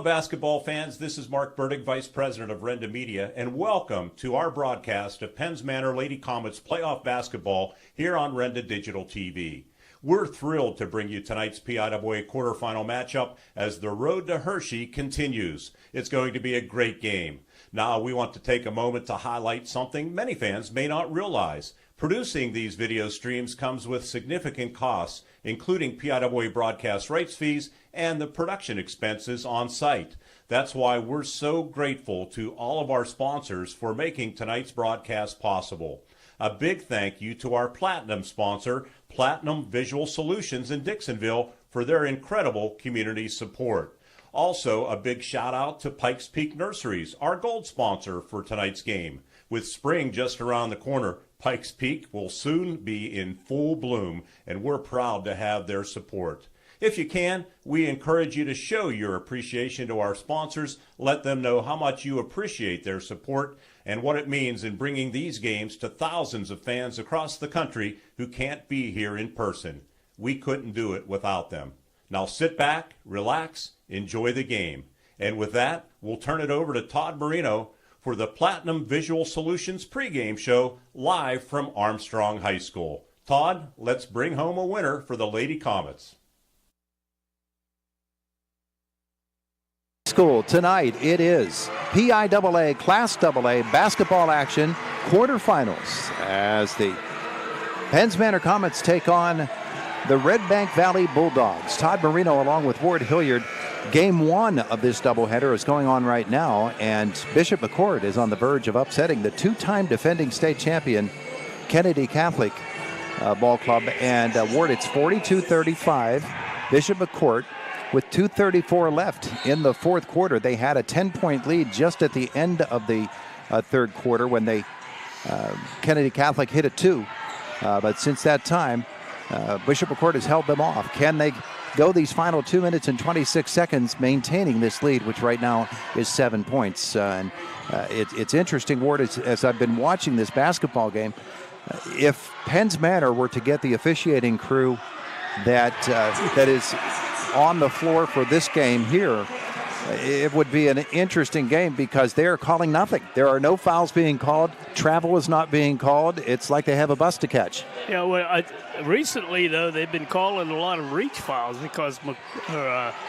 basketball fans. This is Mark Burdick, Vice President of Renda Media, and welcome to our broadcast of Penns Manor Lady Comets playoff basketball here on Renda Digital TV. We're thrilled to bring you tonight's PIAA quarterfinal matchup as the road to Hershey continues. It's going to be a great game. Now, we want to take a moment to highlight something many fans may not realize. Producing these video streams comes with significant costs, including PIAA broadcast rights fees and the production expenses on site. That's why we're so grateful to all of our sponsors for making tonight's broadcast possible. A big thank you to our platinum sponsor, Platinum Visual Solutions in Dixonville, for their incredible community support. Also, a big shout out to Pikes Peak Nurseries, our gold sponsor for tonight's game. With spring just around the corner, Pikes Peak will soon be in full bloom, and we're proud to have their support. If you can, we encourage you to show your appreciation to our sponsors. Let them know how much you appreciate their support and what it means in bringing these games to thousands of fans across the country who can't be here in person. We couldn't do it without them. Now sit back, relax, enjoy the game. And with that, we'll turn it over to Todd Marino for the Platinum Visual Solutions pregame show live from Armstrong High School. Todd, let's bring home a winner for the Lady Comets. School tonight. It is PIAA Class AA basketball action quarterfinals as the Penns Manor Comets take on the Redbank Valley Bulldogs. Todd Marino along with Ward Hilliard. Game one of this doubleheader is going on right now, and Bishop McCourt is on the verge of upsetting the two-time defending state champion Kennedy Catholic Ball Club. And Ward, it's 42-35. Bishop McCourt with 2:34 left in the fourth quarter. They had a 10-point lead just at the end of the third quarter when Kennedy Catholic hit a two. But since that time, Bishop McCourt has held them off. Can they go these final 2 minutes and 26 seconds maintaining this lead, which right now is 7 points? It's interesting, Ward, as I've been watching this basketball game, if Penns Manor were to get the officiating crew that is on the floor for this game here, it would be an interesting game because they are calling nothing. There are no fouls being called. Travel is not being called. It's like they have a bus to catch. Yeah, well, recently, though, they've been calling a lot of reach fouls because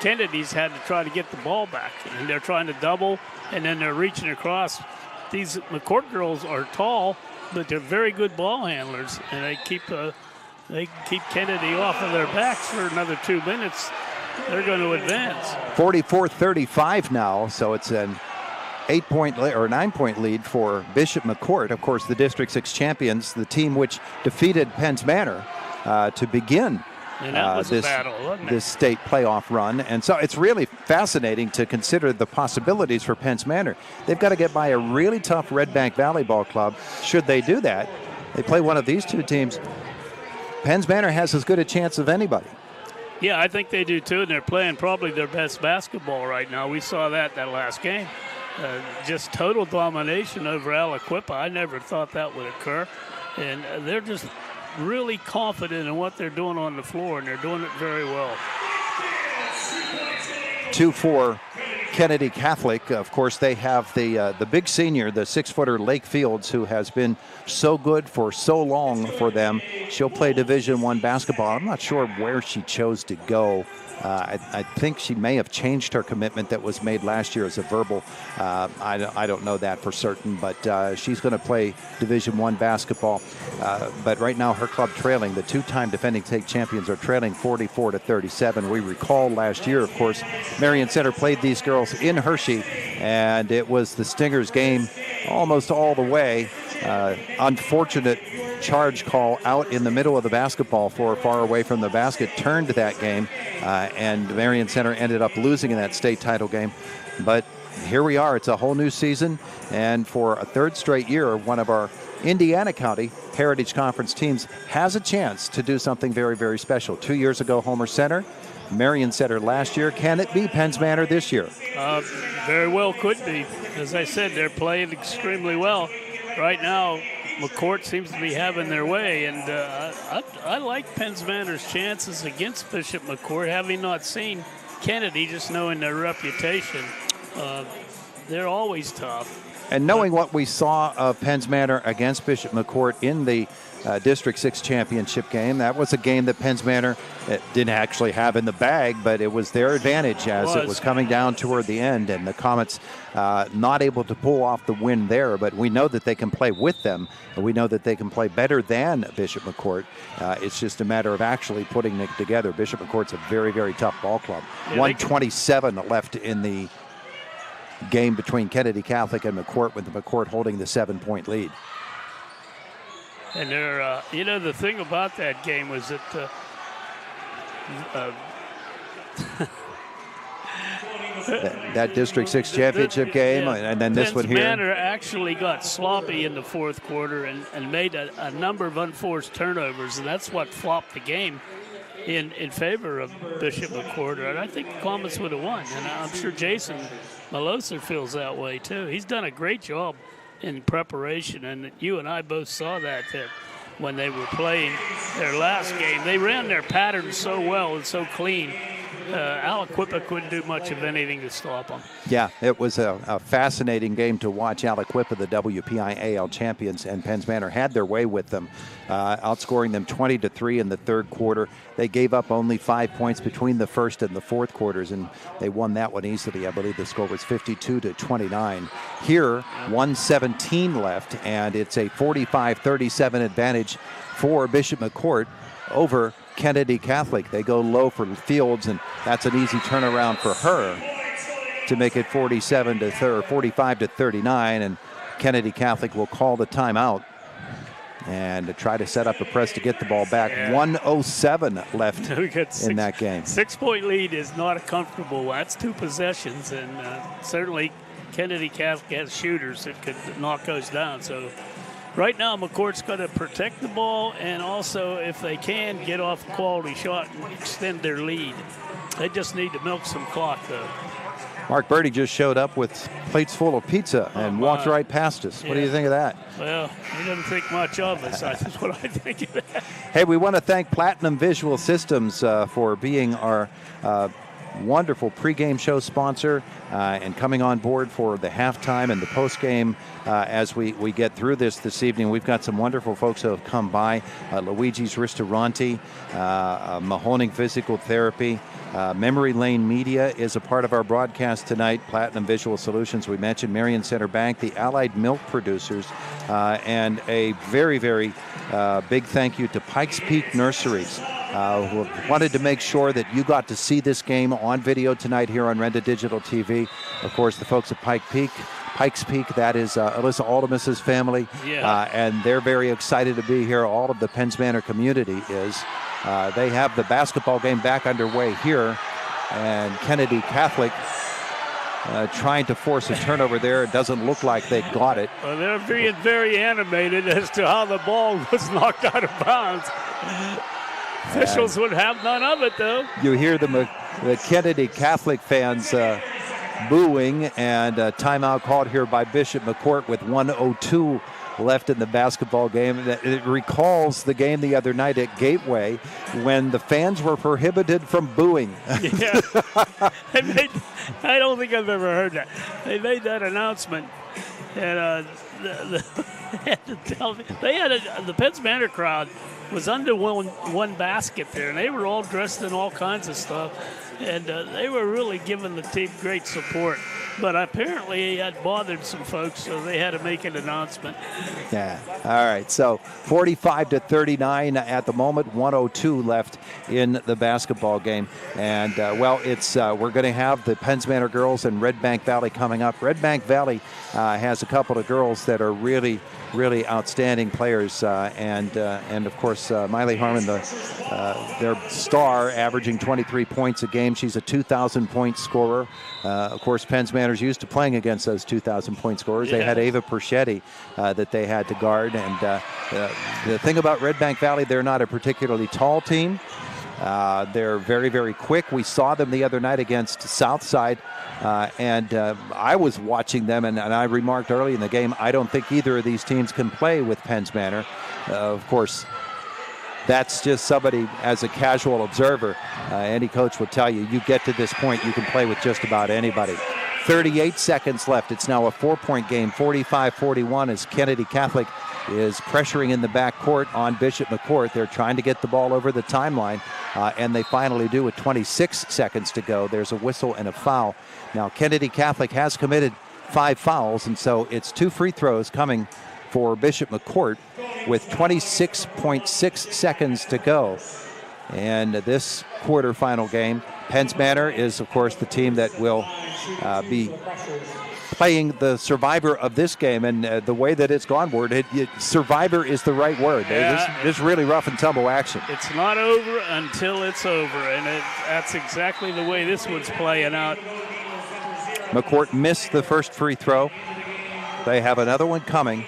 Kennedy's had to try to get the ball back. And they're trying to double, and then they're reaching across. These McCourt girls are tall, but they're very good ball handlers, and they keep Kennedy off of their backs for another 2 minutes. They're going to advance. 44-35 now, so it's an 9-point lead for Bishop McCourt. Of course, the District 6 champions, the team which defeated Penns Manor to begin this state playoff run. And so it's really fascinating to consider the possibilities for Penns Manor. They've got to get by a really tough Redbank Valley Ball Club. Should they do that, they play one of these two teams. Penns Manor has as good a chance of anybody. Yeah, I think they do too, and they're playing probably their best basketball right now. We saw that last game. Just total domination over Aliquippa. I never thought that would occur. And they're just really confident in what they're doing on the floor, and they're doing it very well. 2-4 Kennedy Catholic. Of course, they have the big senior, the 6-footer Lake Fields, who has been so good for so long for them. She'll play Division I basketball. I'm not sure where she chose to go. I think she may have changed her commitment that was made last year as a verbal. I don't know that for certain, but she's going to play Division I basketball. But right now, her club trailing. The two-time defending state champions are trailing 44-37. We recall last year, of course, Marion Center played these girls in Hershey, and it was the Stingers game almost all the way. Unfortunate charge call out in the middle of the basketball floor, far away from the basket, turned that game, and Marion Center ended up losing in that state title game. But here we are. It's a whole new season, and for a third straight year, one of our Indiana County Heritage Conference teams has a chance to do something very, very special. 2 years ago, Homer Center, Marion Center last year. Can it be Penns Manor this year? Very well could be. As I said, they're playing extremely well. Right now, McCourt seems to be having their way, and I like Penns Manor's chances against Bishop McCourt, having not seen Kennedy, just knowing their reputation, they're always tough. And knowing what we saw of Penns Manor against Bishop McCourt in the District 6 championship game, that was a game that Penns Manor didn't actually have in the bag, but it was their advantage as it was coming down toward the end, and the Comets not able to pull off the win there, but we know that they can play with them, and we know that they can play better than Bishop McCourt. It's just a matter of actually putting it together. Bishop McCourt's a very, very tough ball club. Yeah, 127 left in the game between Kennedy Catholic and McCourt, with the McCourt holding the 7-point lead. And they're, the thing about that game was that that District 6 championship game, and then this one here. Manor actually got sloppy in the fourth quarter and made a number of unforced turnovers, and that's what flopped the game in favor of Bishop McCourt. And I think the Comets would have won, and I'm sure Jason Maloser feels that way too. He's done a great job in preparation, and you and I both saw that when they were playing their last game. They ran their pattern so well and so clean. Aliquippa couldn't do much of anything to stop them. Yeah, it was a fascinating game to watch. Aliquippa, the WPIAL champions, and Penns Manor had their way with them, outscoring them 20-3 in the third quarter. They gave up only 5 points between the first and the fourth quarters, and they won that one easily. I believe the score was 52-29. Here, 1:17 left, and it's a 45-37 advantage for Bishop McCourt over Kennedy Catholic. They go low for Fields, and that's an easy turnaround for her to make it 45-39, and Kennedy Catholic will call the timeout and to try to set up a press to get the ball back. 1:07 left in that game. 6-point lead is not a comfortable one. That's 2 possessions, and certainly Kennedy Catholic has shooters that could knock those down. So right now, McCourt's got to protect the ball, and also, if they can, get off a quality shot and extend their lead. They just need to milk some clock, though. Mark Birdie just showed up with plates full of pizza and walked right past us. What do you think of that? Well, he doesn't think much of us. That's what I think of that. Hey, we want to thank Platinum Visual Systems for being our wonderful pregame show sponsor and coming on board for the halftime and the postgame as we get through this evening. We've got some wonderful folks who have come by. Luigi's Ristorante, Mahoning Physical Therapy, Memory Lane Media is a part of our broadcast tonight. Platinum Visual Solutions, we mentioned, Marion Center Bank, the Allied Milk Producers, and a very, very big thank you to Pikes Peak Nurseries, who wanted to make sure that you got to see this game on video tonight here on Renda Digital TV. Of course, the folks at Pikes Peak, that is Alyssa Aldemus's family, and they're very excited to be here. All of the Penns Manor community is. They have the basketball game back underway here, and Kennedy Catholic trying to force a turnover there. It doesn't look like they got it. Well, they're being very animated as to how the ball was knocked out of bounds. Officials would have none of it, though. You hear the Kennedy Catholic fans booing, and a timeout called here by Bishop McCourt with 1:02 left in the basketball game. It recalls the game the other night at Gateway when the fans were prohibited from booing. Yeah, I don't think I've ever heard that. They made that announcement, and the Penns Manor crowd was under one basket there, and they were all dressed in all kinds of stuff, and they were really giving the team great support. But apparently it had bothered some folks, so they had to make an announcement. Yeah. All right. So 45-39 at the moment. 1:02 left in the basketball game. And, it's we're going to have the Penns Manor girls and Redbank Valley coming up. Redbank Valley has a couple of girls that are really, really outstanding players. And of course, Miley Harmon, their star, averaging 23 points a game. She's a 2,000-point scorer. Of course, Penns Manor's used to playing against those 2,000-point scorers. They had Ava Perchetti that they had to guard. And the thing about Redbank Valley, they're not a particularly tall team. They're very, very quick. We saw them the other night against Southside. And I was watching them, and I remarked early in the game, I don't think either of these teams can play with Penns Manor. Of course, that's just somebody, as a casual observer, any coach will tell you, you get to this point, you can play with just about anybody. 38 seconds left. It's now a 4-point game, 45-41, as Kennedy Catholic is pressuring in the backcourt on Bishop McCourt. They're trying to get the ball over the timeline, and they finally do with 26 seconds to go. There's a whistle and a foul. Now, Kennedy Catholic has committed 5 fouls, and so it's 2 free throws coming for Bishop McCourt with 26.6 seconds to go. And this quarterfinal game, Penns Manor is, of course, the team that will be playing the survivor of this game. And the way that it's gone, survivor is the right word. Yeah. This is really rough and tumble action. It's not over until it's over, and that's exactly the way this one's playing out. McCourt missed the first free throw. They have another one coming.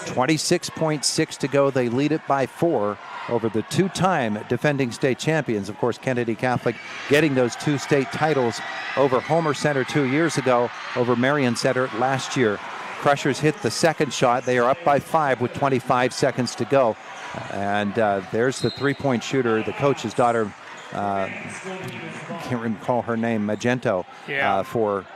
26.6 to go. They lead it by 4 over the 2-time defending state champions. Of course, Kennedy Catholic getting those 2 state titles over Homer Center 2 years ago, over Marion Center last year. Crushers hit the second shot. They are up by 5 with 25 seconds to go. And there's the 3-point shooter, the coach's daughter, can't recall her name, Magento, for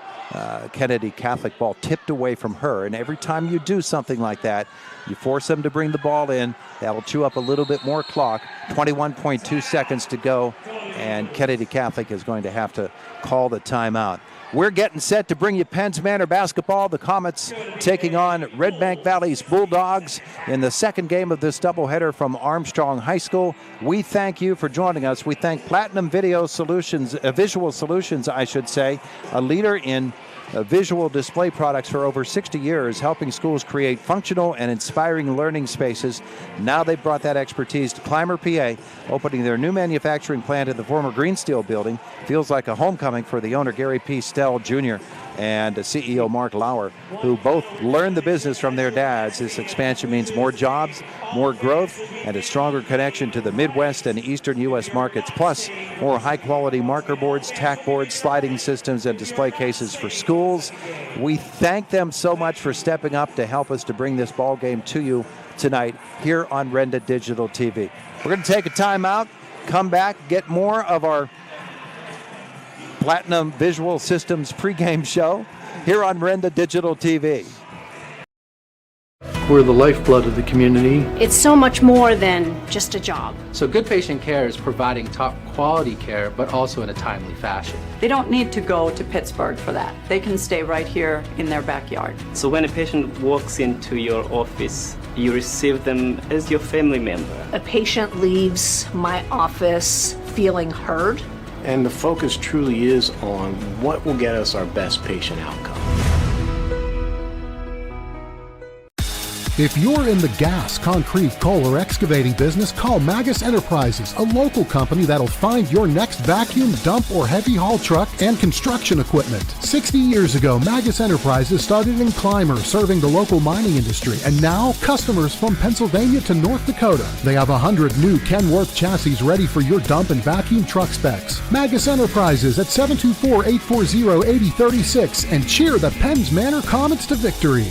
Kennedy Catholic. Ball tipped away from her. And every time you do something like that, you force them to bring the ball in. That'll chew up a little bit more clock. 21.2 seconds to go, and Kennedy Catholic is going to have to call the timeout. We're getting set to bring you Penns Manor basketball. The Comets taking on Redbank Valley's Bulldogs in the second game of this doubleheader from Armstrong High School. We thank you for joining us. We thank Platinum Video Solutions, Visual Solutions, I should say, a leader in visual display products for over 60 years, helping schools create functional and inspiring learning spaces. Now they've brought that expertise to Clymer, PA, opening their new manufacturing plant in the former Green Steel building. Feels like a homecoming for the owner, Gary P. Stell Jr., and CEO Mark Lauer, who both learned the business from their dads. This expansion means more jobs, more growth, and a stronger connection to the Midwest and Eastern U.S. markets, plus more high-quality marker boards, tack boards, sliding systems, and display cases for schools. We thank them so much for stepping up to help us to bring this ball game to you tonight here on Renda Digital TV. We're going to take a timeout, come back, get more of our Platinum Visual Systems pregame show here on Renda Digital TV. We're the lifeblood of the community. It's so much more than just a job. So good patient care is providing top quality care, but also in a timely fashion. They don't need to go to Pittsburgh for that. They can stay right here in their backyard. So when a patient walks into your office, you receive them as your family member. A patient leaves my office feeling heard. And the focus truly is on what will get us our best patient outcome. If you're in the gas, concrete, coal, or excavating business, call Magus Enterprises, a local company that'll find your next vacuum, dump, or heavy haul truck and construction equipment. 60 years ago, Magus Enterprises started in Clymer, serving the local mining industry, and now customers from Pennsylvania to North Dakota. They have 100 new Kenworth chassis ready for your dump and vacuum truck specs. Magus Enterprises at 724-840-8036, and cheer the Penns Manor Comets to victory.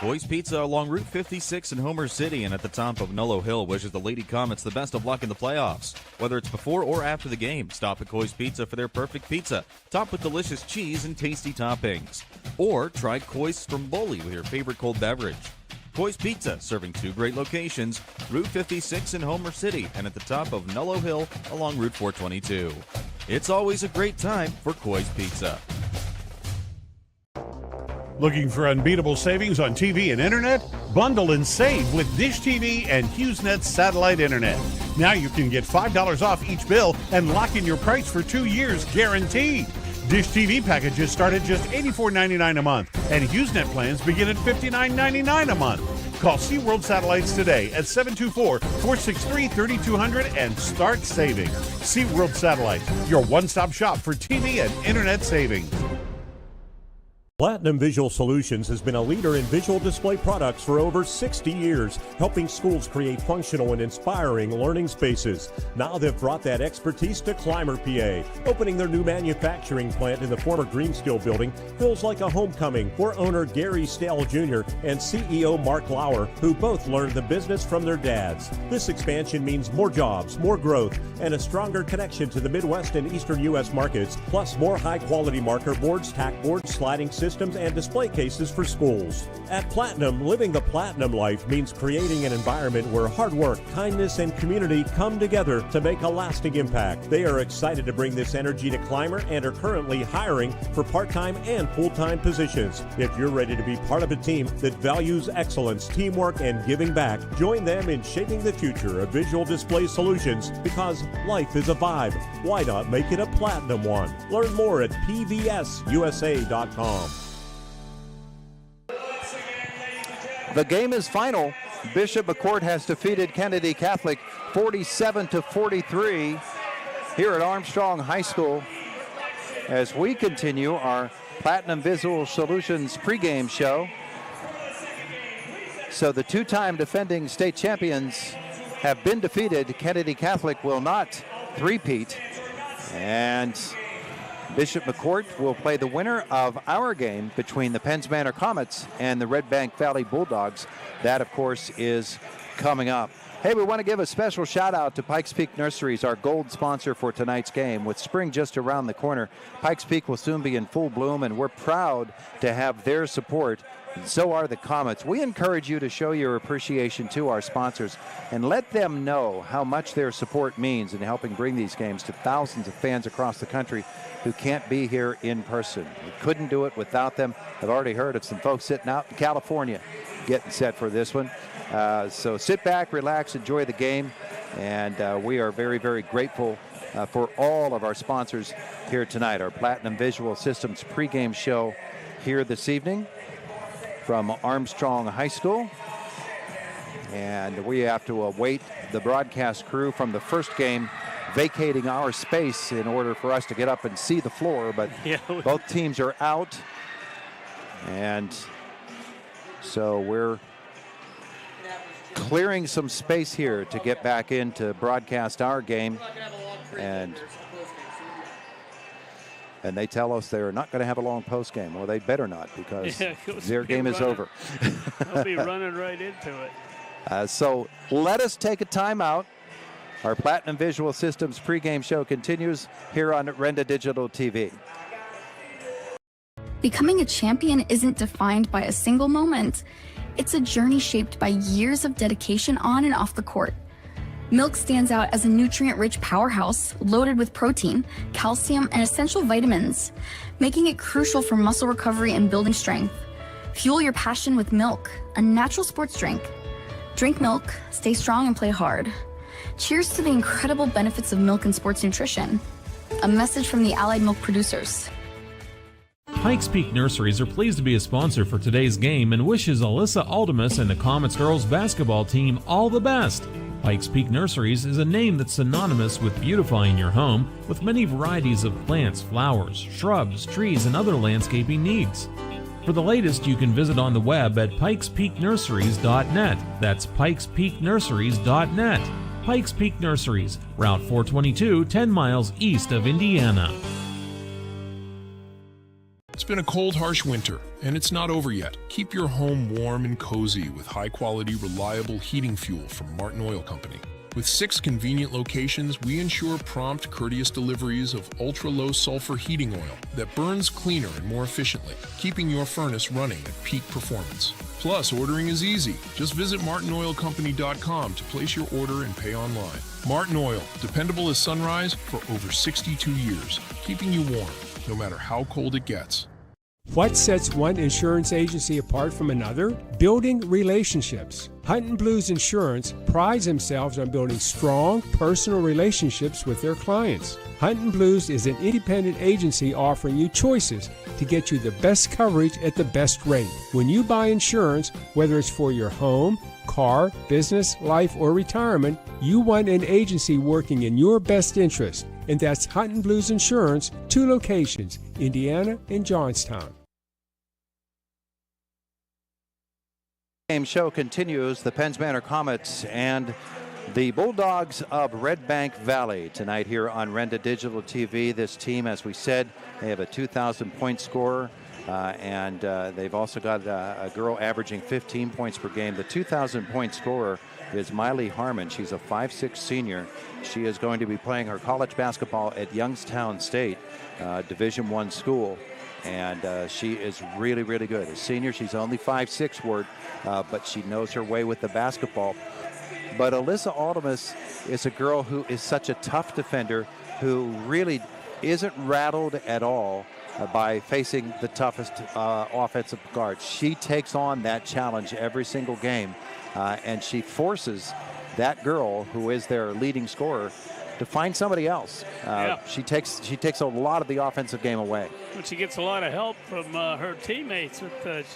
Boy's Pizza along Route 56 in Homer City and at the top of Nullo Hill wishes the Lady Comets the best of luck in the playoffs. Whether it's before or after the game, stop at Coy's Pizza for their perfect pizza, topped with delicious cheese and tasty toppings. Or try Coy's Stromboli with your favorite cold beverage. Coy's Pizza, serving 2 great locations, Route 56 in Homer City and at the top of Nullo Hill along Route 422. It's always a great time for Coy's Pizza. Looking for unbeatable savings on TV and internet? Bundle and save with Dish TV and HughesNet satellite internet. Now you can get $5 off each bill and lock in your price for 2 years guaranteed. Dish TV packages start at just $84.99 a month, and HughesNet plans begin at $59.99 a month. Call SeaWorld Satellites today at 724-463-3200 and start saving. SeaWorld Satellites, your one-stop shop for TV and internet savings. Platinum Visual Solutions has been a leader in visual display products for over 60 years, helping schools create functional and inspiring learning spaces. Now they've brought that expertise to Clymer, PA. Opening their new manufacturing plant in the former Greensteel building feels like a homecoming for owner Gary Stale Jr. and CEO Mark Lauer, who both learned the business from their dads. This expansion means more jobs, more growth, and a stronger connection to the Midwest and Eastern U.S. markets, plus more high-quality marker boards, tack boards, sliding systems, and display cases for schools. At Platinum, living the Platinum life means creating an environment where hard work, kindness, and community come together to make a lasting impact. They are excited to bring this energy to Clymer and are currently hiring for part-time and full-time positions. If you're ready to be part of a team that values excellence, teamwork, and giving back, join them in shaping the future of visual display solutions, because life is a vibe. Why not make it a Platinum one? Learn more at pvsusa.com. The game is final. Bishop McCourt has defeated Kennedy Catholic 47-43 here at Armstrong High School as we continue our Platinum Visual Solutions pregame show. So the two-time defending state champions have been defeated. Kennedy Catholic will not three-peat, and Bishop McCourt will play the winner of our game between the Penns Manor Comets and the Redbank Valley Bulldogs. That, of course, is coming up. Hey, we want to give a special shout out to Pikes Peak Nurseries, our gold sponsor for tonight's game. With spring just around the corner, Pikes Peak will soon be in full bloom, and we're proud to have their support. And so are the Comets. We encourage you to show your appreciation to our sponsors and let them know how much their support means in helping bring these games to thousands of fans across the country who can't be here in person. We couldn't do it without them. I've already heard of some folks sitting out in California getting set for this one. So sit back, relax, enjoy the game, and we are very, very grateful for all of our sponsors here tonight. Our Platinum Visual Systems pregame show here this evening from Armstrong High School, and we have to await the broadcast crew from the first game vacating our space in order for us to get up and see the floor, but both teams are out, and so we're clearing some space here to get back in to broadcast our game, and they tell us they're not going to have a long post game. Well, they better not, because their game is over. They'll be running right into it. So let us take a timeout. Our Platinum Visual Systems pregame show continues here on Renda Digital TV. Becoming a champion isn't defined by a single moment. It's a journey shaped by years of dedication on and off the court. Milk stands out as a nutrient-rich powerhouse loaded with protein, calcium, and essential vitamins, making it crucial for muscle recovery and building strength. Fuel your passion with milk, a natural sports drink. Drink milk, stay strong, and play hard. Cheers to the incredible benefits of milk and sports nutrition. A message from the Allied Milk producers. Pikes Peak Nurseries are pleased to be a sponsor for today's game and wishes Alyssa Aldemus and the Comets girls basketball team all the best. Pikes Peak Nurseries is a name that's synonymous with beautifying your home, with many varieties of plants, flowers, shrubs, trees, and other landscaping needs. For the latest, you can visit on the web at pikespeaknurseries.net. That's pikespeaknurseries.net. Pikes Peak Nurseries, Route 422, 10 miles east of Indiana. It's been a cold, harsh winter, and it's not over yet. Keep your home warm and cozy with high-quality, reliable heating fuel from Martin Oil Company. With 6 convenient locations, we ensure prompt, courteous deliveries of ultra-low sulfur heating oil that burns cleaner and more efficiently, keeping your furnace running at peak performance. Plus, ordering is easy. Just visit martinoilcompany.com to place your order and pay online. Martin Oil, dependable as sunrise for over 62 years, keeping you warm, no matter how cold it gets. What sets one insurance agency apart from another? Building relationships. Hunt & Blues Insurance prides themselves on building strong personal relationships with their clients. Hunt & Blues is an independent agency offering you choices to get you the best coverage at the best rate. When you buy insurance, whether it's for your home, car, business, life, or retirement, you want an agency working in your best interest. And that's Hunt & Blues Insurance, 2 locations, Indiana and Johnstown. Game show continues. The Penns Manor Comets and the Bulldogs of Redbank Valley tonight here on Renda Digital TV. This team, as we said, they have a 2,000 point scorer, and they've also got a girl averaging 15 points per game. The 2,000 point scorer is Miley Harmon. She's a 5'6" senior. She is going to be playing her college basketball at Youngstown State, Division I school. And she is really, really good. A senior, she's only 5'6", Ward, but she knows her way with the basketball. But Alyssa Aldemus is a girl who is such a tough defender, who really isn't rattled at all by facing the toughest offensive guards. She takes on that challenge every single game, and she forces that girl, who is their leading scorer, to find somebody else. She takes a lot of the offensive game away. And she gets a lot of help from her teammates.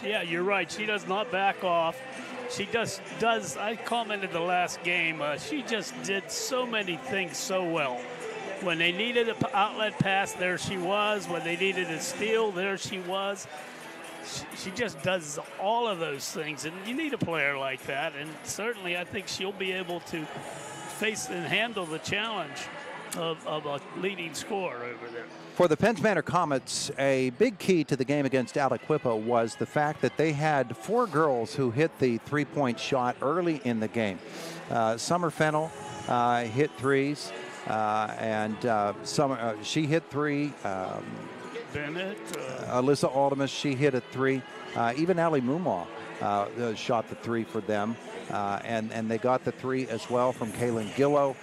Yeah, you're right. She does not back off. She does. I commented the last game. She just did so many things so well. When they needed an outlet pass, there she was. When they needed a steal, there she was. She just does all of those things, and you need a player like that. And certainly, I think she'll be able to face and handle the challenge of a leading scorer over there. For the Penns Manor Comets, a big key to the game against Aliquippa was the fact that they had 4 girls who hit the three-point shot early in the game. Summer Fennell hit threes, and she hit 3. Bennett. Alyssa Aldemus, she hit a 3. Even Ali Mumaw shot the 3 for them. And they got the 3 as well from Kaylin Gillow.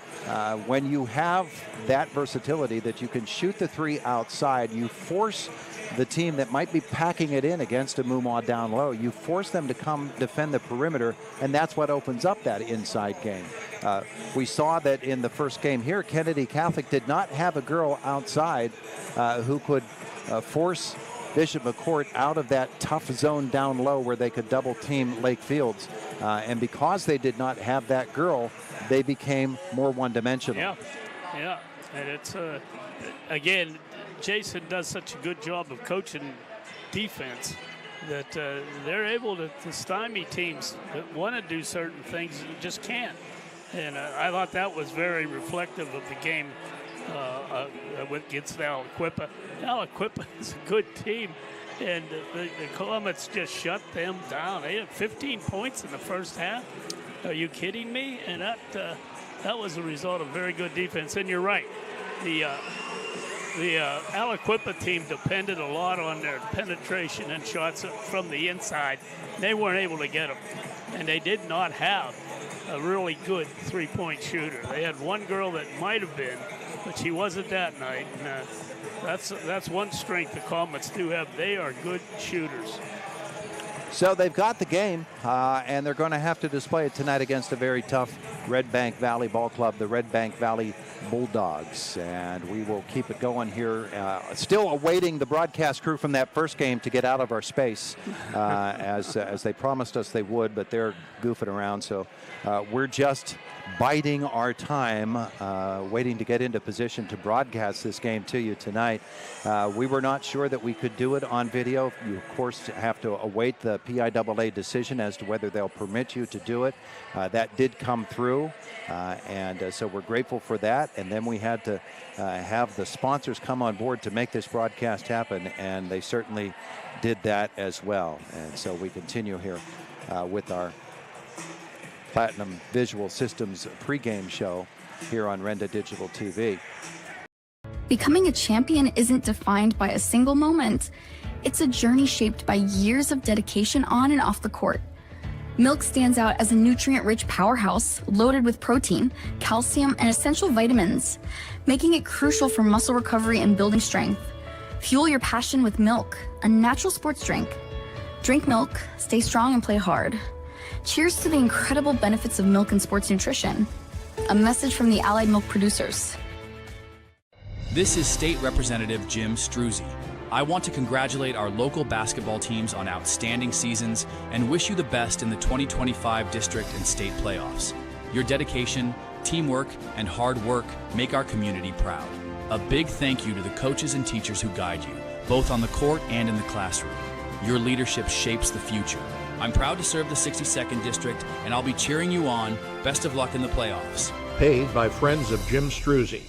When you have that versatility that you can shoot the 3 outside, you force the team that might be packing it in against a Mumaw down low. You force them to come defend the perimeter, and that's what opens up that inside game. We saw that in the first game here, Kennedy Catholic did not have a girl outside who could force Bishop McCourt out of that tough zone down low where they could double team Lake Fields. And because they did not have that girl, they became more one-dimensional. Yeah. And it's, again, Jason does such a good job of coaching defense that they're able to stymie teams that want to do certain things and just can't. And I thought that was very reflective of the game against Aliquippa. Aliquippa is a good team, and the Comets just shut them down. They had 15 points in the first half. Are you kidding me? And that was a result of very good defense. And you're right. The Aliquippa team depended a lot on their penetration and shots from the inside. They weren't able to get them, and they did not have a really good three-point shooter. They had one girl that might have been, but she wasn't that night. And that's one strength the Comets do have. They are good shooters. So they've got the game, and they're going to have to display it tonight against a very tough Redbank Valley ball club, the Redbank Valley Bulldogs. And we will keep it going here. Still awaiting the broadcast crew from that first game to get out of our space, as they promised us they would, but they're goofing around. So we're just biding our time, waiting to get into position to broadcast this game to you tonight. We were not sure that we could do it on video. You, of course, have to await the PIAA decision as to whether they'll permit you to do it. That did come through, and so we're grateful for that. And then we had to have the sponsors come on board to make this broadcast happen, and they certainly did that as well. And so we continue here with our Platinum Visual Systems pregame show here on Renda Digital TV. Becoming a champion isn't defined by a single moment. It's a journey shaped by years of dedication on and off the court. Milk stands out as a nutrient-rich powerhouse loaded with protein, calcium, and essential vitamins, making it crucial for muscle recovery and building strength. Fuel your passion with milk, a natural sports drink. Drink milk, stay strong, and play hard. Cheers to the incredible benefits of milk and sports nutrition. A message from the Allied Milk producers. This is State Representative Jim Struzzi. I want to congratulate our local basketball teams on outstanding seasons and wish you the best in the 2025 district and state playoffs. Your dedication, teamwork, and hard work make our community proud. A big thank you to the coaches and teachers who guide you, both on the court and in the classroom. Your leadership shapes the future. I'm proud to serve the 62nd District, and I'll be cheering you on. Best of luck in the playoffs. Paid by friends of Jim Struzzi.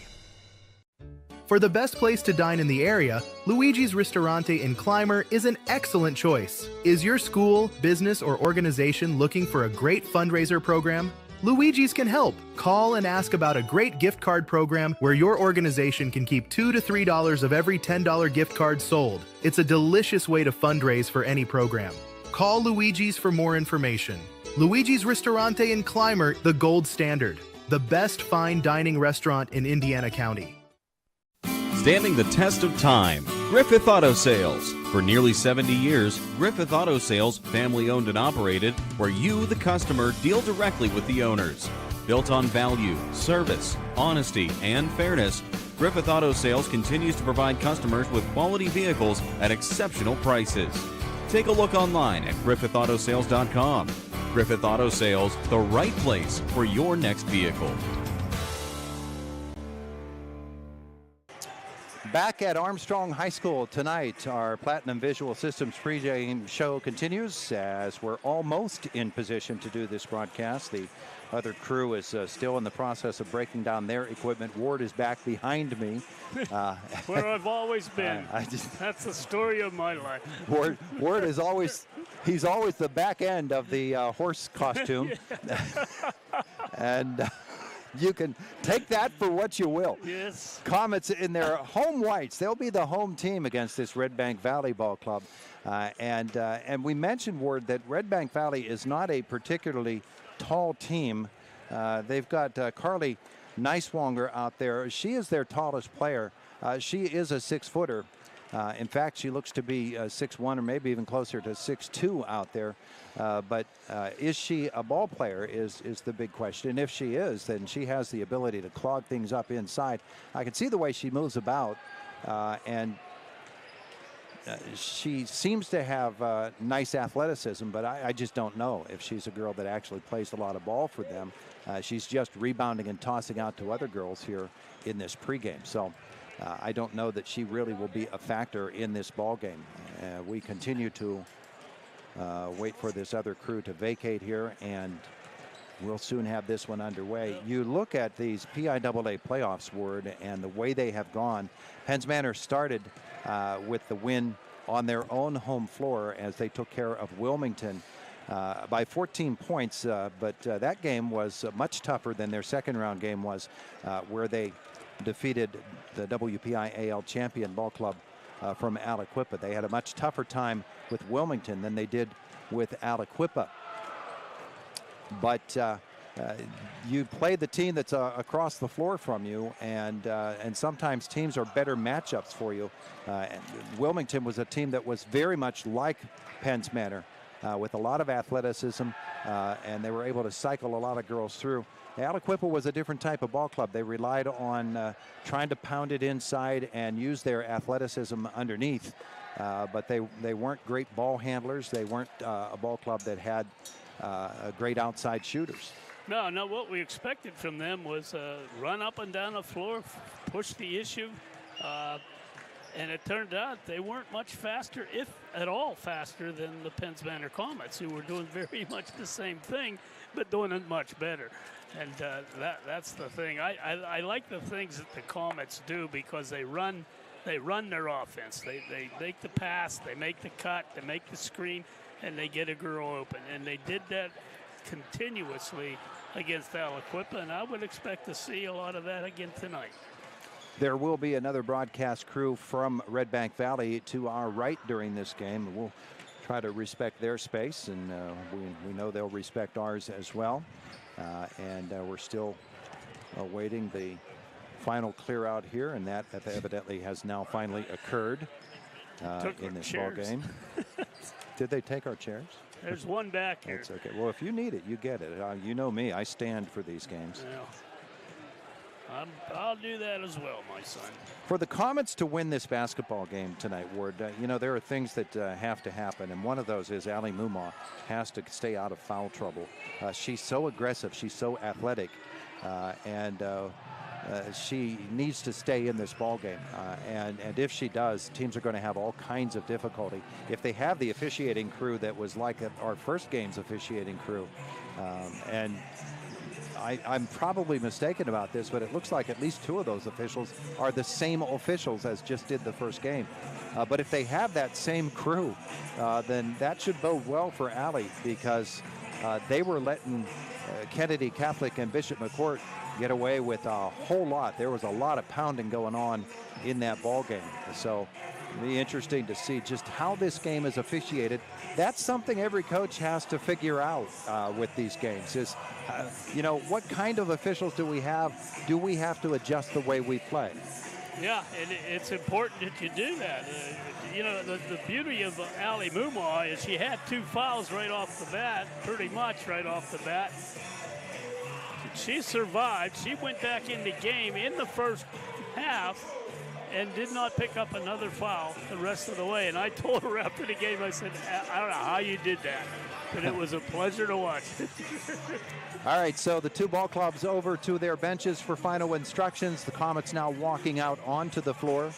For the best place to dine in the area, Luigi's Ristorante in Clymer is an excellent choice. Is your school, business, or organization looking for a great fundraiser program? Luigi's can help. Call and ask about a great gift card program where your organization can keep $2 to $3 of every $10 gift card sold. It's a delicious way to fundraise for any program. Call Luigi's for more information. Luigi's Ristorante in Clymer, the gold standard. The best fine dining restaurant in Indiana County. Standing the test of time, Griffith Auto Sales. For nearly 70 years, Griffith Auto Sales, family owned and operated, where you, the customer, deal directly with the owners. Built on value, service, honesty, and fairness, Griffith Auto Sales continues to provide customers with quality vehicles at exceptional prices. Take a look online at griffithautosales.com. Griffith Auto Sales, the right place for your next vehicle. Back at Armstrong High School tonight, our Platinum Visual Systems pregame show continues as we're almost in position to do this broadcast. The other crew is still in the process of breaking down their equipment. Ward is back behind me. Where I've always been. That's the story of my life. Ward is always, he's always the back end of the horse costume. And you can take that for what you will. Yes. Comets in their home whites. They'll be the home team against this Redbank Valley ball club. And we mentioned, Ward, that Redbank Valley is not a particularly tall team. They've got Carly Neiswanger out there. She is their tallest player. She is a 6-footer. In fact, she looks to be 6'1" or maybe even closer to 6'2" out there. But is she a ball player is the big question. And if she is, then she has the ability to clog things up inside. I can see the way she moves about, and she seems to have nice athleticism, but I just don't know if she's a girl that actually plays a lot of ball for them. She's just rebounding and tossing out to other girls here in this pregame. So I don't know that she really will be a factor in this ball game. We continue to wait for this other crew to vacate here, and we'll soon have this one underway. You look at these PIAA playoffs, Ward, and the way they have gone. Penns Manor started with the win on their own home floor as they took care of Wilmington by 14 points, but that game was much tougher than their second round game was, where they defeated the WPIAL champion ball club from Aliquippa. They had a much tougher time with Wilmington than they did with Aliquippa. But you play the team that's across the floor from you, and sometimes teams are better matchups for you. Wilmington was a team that was very much like Penns Manor, with a lot of athleticism, and they were able to cycle a lot of girls through. Aliquippa was a different type of ball club. They relied on trying to pound it inside and use their athleticism underneath, but they weren't great ball handlers. They weren't a ball club that had great outside shooters. No, what we expected from them was run up and down the floor, push the issue, and it turned out they weren't much faster, if at all faster, than the Penns Manor Comets, who were doing very much the same thing, but doing it much better. And that's the thing. I like the things that the Comets do because they run their offense. They make the pass, they make the cut, they make the screen, and they get a girl open. And they did that continuously against Aliquippa, and I would expect to see a lot of that again tonight. There will be another broadcast crew from Redbank Valley to our right during this game. We'll try to respect their space, and we know they'll respect ours as well. And we're still awaiting the final clear out here, and that evidently has now finally occurred in this ball game. Did they take our chairs? There's one back here. That's okay. Well, if you need it, you get it. You know me, I stand for these games. Yeah. I'll do that as well, my son. For the Comets to win this basketball game tonight, Ward, you know, there are things that have to happen, and one of those is Ali Mumma has to stay out of foul trouble. She's so aggressive, she's so athletic, and she needs to stay in this ball game, and if she does, teams are going to have all kinds of difficulty. If they have the officiating crew that was like our first game's officiating crew, and I'm probably mistaken about this, but it looks like at least 2 of those officials are the same officials as just did the first game. But if they have that same crew, then that should bode well for Allie, because they were letting Kennedy Catholic and Bishop McCourt get away with a whole lot. There was a lot of pounding going on in that ball game. So it'll be interesting to see just how this game is officiated. That's something every coach has to figure out with these games is, what kind of officials do we have? Do we have to adjust the way we play? Yeah, and it's important that you do that. The beauty of Allie Mumaw is she had 2 fouls right off the bat, pretty much right off the bat. She survived. She went back in the game in the first half and did not pick up another foul the rest of the way. And I told her after the game, I said, I don't know how you did that, but it was a pleasure to watch. All right, so the 2 ball clubs over to their benches for final instructions. The Comets now walking out onto the floor.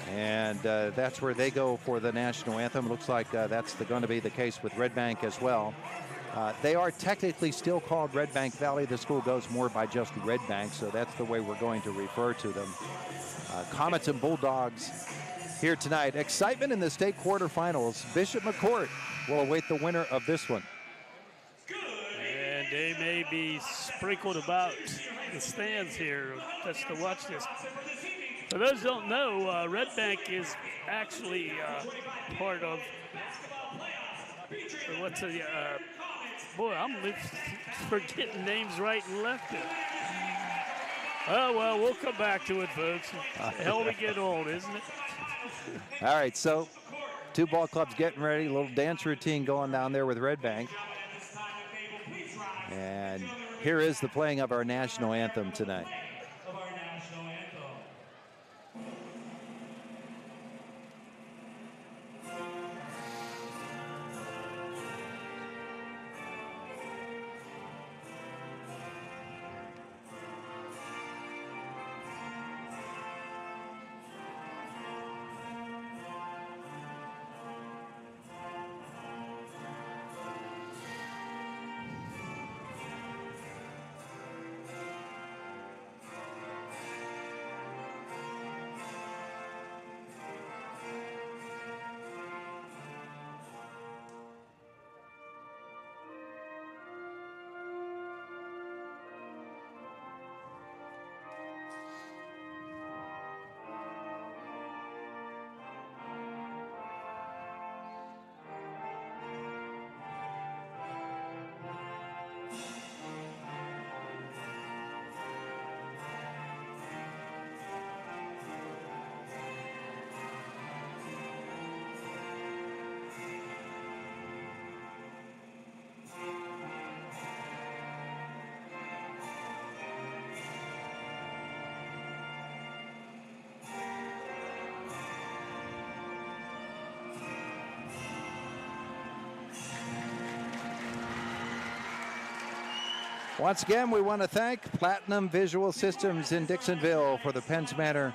And that's where they go for the national anthem. Looks like that's going to be the case with Redbank as well. They are technically still called Redbank Valley. The school goes more by just Redbank, so that's the way we're going to refer to them. Comets and Bulldogs here tonight. Excitement in the state quarterfinals. Bishop McCourt will await the winner of this one. And they may be sprinkled about the stands here just to watch this. For those who don't know, Redbank is actually part of, boy, I'm forgetting names right and left here. Oh, well, we'll come back to it, folks. Hell, we get old, isn't it? All right, so 2 ball clubs getting ready. A little dance routine going down there with Redbank. And here is the playing of our national anthem tonight. Once again, we want to thank Platinum Visual Systems in Dixonville for the Penns Manor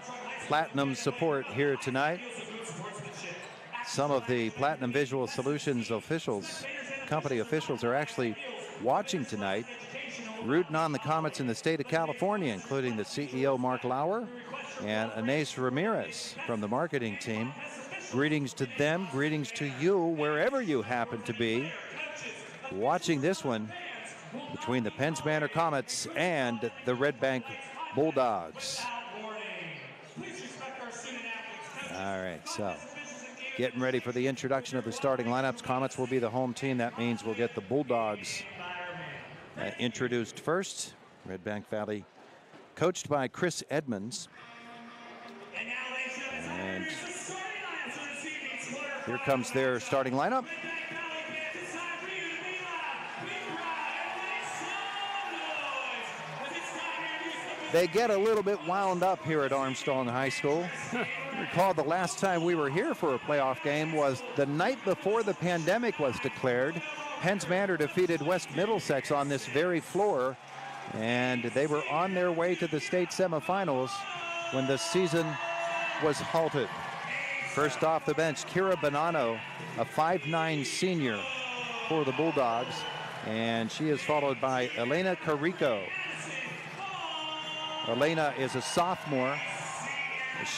Platinum support here tonight. Some of the Platinum Visual Solutions company officials are actually watching tonight, rooting on the Comets in the state of California, including the CEO, Mark Lauer, and Inez Ramirez from the marketing team. Greetings to them, greetings to you, wherever you happen to be, watching this one between the Penns Manor Comets and the Redbank Bulldogs. All right, so getting ready for the introduction of the starting lineups. Comets will be the home team. That means we'll get the Bulldogs introduced first. Redbank Valley, coached by Chris Edmonds. And here comes their starting lineup. They get a little bit wound up here at Armstrong High School. Recall the last time we were here for a playoff game was the night before the pandemic was declared. Penns Manor defeated West Middlesex on this very floor, And they were on their way to the state semifinals when the season was halted. First off the bench, Kira Bonanno, a 5'9" senior for the Bulldogs. And she is followed by Elena Carrico. Elena is a sophomore.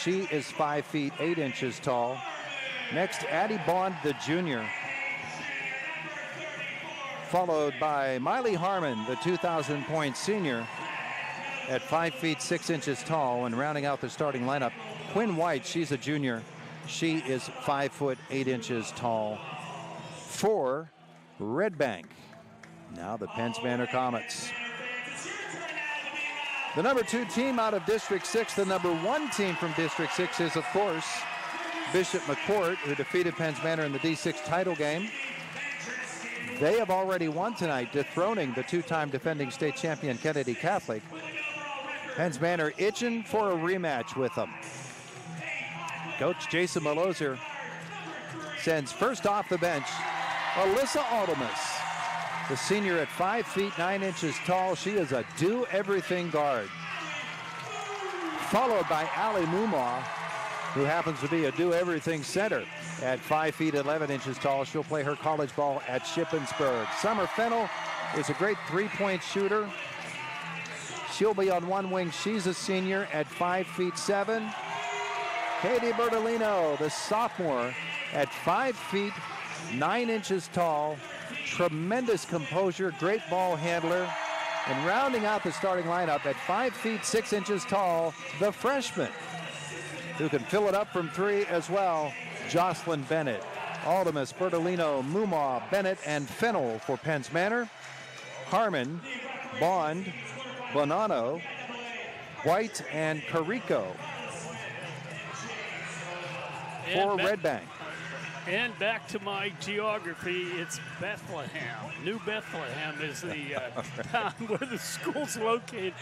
She is 5 feet 8 inches tall. Next, Addie Bond, the junior. Followed by Miley Harmon, the 2,000-point senior at 5 feet 6 inches tall. And rounding out the starting lineup, Quinn White, she's a junior. She is 5 foot 8 inches tall for Redbank. Now the Penns Manor Comets. The number 2 team out of District 6, the number 1 team from District 6 is, of course, Bishop McCourt, who defeated Penns Manor in the D6 title game. They have already won tonight, dethroning the 2-time defending state champion Kennedy Catholic. Penns Manor itching for a rematch with them. Coach Jason Maloser sends first off the bench Alyssa Aldemus, the senior at 5 feet 9 inches tall. She is a do-everything guard. Followed by Allie Mumaw, who happens to be a do-everything center at 5 feet 11 inches tall. She'll play her college ball at Shippensburg. Summer Fennell is a great three-point shooter. She'll be on one wing. She's a senior at 5 feet 7. Katie Bertolino, the sophomore, at 5 feet 9 inches tall. Tremendous composure, great ball handler. And rounding out the starting lineup at 5 feet 6 inches tall, the freshman, who can fill it up from 3 as well, Jocelyn Bennett. Aldemus, Bertolino, Mumaw, Bennett, and Fennell for Penns Manor. Harmon, Bond, Bonanno, White, and Carrico for Redbank. And back to my geography, it's Bethlehem. New Bethlehem is the town where the school's located.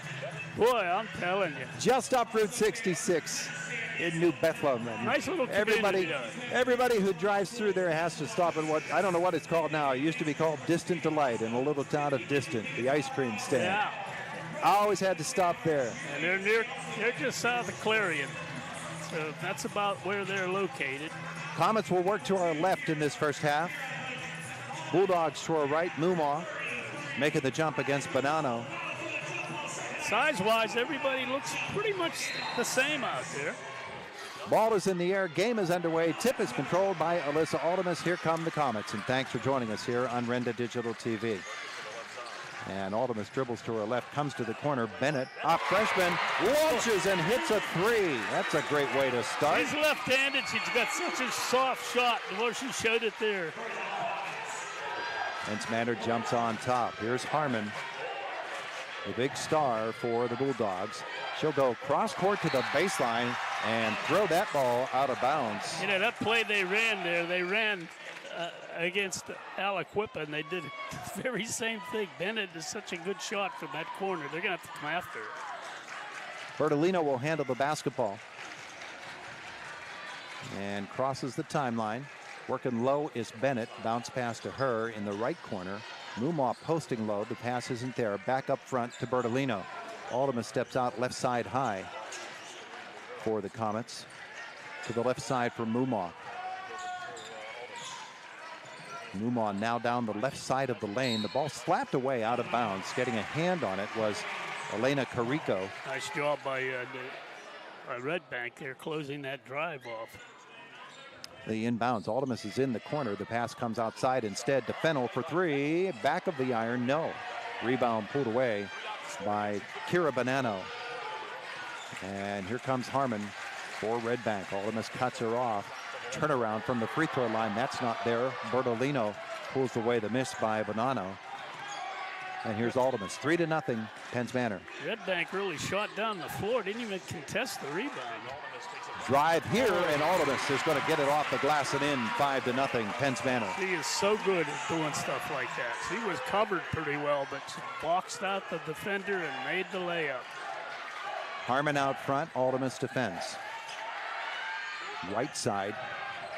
Boy, I'm telling you. Just up Route 66 in New Bethlehem. Nice little community. Everybody who drives through there has to stop at what, I don't know what it's called now. It used to be called Distant Delight in a little town of Distant, the ice cream stand. Yeah. I always had to stop there. And they're just south of Clarion. So that's about where they're located. Comets will work to our left in this first half. Bulldogs to our right. Mumaw making the jump against Bonanno. Size-wise, everybody looks pretty much the same out there. Ball is in the air. Game is underway. Tip is controlled by Alyssa Aldemus. Here come the Comets, and thanks for joining us here on Renda Digital TV. And Aldemus dribbles to her left, comes to the corner. Bennett, a freshman, launches and hits a 3. That's a great way to start. She's left-handed. She's got such a soft shot. The more she showed it there. Penns Manor jumps on top. Here's Harmon, the big star for the Bulldogs. She'll go cross-court to the baseline and throw that ball out of bounds. You know, that play they ran there, they ran against Aliquippa, and they did the very same thing. Bennett is such a good shot from that corner. They're going to have to come after her. Bertolino will handle the basketball and crosses the timeline. Working low is Bennett. Bounce pass to her in the right corner. Mumaw posting low. The pass isn't there. Back up front to Bertolino. Aldemus steps out left side high for the Comets. To the left side for Mumaw. Mumaw now down the left side of the lane. The ball slapped away out of bounds. Getting a hand on it was Elena Carrico. Nice job by Redbank there, closing that drive off. The inbounds. Aldemus is in the corner. The pass comes outside instead to Fennell for 3. Back of the iron, no. Rebound pulled away by Kira Bonanno. And here comes Harmon for Redbank. Aldemus cuts her off. Turnaround from the free throw line. That's not there. Bertolino pulls away the miss by Bonanno. And here's Aldemus. 3-0, Penns Manor. Redbank really shot down the floor. Didn't even contest the rebound. Drive here, and Aldemus is going to get it off the glass and in. 5-0, Penns Manor. She is so good at doing stuff like that. She was covered pretty well, but she boxed out the defender and made the layup. Harmon out front. Aldemus defends. Right side.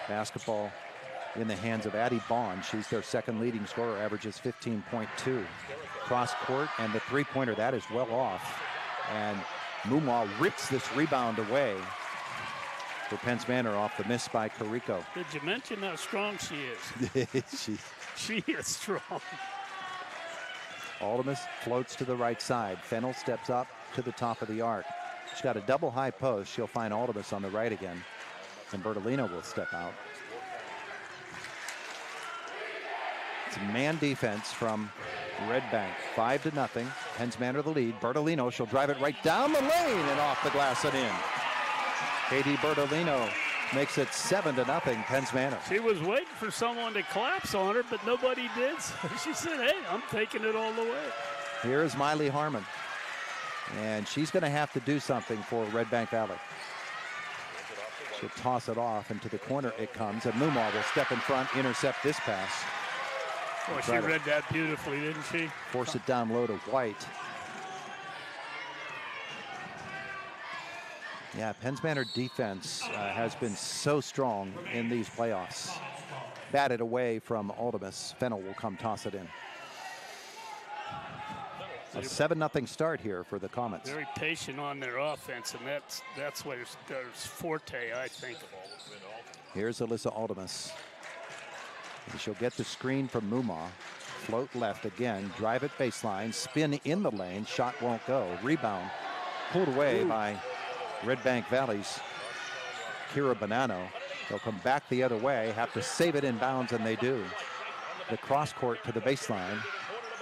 Basketball in the hands of Addie Bond. She's their second leading scorer, averages 15.2. Cross court, and the three-pointer, that is well off. And Mumaw rips this rebound away for Penns Manor off the miss by Carrico. Did you mention how strong she is? She is strong. Aldemus floats to the right side. Fennell steps up to the top of the arc. She's got a double high post. She'll find Aldemus on the right again. And Bertolino will step out. It's a man defense from Redbank. 5-0. Penns Manor the lead. Bertolino, she'll drive it right down the lane and off the glass and in. Katie Bertolino makes it 7-0, Penns Manor. She was waiting for someone to collapse on her, but nobody did. So she said, hey, I'm taking it all the way. Here's Miley Harmon. And she's going to have to do something for Redbank Valley. She'll toss it off into the corner. It comes, and Mumaw will step in front, intercept this pass. Well, she read that beautifully, didn't she? Force it down low to White. Yeah, Penns Manor defense has been so strong in these playoffs. Batted away from Aldemus. Fennell will come toss it in. A 7-0 start here for the Comets. Very patient on their offense, and that's what their forte, I think. Here's Alyssa Aldemus. And she'll get the screen from Mumaw. Float left again, drive it baseline, spin in the lane, shot won't go. Rebound pulled away by Redbank Valley's Kira Bonanno. They'll come back the other way, have to save it in bounds, and they do. The cross court to the baseline,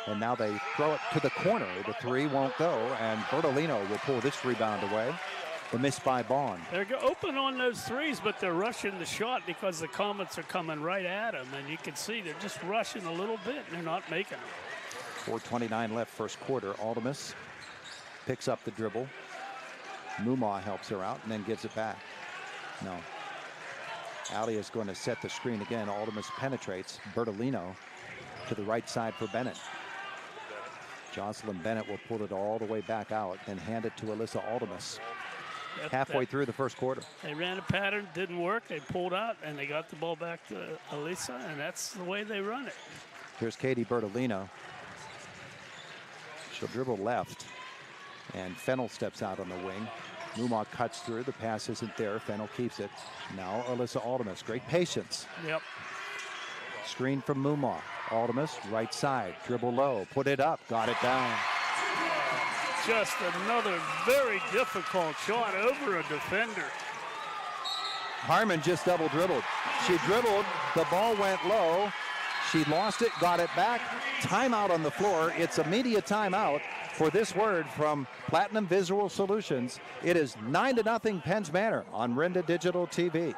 and now they throw it to the corner. The three won't go, and Bertolino will pull this rebound away. The miss by Bond. They're open on those threes, but they're rushing the shot because the Comets are coming right at them, and you can see they're just rushing a little bit, and they're not making them. 4:29 left first quarter. Aldemus picks up the dribble. Mumaw helps her out and then gives it back. No. Ali is going to set the screen again. Aldemus penetrates. Bertolino to the right side for Bennett. Jocelyn Bennett will pull it all the way back out and hand it to Alyssa Aldemus. Halfway through the first quarter. They ran a pattern, didn't work. They pulled out, and they got the ball back to Alyssa, and that's the way they run it. Here's Katie Bertolino. She'll dribble left, and Fennell steps out on the wing. Mumaw cuts through. The pass isn't there. Fennell keeps it. Now Alyssa Aldemus. Great patience. Yep. Screen from Mumaw. Aldemus, right side. Dribble low. Put it up. Got it down. Just another very difficult shot over a defender. Harmon just double dribbled. She dribbled. The ball went low. She lost it, got it back. Timeout on the floor. It's a media timeout for this word from Platinum Visual Solutions. It is 9-0 Penns Manor on Renda Digital TV.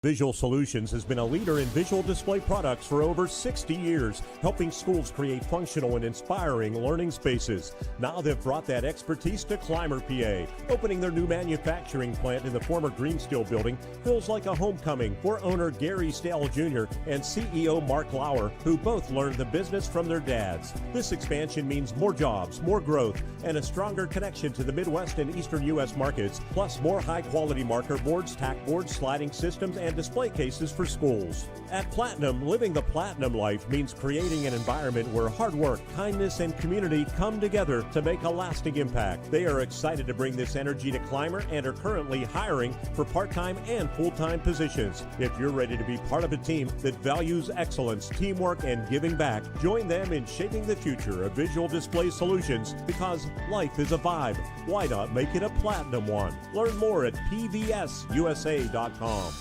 Visual Solutions has been a leader in visual display products for over 60 years, helping schools create functional and inspiring learning spaces. Now they've brought that expertise to Clymer, PA. Opening their new manufacturing plant in the former Greensteel building feels like a homecoming for owner Gary Stale Jr. and CEO Mark Lauer, who both learned the business from their dads. This expansion means more jobs, more growth, and a stronger connection to the Midwest and Eastern U.S. markets, plus more high-quality marker boards, tack boards, sliding systems, and display cases for schools. At Platinum, living the Platinum life means creating an environment where hard work, kindness, and community come together to make a lasting impact. They are excited to bring this energy to Clymer and are currently hiring for part-time and full-time positions. If you're ready to be part of a team that values excellence, teamwork, and giving back, join them in shaping the future of visual display solutions, because life is a vibe. Why not make it a Platinum one? Learn more at pvsusa.com.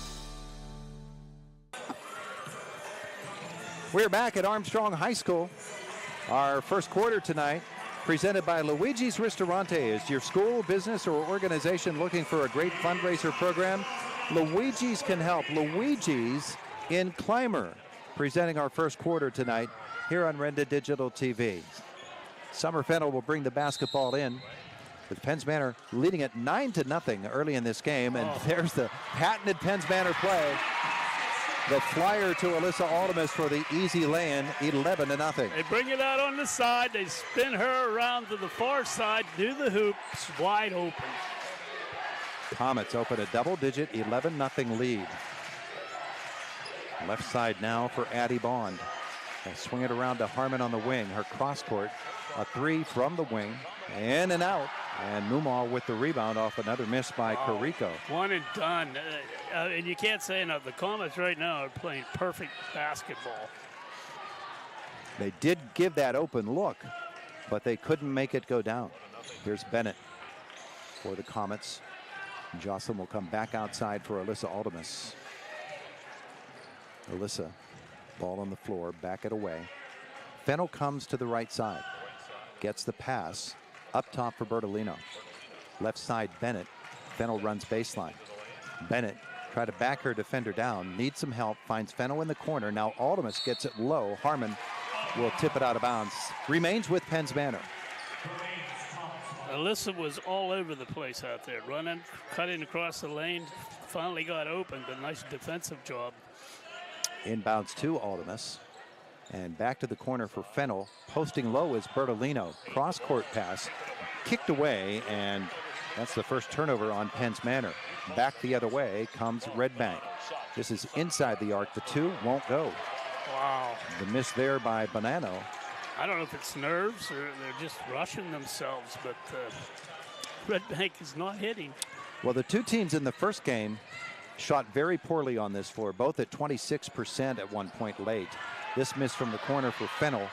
We're back at Armstrong High School. Our first quarter tonight, presented by Luigi's Ristorante. Is your school, business, or organization looking for a great fundraiser program? Luigi's can help. Luigi's in Clymer, presenting our first quarter tonight here on Renda Digital TV. Summer Fennell will bring the basketball in, with Penns Manor leading it 9-0 early in this game. And there's the patented Penns Manor play. The flyer to Alyssa Aldemus for the easy lay-in, 11-0. They bring it out on the side. They spin her around to the far side, do the hoop, wide open. Comets open a double-digit 11-0 lead. Left side now for Addie Bond. They'll swing it around to Harmon on the wing. Her cross court, a three from the wing, in and out. And Mumaw with the rebound off another miss by Carrico. One and done. And you can't say enough. The Comets right now are playing perfect basketball. They did give that open look, but they couldn't make it go down. Here's Bennett for the Comets. Jocelyn will come back outside for Alyssa Aldemus. Alyssa, ball on the floor, back it away. Fennell comes to the right side, gets the pass, up top for Bertolino. Left side, Bennett. Fennell runs baseline. Bennett try to back her defender down, needs some help, finds Fennell in the corner. Now Aldemus gets it low. Harmon will tip it out of bounds. Remains with Penns Manor. Alyssa was all over the place out there, running, cutting across the lane, finally got open, but nice defensive job. Inbounds to Aldemus. And back to the corner for Fennell. Posting low is Bertolino. Cross-court pass, kicked away, and that's the first turnover on Penns Manor. Back the other way comes Redbank. This is inside the arc. The two won't go. Wow. The miss there by Bonanno. I don't know if it's nerves or they're just rushing themselves, but Redbank is not hitting. Well, the two teams in the first game shot very poorly on this floor, both at 26% at one point late. This miss from the corner for Fennell.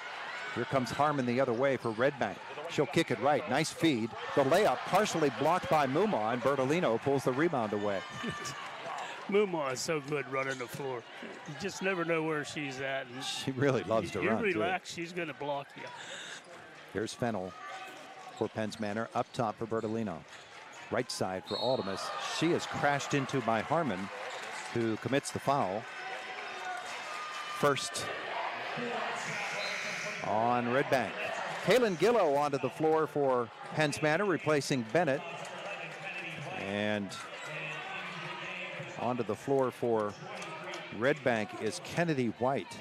Here comes Harmon the other way for Redbank. She'll kick it right. Nice feed. The layup partially blocked by Mumaw, and Bertolino pulls the rebound away. Mumaw is so good running the floor. You just never know where she's at. And she really loves to run. You relax, she's going to block you. Here's Fennell for Penns Manor. Up top for Bertolino. Right side for Aldemus. She is crashed into by Harmon, who commits the foul. First on Redbank. Kaylin Gillow onto the floor for Penns Manor, replacing Bennett. And onto the floor for Redbank is Kennedy White.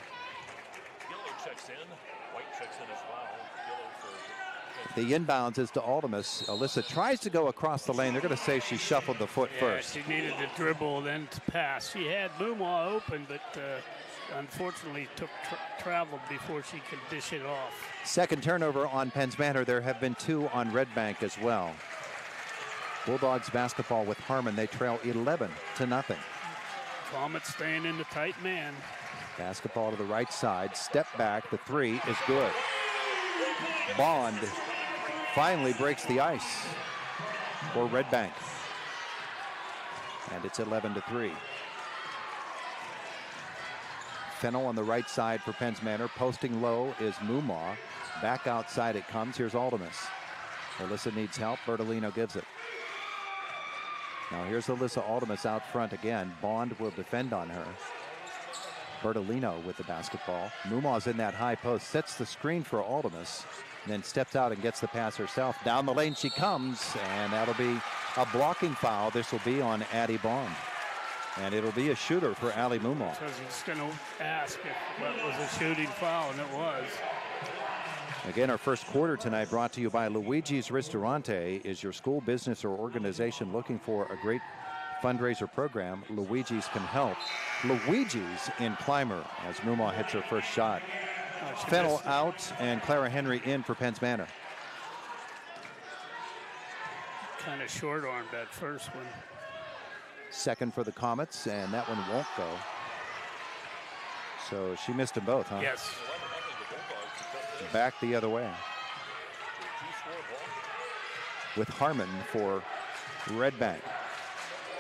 The inbounds is to Aldemus. Alyssa tries to go across the lane. They're going to say she shuffled the foot first. She needed to dribble, then to pass. She had Mumaw open, but unfortunately took travel before she could dish it off. Second turnover on Penns Manor. There have been two on Redbank as well. Bulldogs basketball with Harmon. They trail 11-0. Comets staying in the tight man. Basketball to the right side. Step back. The three is good. Bond finally breaks the ice for Redbank. And it's 11-3. Fennell on the right side for Penns Manor. Posting low is Mumaw. Back outside it comes. Here's Aldemus. Alyssa needs help. Bertolino gives it. Now here's Alyssa Aldemus out front again. Bond will defend on her. Bertolino with the basketball. Mumaw's in that high post. Sets the screen for Aldemus. Then steps out and gets the pass herself. Down the lane she comes. And that'll be a blocking foul. This will be on Addie Bond. And it'll be a shooter for Ali Mumaw. So he's going to ask if that was a shooting foul, and it was. Again, our first quarter tonight brought to you by Luigi's Ristorante. Is your school, business, or organization looking for a great fundraiser program? Luigi's can help. Luigi's in Clymer as Mumaw hits her first shot. Fennell out and Clara Henry in for Penns Manor. Kind of short-armed that first one. Second for the Comets, and that one won't go. So she missed them both, huh? Yes. Back the other way. With Harmon for Redbank.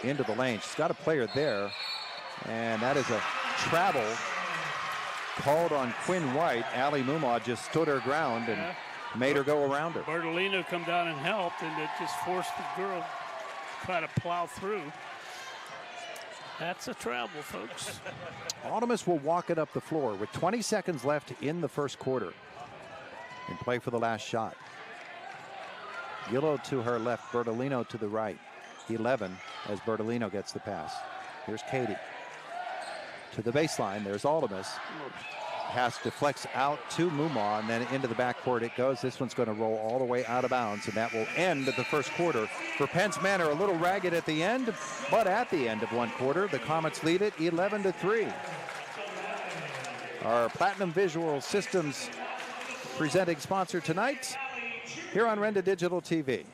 Into the lane. She's got a player there. And that is a travel called on Quinn White. Ali Mumaw just stood her ground and made her go around her. Bertolino come down and helped, and it just forced the girl to try to plow through. That's a travel, folks. Aldemus will walk it up the floor with 20 seconds left in the first quarter. And play for the last shot. Gillow to her left, Bertolino to the right. 11 as Bertolino gets the pass. Here's Katie. To the baseline, there's Aldemus. Pass deflects out to Mumaw, and then into the backcourt it goes. This one's going to roll all the way out of bounds, and that will end the first quarter. For Penns Manor, a little ragged at the end, but at the end of one quarter, the Comets lead it 11-3. our Platinum Visual Systems presenting sponsor tonight here on Renda Digital TV.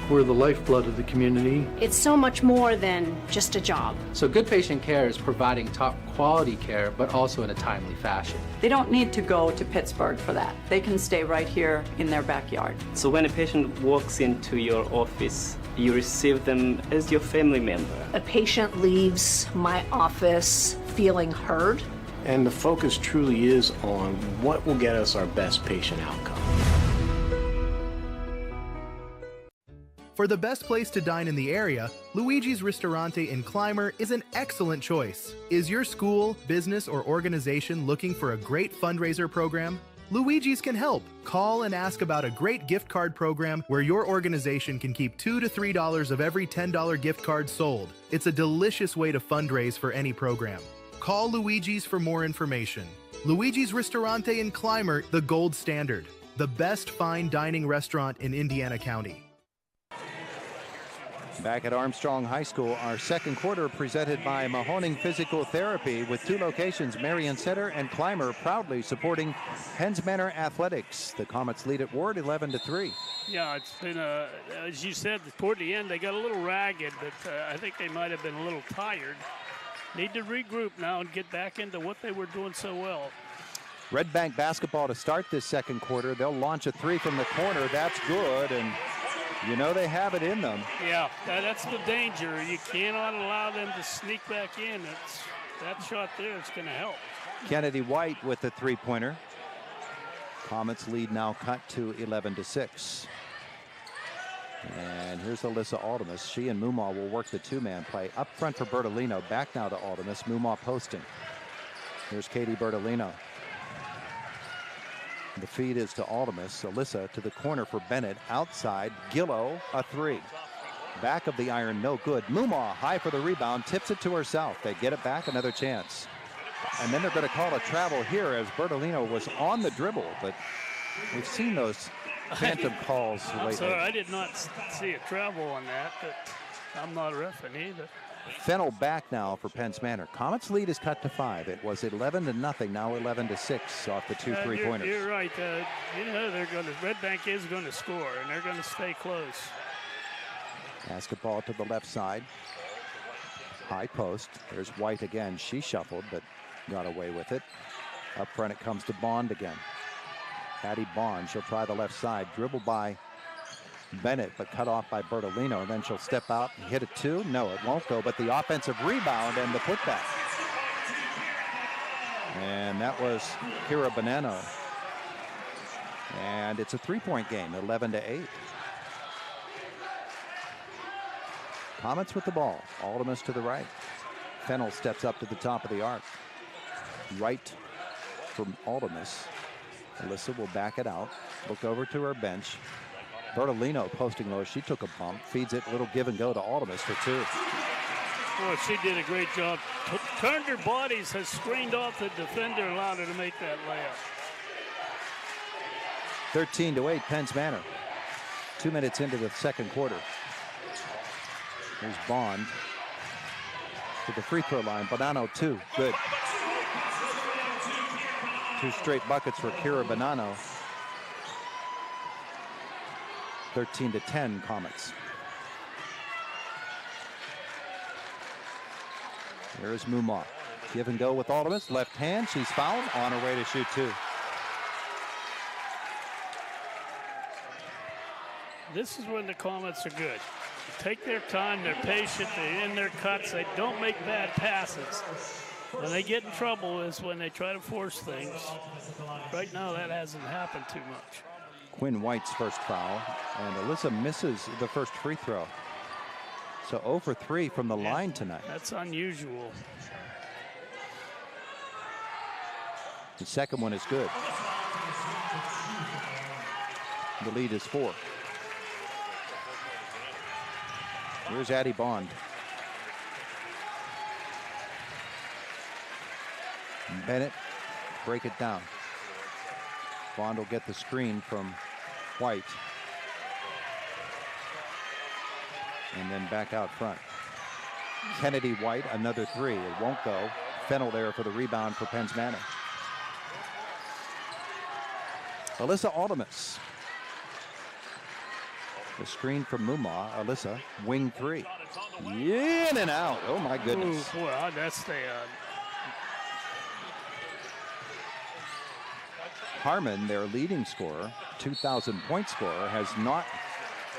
We're the lifeblood of the community. It's so much more than just a job. So good patient care is providing top quality care, but also in a timely fashion. They don't need to go to Pittsburgh for that. They can stay right here in their backyard. So when a patient walks into your office, you receive them as your family member. A patient leaves my office feeling heard. And the focus truly is on what will get us our best patient outcome. For the best place to dine in the area, Luigi's Ristorante in Clymer is an excellent choice. Is your school, business, or organization looking for a great fundraiser program? Luigi's can help. Call and ask about a great gift card program where your organization can keep $2 to $3 of every $10 gift card sold. It's a delicious way to fundraise for any program. Call Luigi's for more information. Luigi's Ristorante in Clymer, the gold standard. The best fine dining restaurant in Indiana County. Back at Armstrong High School, our second quarter presented by Mahoning Physical Therapy with two locations, Marion Center and Clymer, proudly supporting Penns Manor Athletics. The Comets lead at Ward 11-3. Yeah, it's been, as you said, toward the end, they got a little ragged, but I think they might have been a little tired. Need to regroup now and get back into what they were doing so well. Redbank basketball to start this second quarter. They'll launch a three from the corner. That's good, and you know they have it in them. Yeah, that's the danger. You cannot allow them to sneak back in. That shot there is going to help. Kennedy White with the three-pointer. Comets lead now cut to 11-6. And here's Alyssa Aldemus. She and Mumma will work the two-man play. Up front for Bertolino. Back now to Aldemus. Mumma posting. Here's Katie Bertolino. The feed is to Aldemus. Alyssa to the corner for Bennett. Outside, Gillo, a three. Back of the iron, no good. Mumma high for the rebound, tips it to herself. They get it back, another chance. And then they're going to call a travel here as Bertolino was on the dribble, but we've seen those phantom calls lately. Sorry, I did not see a travel on that, but I'm not a referee either. Fennell back now for Penns Manor. Comets lead is cut to 5. It was 11-0, now 11-6 off the two three-pointers. You're right. You know Redbank is going to score, and they're going to stay close. Basketball to the left side. High post. There's White again. She shuffled, but got away with it. Up front it comes to Bond again. Patty Bond, she'll try the left side. Dribbled by Bennett, but cut off by Bertolino. And then she'll step out and hit a two. No, it won't go, but the offensive rebound and the putback. And that was Kira Bonanno. And it's a three-point game, 11-8. Comets with the ball. Aldemus to the right. Fennell steps up to the top of the arc. Right from Aldemus. Alyssa will back it out. Look over to her bench. Bertolino posting low. She took a bump. Feeds it. Little give and go to Aldemus for two. Boy, she did a great job. Turned her bodies, has screened off the defender, allowed her to make that layup. 13-8, Penns Manor. 2 minutes into the second quarter. There's Bond to the free throw line. Bonanno, two. Good. 2 straight buckets for Kira Bonanno. 13-10 Comets. There's Mumma. Give and go with Aldemus. Left hand. She's fouled. On her way to shoot two. This is when the Comets are good. They take their time. They're patient. They're in their cuts. They don't make bad passes. When they get in trouble is when they try to force things. Right now, that hasn't happened too much. Quinn White's first foul, and Alyssa misses the first free throw. So 0 for 3 from the line tonight. That's unusual. The second one is good. The lead is 4. Here's Addie Bond. Bennett, break it down. Bond will get the screen from White. And then back out front. Kennedy White, another three. It won't go. Fennell there for the rebound for Penns Manor. Alyssa Aldemus. The screen from Mumma. Alyssa, wing three. In and out. Oh, my goodness. Ooh, boy, that's the... Harmon, their leading scorer, 2,000-point scorer, has not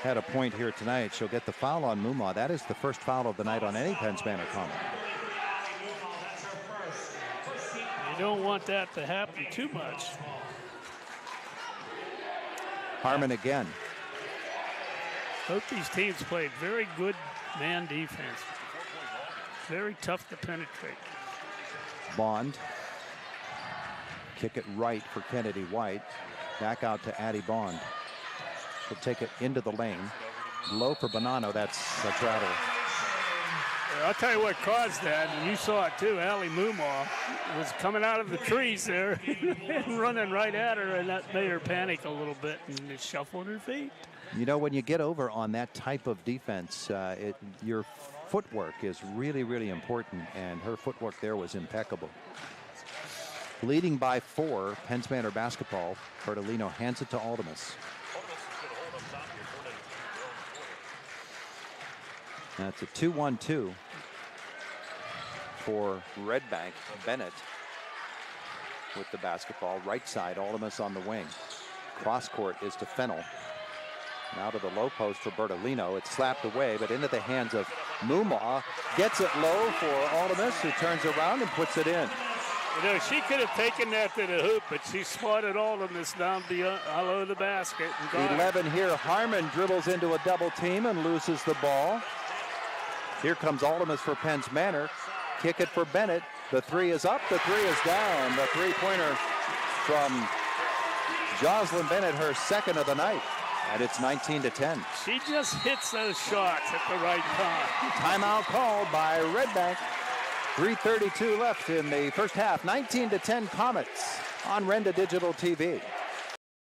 had a point here tonight. She'll get the foul on Mumma. That is the first foul of the night on any Penns Manor Comet. You don't want that to happen too much. Harmon again. Both these teams played very good man defense. Very tough to penetrate. Bond. Kick it right for Kennedy White. Back out to Addie Bond. She'll take it into the lane. Low for Bonanno. That's a travel. I'll tell you what caused that, and you saw it too. Allie Mumma was coming out of the trees there and running right at her, and that made her panic a little bit and shuffling her feet. You know, when you get over on that type of defense, your footwork is really, really important, and her footwork there was impeccable. Leading by 4, Penns Manor basketball. Bertolino hands it to Aldemus. That's a 2-1-2 for Redbank. Bennett with the basketball. Right side, Aldemus on the wing. Cross court is to Fennell. Now to the low post for Bertolino. It's slapped away, but into the hands of Mumma. Gets it low for Aldemus, who turns around and puts it in. You know, she could have taken that to the hoop, but she spotted Aldemus down below the basket. And 11 here. Harmon dribbles into a double team and loses the ball. Here comes Aldemus for Penns Manor. Kick it for Bennett. The three is up. The three is down. The three-pointer from Jocelyn Bennett, her second of the night. And it's 19-10. She just hits those shots at the right time. Timeout called by Redbank. 3:32 left in the first half. 19-10 Comets on Renda Digital TV.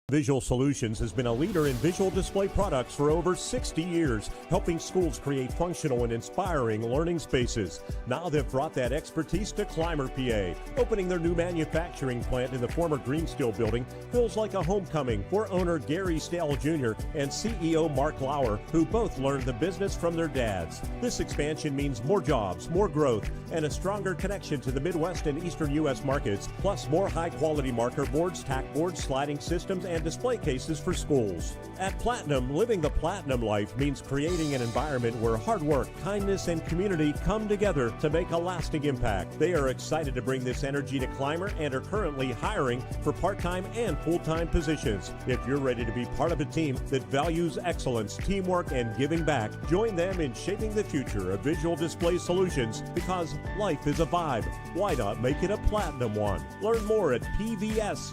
Visual Solutions has been a leader in visual display products for over 60 years, helping schools create functional and inspiring learning spaces. Now they've brought that expertise to Clymer, PA. Opening their new manufacturing plant in the former Greensteel building feels like a homecoming for owner Gary Stale Jr. and CEO Mark Lauer, who both learned the business from their dads. This expansion means more jobs, more growth, and a stronger connection to the Midwest and Eastern U.S. markets, plus more high-quality marker boards, tack boards, sliding systems, and display cases for schools. At Platinum, living the Platinum life means creating an environment where hard work, kindness, and community come together to make a lasting impact. They are excited to bring this energy to Clymer and are currently hiring for part-time and full-time positions. If you're ready to be part of a team that values excellence, teamwork, and giving back, join them in shaping the future of visual display solutions, because life is a vibe. Why not make it a Platinum one? Learn more at pvsusa.com.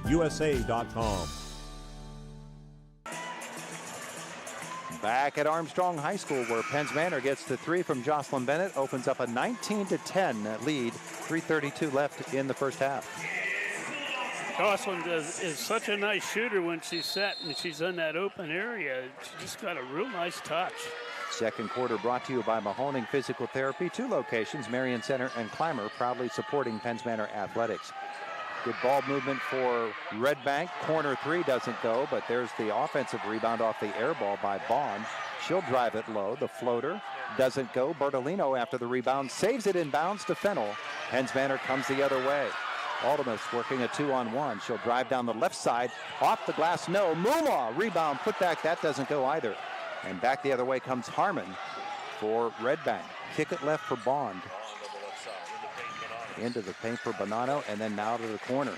Back at Armstrong High School, where Penns Manor gets the three from Jocelyn Bennett, opens up a 19-10 lead. 3:32 left in the first half. Jocelyn is such a nice shooter when she's set and she's in that open area. She just got a real nice touch. Second quarter brought to you by Mahoning Physical Therapy. 2 locations, Marion Center and Clymer, proudly supporting Penns Manor athletics. Good ball movement for Redbank. Corner 3 doesn't go, but there's the offensive rebound off the air ball by Bond. She'll drive it low. The floater doesn't go. Bertolino, after the rebound, saves it inbounds to Fennell. Penns Manor comes the other way. Aldemus working a 2-on-1. She'll drive down the left side. Off the glass, no. Mumma, rebound, put back. That doesn't go either. And back the other way comes Harmon for Redbank. Kick it left for Bond. Into the paint for Bonanno, and then now to the corner.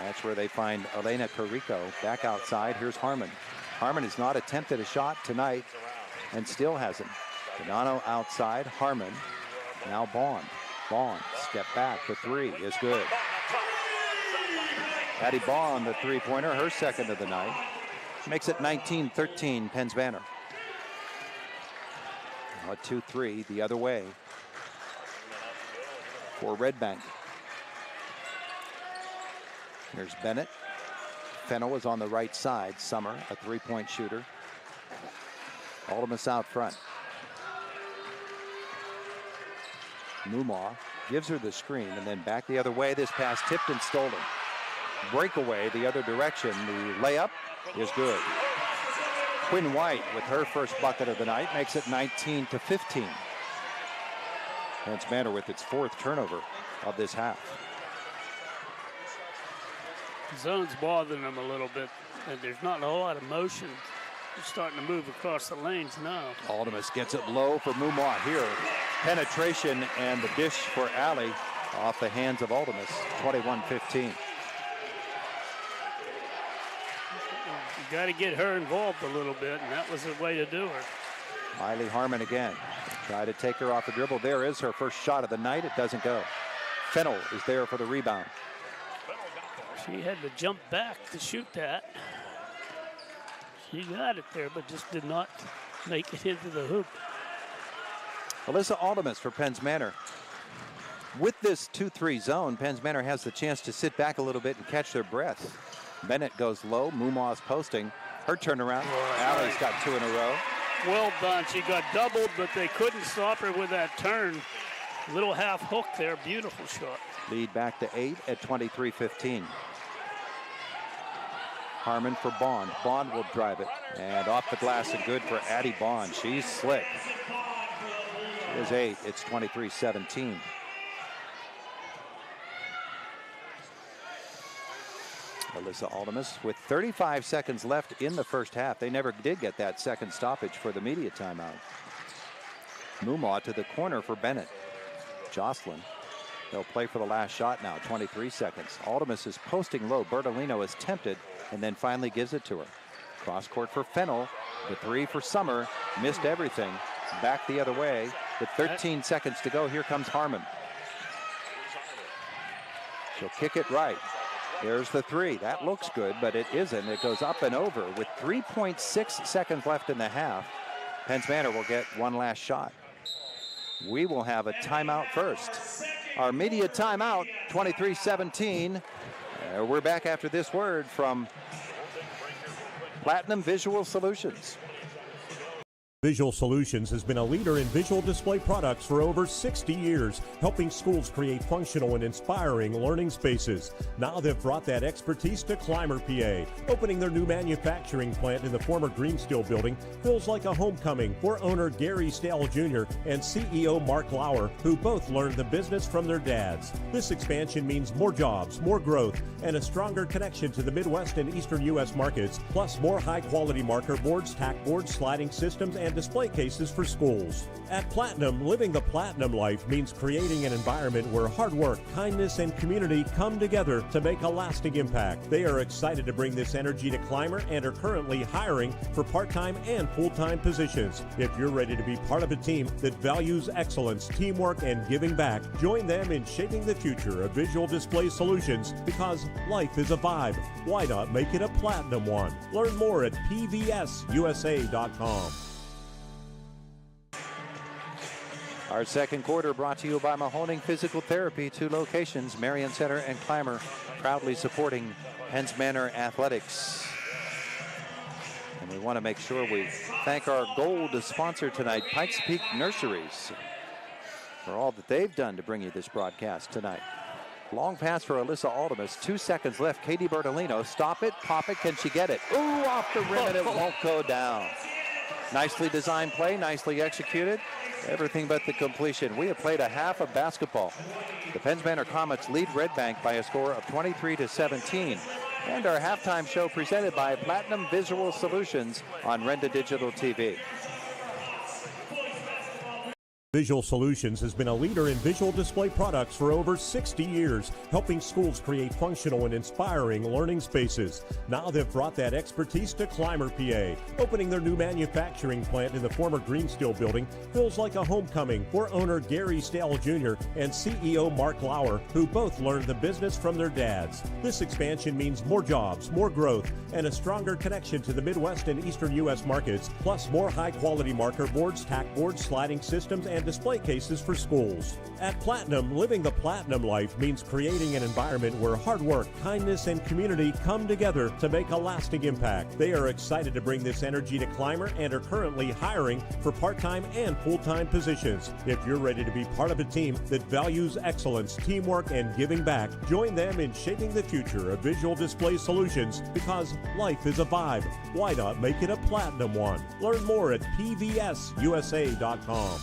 That's where they find Elena Carrico back outside. Here's Harmon. Harmon has not attempted a shot tonight and still hasn't. Bonanno outside. Harmon. Now Bond. Bond, step back. The three is good. Addie Bond, the three-pointer, her second of the night. Makes it 19-13, Penns Manor. A 2-3 the other way for Redbank. Here's Bennett. Fennell is on the right side. Summer, a three-point shooter. Aldemus out front. Mumma gives her the screen, and then back the other way. This pass tipped and stolen. Breakaway the other direction. The layup is good. Quinn White with her first bucket of the night makes it 19-15. Penns Manor with its 4th turnover of this half. Zone's bothering them a little bit, and there's not a whole lot of motion. They're starting to move across the lanes now. Aldemus gets it low for Mumau here. Penetration and the dish for Alley off the hands of Aldemus, 21-15. You got to get her involved a little bit, and that was the way to do her. Miley Harmon again. Try to take her off the dribble. There is her first shot of the night. It doesn't go. Fennell is there for the rebound. She had to jump back to shoot that. She got it there, but just did not make it into the hoop. Alyssa Aldemus for Penns Manor. With this 2-3 zone, Penns Manor has the chance to sit back a little bit and catch their breath. Bennett goes low. Mumau's posting. Her turnaround. Alley's got 2 in a row. Well done. She got doubled, but they couldn't stop her with that turn. Little half hook there. Beautiful shot. Lead back to 8 at 23-15. Harmon for Bond. Bond will drive it. And off the glass and good for Addie Bond. She's slick. She is 8. It's 23-17. Alyssa Aldemus with 35 seconds left in the first half. They never did get that second stoppage for the media timeout. Mumau to the corner for Bennett. Jocelyn. They'll play for the last shot now. 23 seconds. Aldemus is posting low. Bertolino is tempted and then finally gives it to her. Cross court for Fennell. The 3 for Summer. Missed everything. Back the other way. With 13 seconds to go, here comes Harmon. She'll kick it right. There's the 3. That looks good, but it isn't. It goes up and over with 3.6 seconds left in the half. Penns Manor will get one last shot. We will have a timeout first. Our media timeout, 23-17. We're back after this word from Platinum Visual Solutions. Visual Solutions has been a leader in visual display products for over 60 years, helping schools create functional and inspiring learning spaces. Now they've brought that expertise to Clymer, PA. Opening their new manufacturing plant in the former Green Steel building feels like a homecoming for owner Gary Stale Jr. and CEO Mark Lauer, who both learned the business from their dads. This expansion means more jobs, more growth, and a stronger connection to the Midwest and Eastern U.S. markets, plus more high-quality marker boards, tack boards, sliding systems, and display cases for schools. At Platinum, living the Platinum life means creating an environment where hard work, kindness, and community come together to make a lasting impact. They are excited to bring this energy to Clymer and are currently hiring for part-time and full-time positions. If you're ready to be part of a team that values excellence, teamwork, and giving back, join them in shaping the future of visual display solutions, because life is a vibe. Why not make it a Platinum one? Learn more at pvsusa.com. Our second quarter brought to you by Mahoning Physical Therapy, 2 locations, Marion Center and Clymer, proudly supporting Penns Manor Athletics. And we want to make sure we thank our gold sponsor tonight, Pikes Peak Nurseries, for all that they've done to bring you this broadcast tonight. Long pass for Alyssa Aldemus, 2 seconds left. Katie Bertolino, stop it, pop it, can she get it? Ooh, off the rim, and it won't go down. Nicely designed play, nicely executed. Everything but the completion. We have played a half of basketball. The Penns Manor Comets lead Redbank by a score of 23-17. And our halftime show presented by Platinum Visual Solutions on Renda Digital TV. Visual Solutions has been a leader in visual display products for over 60 years, helping schools create functional and inspiring learning spaces. Now they've brought that expertise to Clymer, PA. Opening their new manufacturing plant in the former Green Steel building feels like a homecoming for owner Gary Stale Jr. and CEO Mark Lauer, who both learned the business from their dads. This expansion means more jobs, more growth, and a stronger connection to the Midwest and Eastern U.S. markets, plus more high-quality marker boards, tack boards, sliding systems, and display cases for schools. At Platinum, living the Platinum life means creating an environment where hard work, kindness, and community come together to make a lasting impact. They are excited to bring this energy to Clymer and are currently hiring for part-time and full-time positions. If you're ready to be part of a team that values excellence, teamwork, and giving back, join them in shaping the future of visual display solutions, because life is a vibe. Why not make it a Platinum one? Learn more at pvsusa.com.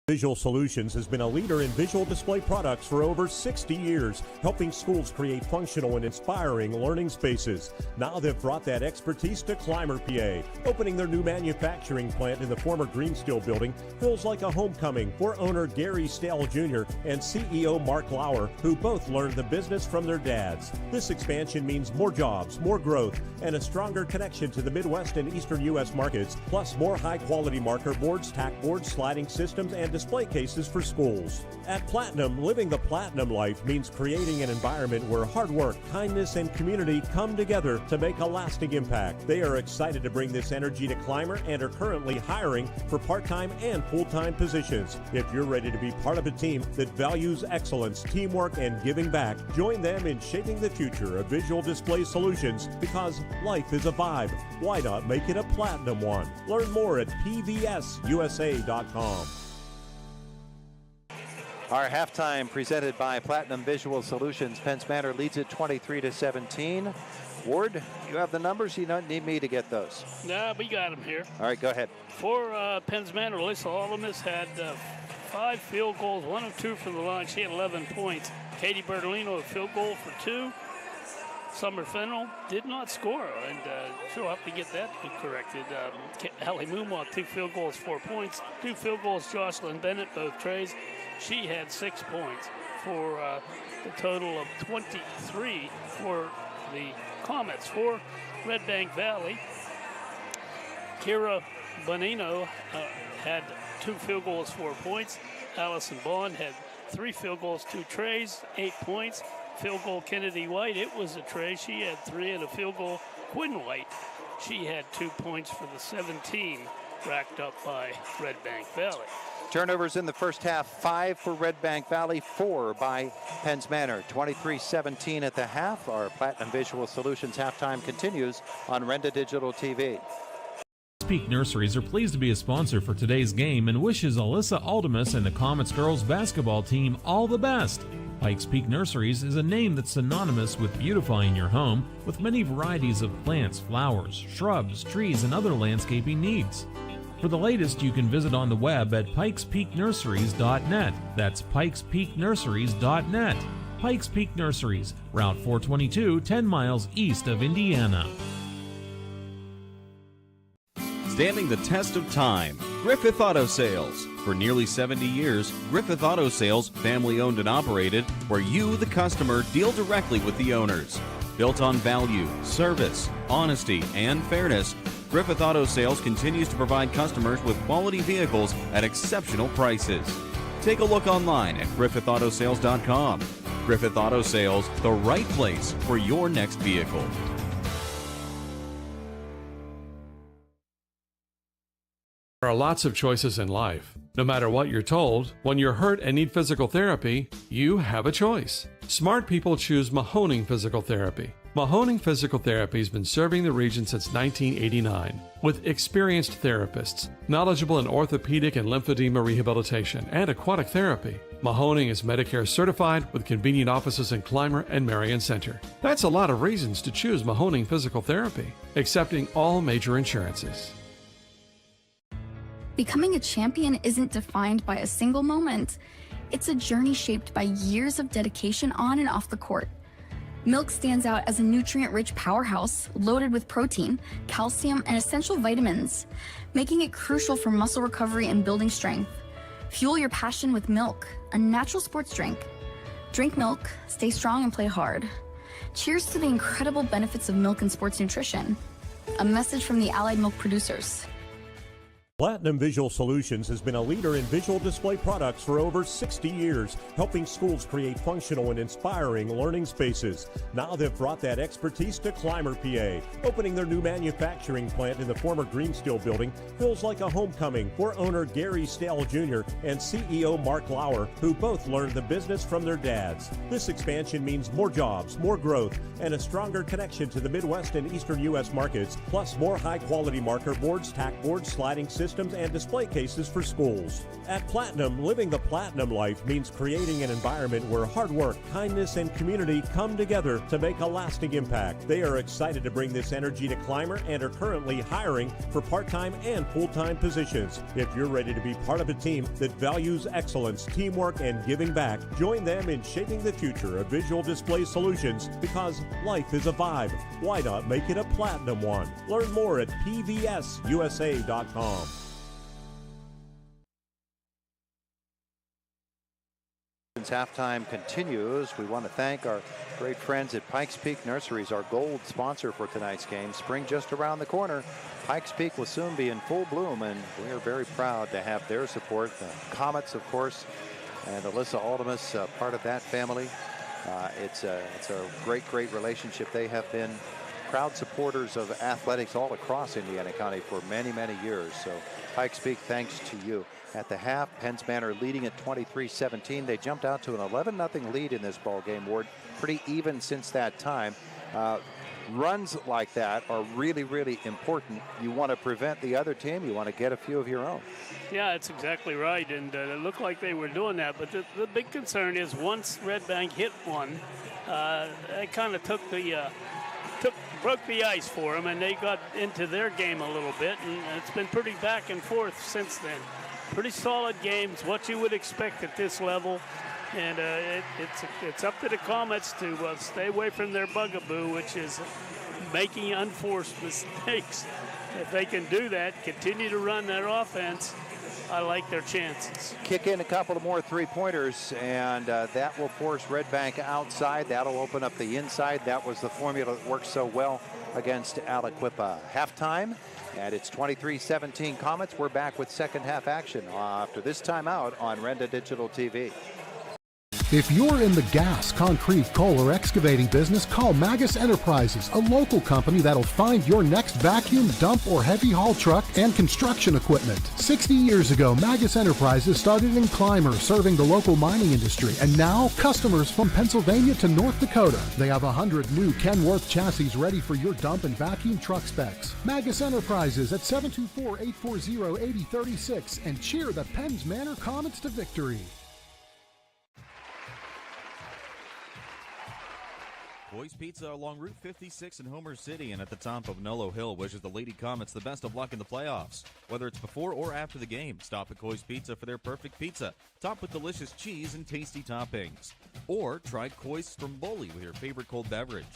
Visual Solutions has been a leader in visual display products for over 60 years, helping schools create functional and inspiring learning spaces. Now they've brought that expertise to Clymer, PA. Opening their new manufacturing plant in the former Green Steel building feels like a homecoming for owner Gary Stale Jr. and CEO Mark Lauer, who both learned the business from their dads. This expansion means more jobs, more growth, and a stronger connection to the Midwest and Eastern U.S. markets, plus more high-quality marker boards, tack boards, sliding systems, and display cases for schools. At Platinum, living the Platinum life means creating an environment where hard work, kindness, and community come together to make a lasting impact. They are excited to bring this energy to Clymer and are currently hiring for part-time and full-time positions. If you're ready to be part of a team that values excellence, teamwork, and giving back, join them in shaping the future of visual display solutions, because life is a vibe. Why not make it a Platinum one? Learn more at pvsusa.com. Our halftime presented by Platinum Visual Solutions. Penns Manor leads it 23-17. Ward, you have the numbers. You don't need me to get those. Nah, we got them here. All right, go ahead. For Penns Manor, Alyssa Aldemus had 5 field goals, 1 of 2 from the line. She had 11 points. Katie Bertolino, a field goal for 2. Summer Fennell did not score, and she'll have to get that corrected. Allie Mumont, 2 field goals, 4 points. 2 field goals, Jocelyn Bennett, both trays. She had 6 points for the total of 23 for the Comets. For Redbank Valley, Kira Bonino had 2 field goals, 4 points. Allison Bond had 3 field goals, 2 trays, 8 points. Field goal, Kennedy White, it was a tray. She had 3, and a field goal, Quinn White. She had 2 points for the 17 racked up by Redbank Valley. Turnovers in the first half, 5 for Redbank Valley, 4 by Penns Manor. 23-17 at the half. Our Platinum Visual Solutions halftime continues on Renda Digital TV. Peak Nurseries are pleased to be a sponsor for today's game and wishes Alyssa Aldemus and the Comets girls basketball team all the best. Pikes Peak Nurseries is a name that's synonymous with beautifying your home with many varieties of plants, flowers, shrubs, trees, and other landscaping needs. For the latest, you can visit on the web at pikespeaknurseries.net. That's pikespeaknurseries.net. Pikes Peak Nurseries, Route 422, 10 miles east of Indiana. Standing the test of time, Griffith Auto Sales. For nearly 70 years, Griffith Auto Sales, family owned and operated, where you, the customer, deal directly with the owners. Built on value, service, honesty, and fairness, Griffith Auto Sales continues to provide customers with quality vehicles at exceptional prices. Take a look online at griffithautosales.com. Griffith Auto Sales, the right place for your next vehicle. There are lots of choices in life. No matter what you're told, when you're hurt and need physical therapy, you have a choice. Smart people choose Mahoning Physical Therapy. Mahoning Physical Therapy has been serving the region since 1989 with experienced therapists, knowledgeable in orthopedic and lymphedema rehabilitation and aquatic therapy. Mahoning is Medicare certified with convenient offices in Clymer and Marion Center. That's a lot of reasons to choose Mahoning Physical Therapy, accepting all major insurances. Becoming a champion isn't defined by a single moment. It's a journey shaped by years of dedication on and off the court. Milk stands out as a nutrient-rich powerhouse loaded with protein, calcium, and essential vitamins, making it crucial for muscle recovery and building strength. Fuel your passion with milk, a natural sports drink. Drink milk, stay strong, and play hard. Cheers to the incredible benefits of milk and sports nutrition. A message from the Allied Milk producers. Platinum Visual Solutions has been a leader in visual display products for over 60 years, helping schools create functional and inspiring learning spaces. Now they've brought that expertise to Clymer, PA. Opening their new manufacturing plant in the former Green Steel building feels like a homecoming for owner Gary Stale Jr. and CEO Mark Lauer, who both learned the business from their dads. This expansion means more jobs, more growth, and a stronger connection to the Midwest and Eastern U.S. markets, plus more high-quality marker boards, tack boards, sliding systems, and display cases for schools. At Platinum, living the Platinum life means creating an environment where hard work, kindness, and community come together to make a lasting impact. They are excited to bring this energy to Clymer and are currently hiring for part-time and full-time positions. If you're ready to be part of a team that values excellence, teamwork, and giving back, join them in shaping the future of visual display solutions, because life is a vibe. Why not make it a Platinum one? Learn more at pvsusa.com. Halftime continues. We want to thank our great friends at Pikes Peak Nurseries, our gold sponsor for tonight's game. Spring just around the corner. Pikes Peak will soon be in full bloom, and we are very proud to have their support. The Comets, of course, and Alyssa Aldemus, part of that family. It's a great relationship. They have been proud supporters of athletics all across Indiana County for many years. So Pikes Peak, thanks to you. At the half, Penns Manor leading at 23-17. They jumped out to an 11-0 lead in this ball game, Ward. Pretty even since that time. Runs like that are really important. You want to prevent the other team. You want to get a few of your own. Yeah, that's exactly right, and it looked like they were doing that. But the big concern is once Redbank hit one, it kind of broke the ice for them, and they got into their game a little bit, and it's been pretty back and forth since then. Pretty solid games, what you would expect at this level, and it's up to the Comets to stay away from their bugaboo, which is making unforced mistakes. If they can do that, continue to run their offense, I like their chances. Kick in a couple of more three-pointers, and that will force Redbank outside. That'll open up the inside. That was the formula that worked so well against Aliquippa. Halftime, and it's 23-17 Comets. We're back with second half action after this timeout on Renda Digital TV. If you're in the gas, concrete, coal, or excavating business, call Magus Enterprises, a local company that'll find your next vacuum, dump, or heavy haul truck and construction equipment. 60 years ago, Magus Enterprises started in Clymer, serving the local mining industry, and now customers from Pennsylvania to North Dakota. They have 100 new Kenworth chassis ready for your dump and vacuum truck specs. Magus Enterprises at 724-840-8036, and cheer the Penns Manor Comets to victory. Boys Pizza along Route 56 in Homer City and at the top of Nolo Hill wishes the Lady Comets the best of luck in the playoffs. Whether it's before or after the game, stop at Coy's Pizza for their perfect pizza, topped with delicious cheese and tasty toppings. Or try Coy's Stromboli with your favorite cold beverage.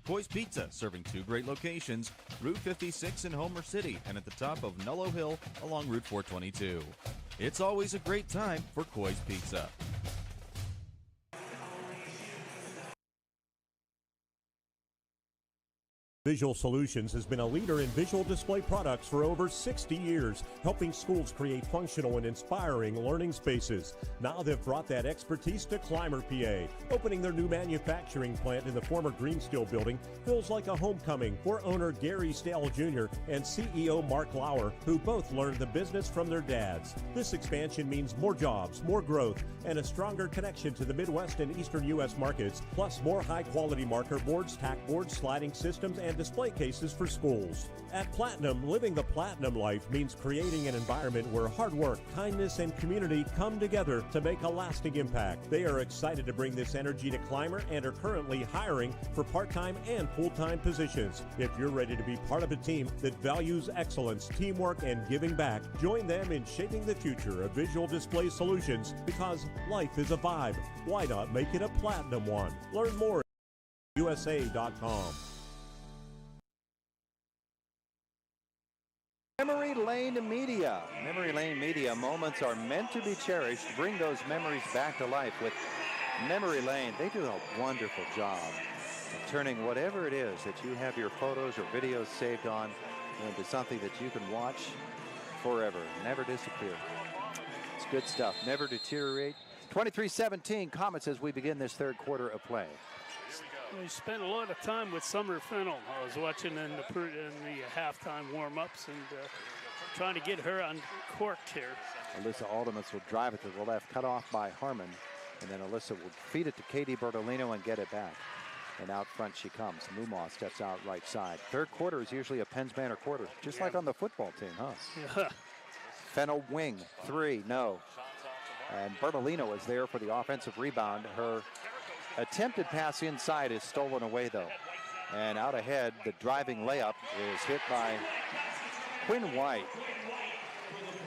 Coy's Pizza, serving two great locations, Route 56 in Homer City and at the top of Nolo Hill along Route 422. It's always a great time for Coy's Pizza. Visual Solutions has been a leader in visual display products for over 60 years, helping schools create functional and inspiring learning spaces. Now they've brought that expertise to Clymer, PA. Opening their new manufacturing plant in the former Green Steel building feels like a homecoming for owner Gary Stale Jr. and CEO Mark Lauer, who both learned the business from their dads. This expansion means more jobs, more growth, and a stronger connection to the Midwest and Eastern U.S. markets, plus more high-quality marker boards, tack boards, sliding systems, and display cases for schools. At Platinum, living the Platinum life means creating an environment where hard work, kindness, and community come together to make a lasting impact. They are excited to bring this energy to Clymer and are currently hiring for part-time and full-time positions. If you're ready to be part of a team that values excellence, teamwork, and giving back, join them in shaping the future of visual display solutions, because life is a vibe. Why not make it a Platinum one? Learn more at USA.com. Memory Lane Media. Memory Lane Media moments are meant to be cherished. Bring those memories back to life with Memory Lane. They do a wonderful job of turning whatever it is that you have your photos or videos saved on into something that you can watch forever, never disappear. It's good stuff, never deteriorate. 23-17 Comets as we begin this third quarter of play. We spent a lot of time with Summer Fennell. I was watching in the halftime warm-ups and trying to get her uncorked here. Alyssa Aldemus will drive it to the left, cut off by Harmon. And then Alyssa will feed it to Katie Bertolino and get it back. And out front she comes. Mumaw steps out right side. Third quarter is usually a Penns Manor quarter, just like on the football team, huh? Yeah. Fennell wing, 3, no. And Bertolino is there for the offensive rebound. Her attempted pass inside is stolen away, though. And out ahead, the driving layup is hit by Quinn White.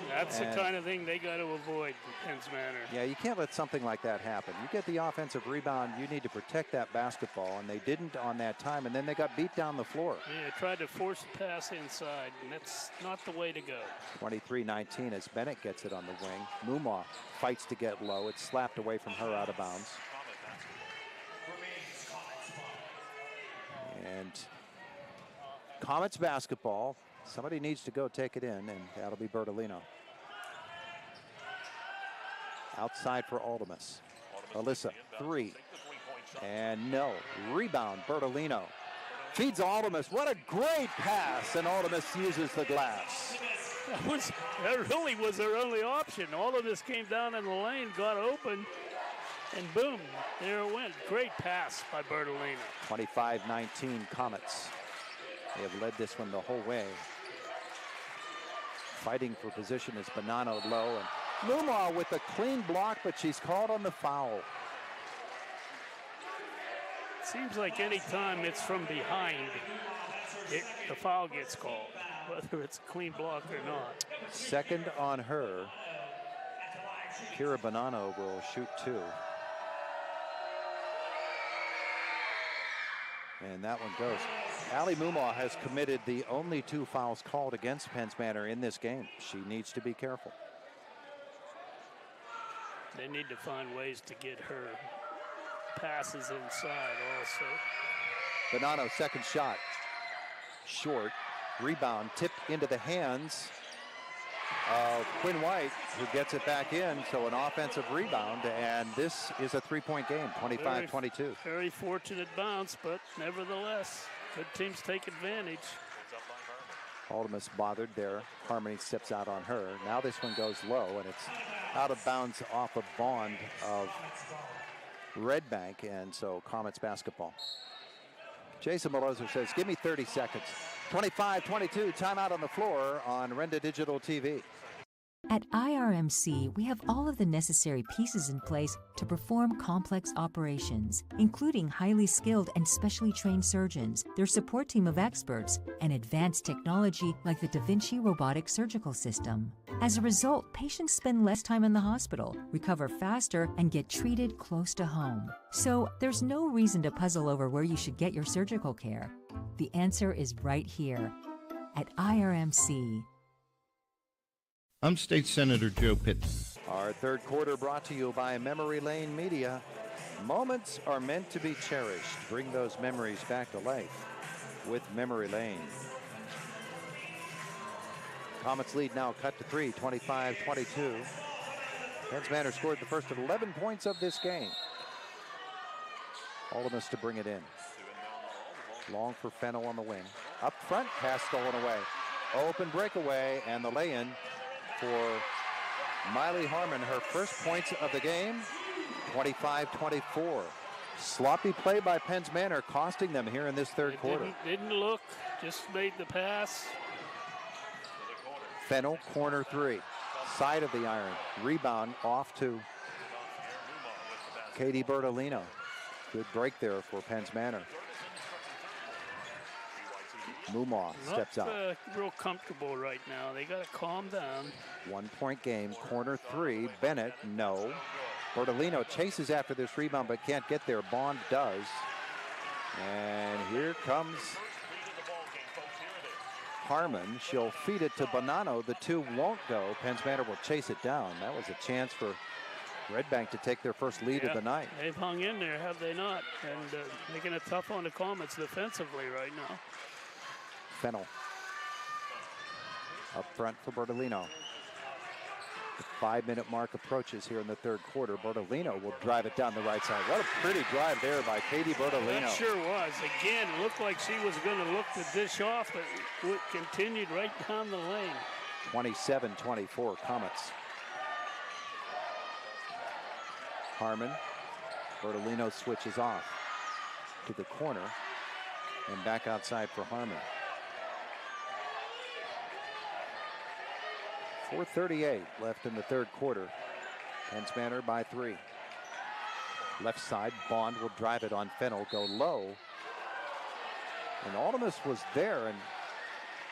That's the kind of thing they got to avoid in Penns Manor. Yeah, you can't let something like that happen. You get the offensive rebound, you need to protect that basketball, and they didn't on that time, and then they got beat down the floor. Yeah, tried to force the pass inside, and that's not the way to go. 23-19 as Bennett gets it on the wing. Mumaw fights to get low. It's slapped away from her out of bounds. And Comets basketball. Somebody needs to go take it in, and that'll be Bertolino. Outside for Aldemus. Alyssa, 3. And no. Rebound, Bertolino. Feeds Aldemus. What a great pass, and Aldemus uses the glass. That really was their only option. Aldemus came down in the lane, got open, and boom, there it went. Great pass by Bertolino. 25-19 Comets. They have led this one the whole way. Fighting for position is Bonanno low, and Mumaw with a clean block, but she's called on the foul. Seems like any time it's from behind, the foul gets called, whether it's a clean block or not. Second on her. Kira Bonanno will shoot 2. And that one goes. Allie Mumaw has committed the only 2 fouls called against Penns Manor in this game. She needs to be careful. They need to find ways to get her passes inside also. Bonanno, second shot. Short. Rebound, tip into the hands of Quinn White, who gets it back in. So an offensive rebound, and this is a 3-point game, 25-22. Very fortunate bounce, but nevertheless, good teams take advantage. Aldemus bothered there. Harmony steps out on her. Now this one goes low, and it's out of bounds off a bond of Redbank, and so Comets basketball. Jason Meloser says, give me 30 seconds. 25-22, timeout on the floor on Renda Digital TV. At IRMC, we have all of the necessary pieces in place to perform complex operations, including highly skilled and specially trained surgeons, their support team of experts, and advanced technology like the Da Vinci robotic surgical system. As a result, patients spend less time in the hospital, recover faster, and get treated close to home. So there's no reason to puzzle over where you should get your surgical care. The answer is right here at IRMC. I'm State Senator Joe Pitton. Our third quarter brought to you by Memory Lane Media. Moments are meant to be cherished. Bring those memories back to life with Memory Lane. Comets lead now cut to 3, 25-22. Penns Manor scored the first of 11 points of this game. Aldemus to bring it in. Long for Fennell on the wing. Up front, pass stolen away. Open breakaway, and the lay-in for Miley Harmon, her first points of the game, 25-24. Sloppy play by Penns Manor, costing them here in this third quarter. Didn't look, just made the pass. Fennell, corner 3, side of the iron. Rebound off to Katie Bertolino. Good break there for Penns Manor. Mumaw steps out. Not real comfortable right now. They got to calm down. 1-point game, corner 3. Bennett, no. Bertolino chases after this rebound but can't get there. Bond does. And here comes Harmon. She'll feed it to Bonanno. The 2 won't go. Penns Manor will chase it down. That was a chance for Redbank to take their first lead of the night. They've hung in there, have they not? And making it tough on the Comets defensively right now. Fennell. Up front for Bertolino. The 5-minute mark approaches here in the third quarter. Bertolino will drive it down the right side. What a pretty drive there by Katie Bertolino. That sure was. Again, it looked like she was going to look to dish off, but it continued right down the lane. 27-24 Comets. Harmon. Bertolino switches off to the corner and back outside for Harmon. 4:38 left in the third quarter. Penns Manor by 3. Left side, Bond will drive it on Fennell, go low. And Aldemus was there, and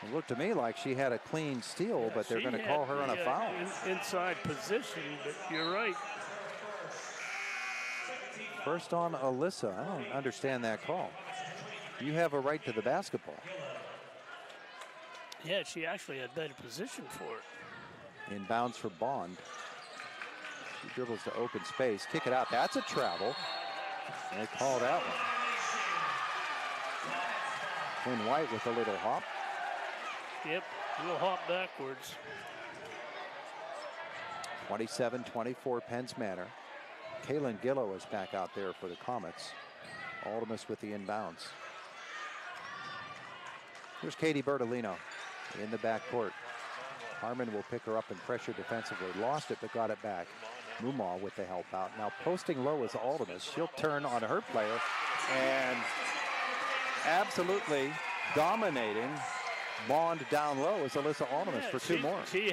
it looked to me like she had a clean steal, but they're going to call her on a foul. Inside position, but you're right. First on Alyssa. I don't understand that call. You have a right to the basketball. Yeah, she actually had better position for it. Inbounds for Bond. She dribbles to open space. Kick it out. That's a travel. And they call that one. Quinn White with a little hop. Yep, a little hop backwards. 27-24 Penns Manor. Kaylin Gillow is back out there for the Comets. Aldemus with the inbounds. Here's Katie Bertolino in the backcourt. Harmon will pick her up and pressure defensively. Lost it, but got it back. Mumaw with the help out. Now posting low is Aldemus. She'll turn on her player and absolutely dominating Bond down low is Alyssa Aldemus for two more. She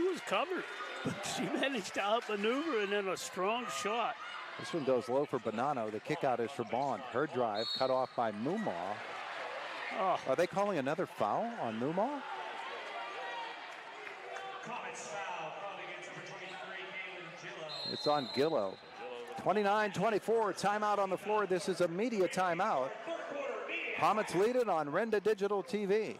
was covered, but she managed to outmaneuver and then a strong shot. This one goes low for Bonanno. The kick out is for Bond. Her drive cut off by Mumaw. Oh. Are they calling another foul on Mumaw? It's on Gillow. 29-24, timeout on the floor. This is a media timeout. Comets lead it on Renda Digital TV.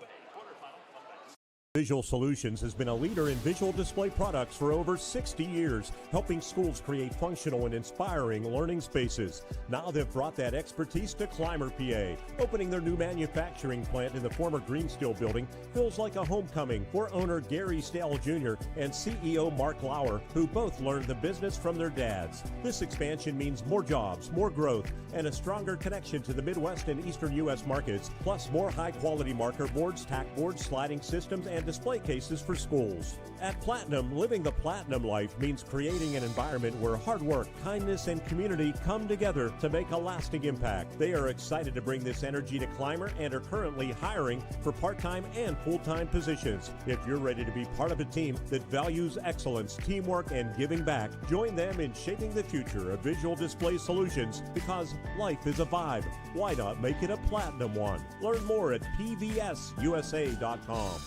Visual Solutions has been a leader in visual display products for over 60 years, helping schools create functional and inspiring learning spaces. Now they've brought that expertise to Clymer, PA. Opening their new manufacturing plant in the former Green Steel building feels like a homecoming for owner Gary Stale Jr. and CEO Mark Lauer, who both learned the business from their dads. This expansion means more jobs, more growth, and a stronger connection to the Midwest and Eastern U.S. markets, plus more high-quality marker boards, tack boards, sliding systems, and display cases for schools. At Platinum, living the Platinum life means creating an environment where hard work, kindness, and community come together to make a lasting impact. They are excited to bring this energy to Clymer and are currently hiring for part-time and full-time positions. If you're ready to be part of a team that values excellence, teamwork, and giving back, join them in shaping the future of visual display solutions, because life is a vibe. Why not make it a Platinum one? Learn more at pvsusa.com.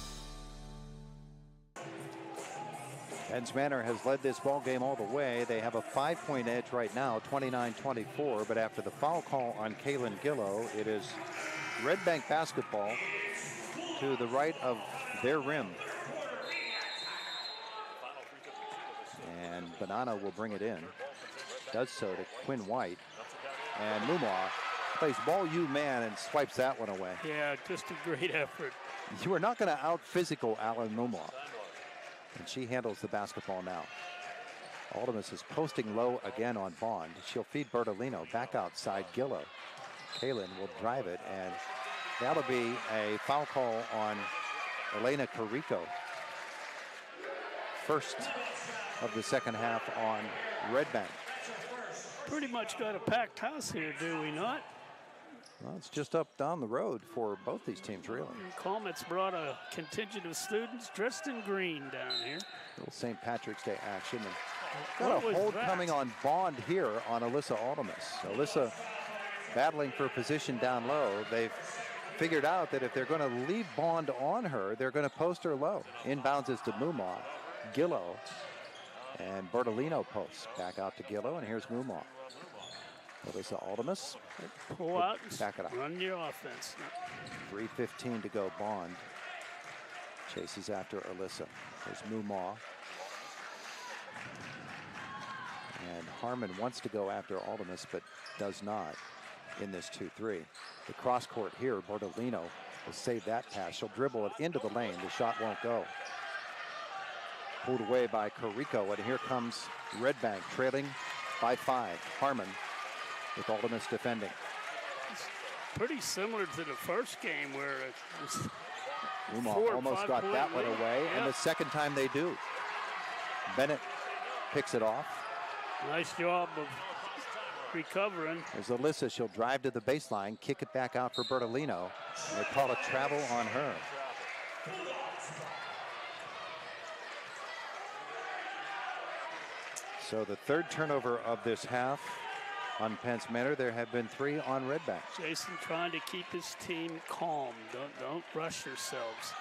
Penns Manor has led this ball game all the way. They have a 5-point edge right now, 29-24. But after the foul call on Kaylin Gillow, it is Redbank basketball to the right of their rim. And Bonanno will bring it in. Does so to Quinn White. And Mumaw plays ball you man and swipes that one away. Yeah, just a great effort. You are not going to out-physical Alan Mumaw. And she handles the basketball now. Aldemus is posting low again on Bond. She'll feed Bertolino back outside Gillow. Kaylin will drive it, and that'll be a foul call on Elena Carrico. First of the second half on Redbank. Pretty much got a packed house here, do we not? Well, it's just up down the road for both these teams, really. Comets brought a contingent of students dressed in green down here. Little St. Patrick's Day action. And got a hold coming on Bond here on Alyssa Aldemus. Alyssa battling for position down low. They've figured out that if they're going to leave Bond on her, they're going to post her low. Inbounds is to Mumaw. Gillow and Bertolino posts. Back out to Gillow, and here's Mumaw. Alyssa Aldemus. Pull out and back it up. Run your offense. 3:15 to go. Bond chases after Alyssa. There's Mumaw. And Harmon wants to go after Aldemus, but does not in this 2-3. The cross court here, Bertolino will save that pass. She'll dribble it into the lane. The shot won't go. Pulled away by Carrico, and here comes Redbank trailing by 5. Harmon with Aldermus defending. It's pretty similar to the first game where it was Umar almost got that one away, and the second time they do. Bennett picks it off. Nice job of recovering. There's Alyssa. She'll drive to the baseline, kick it back out for Bertolino. And they call a travel on her. So the third turnover of this half on Pence Manor. There have been 3 on Redbank. Jason trying to keep his team calm. Don't rush yourselves.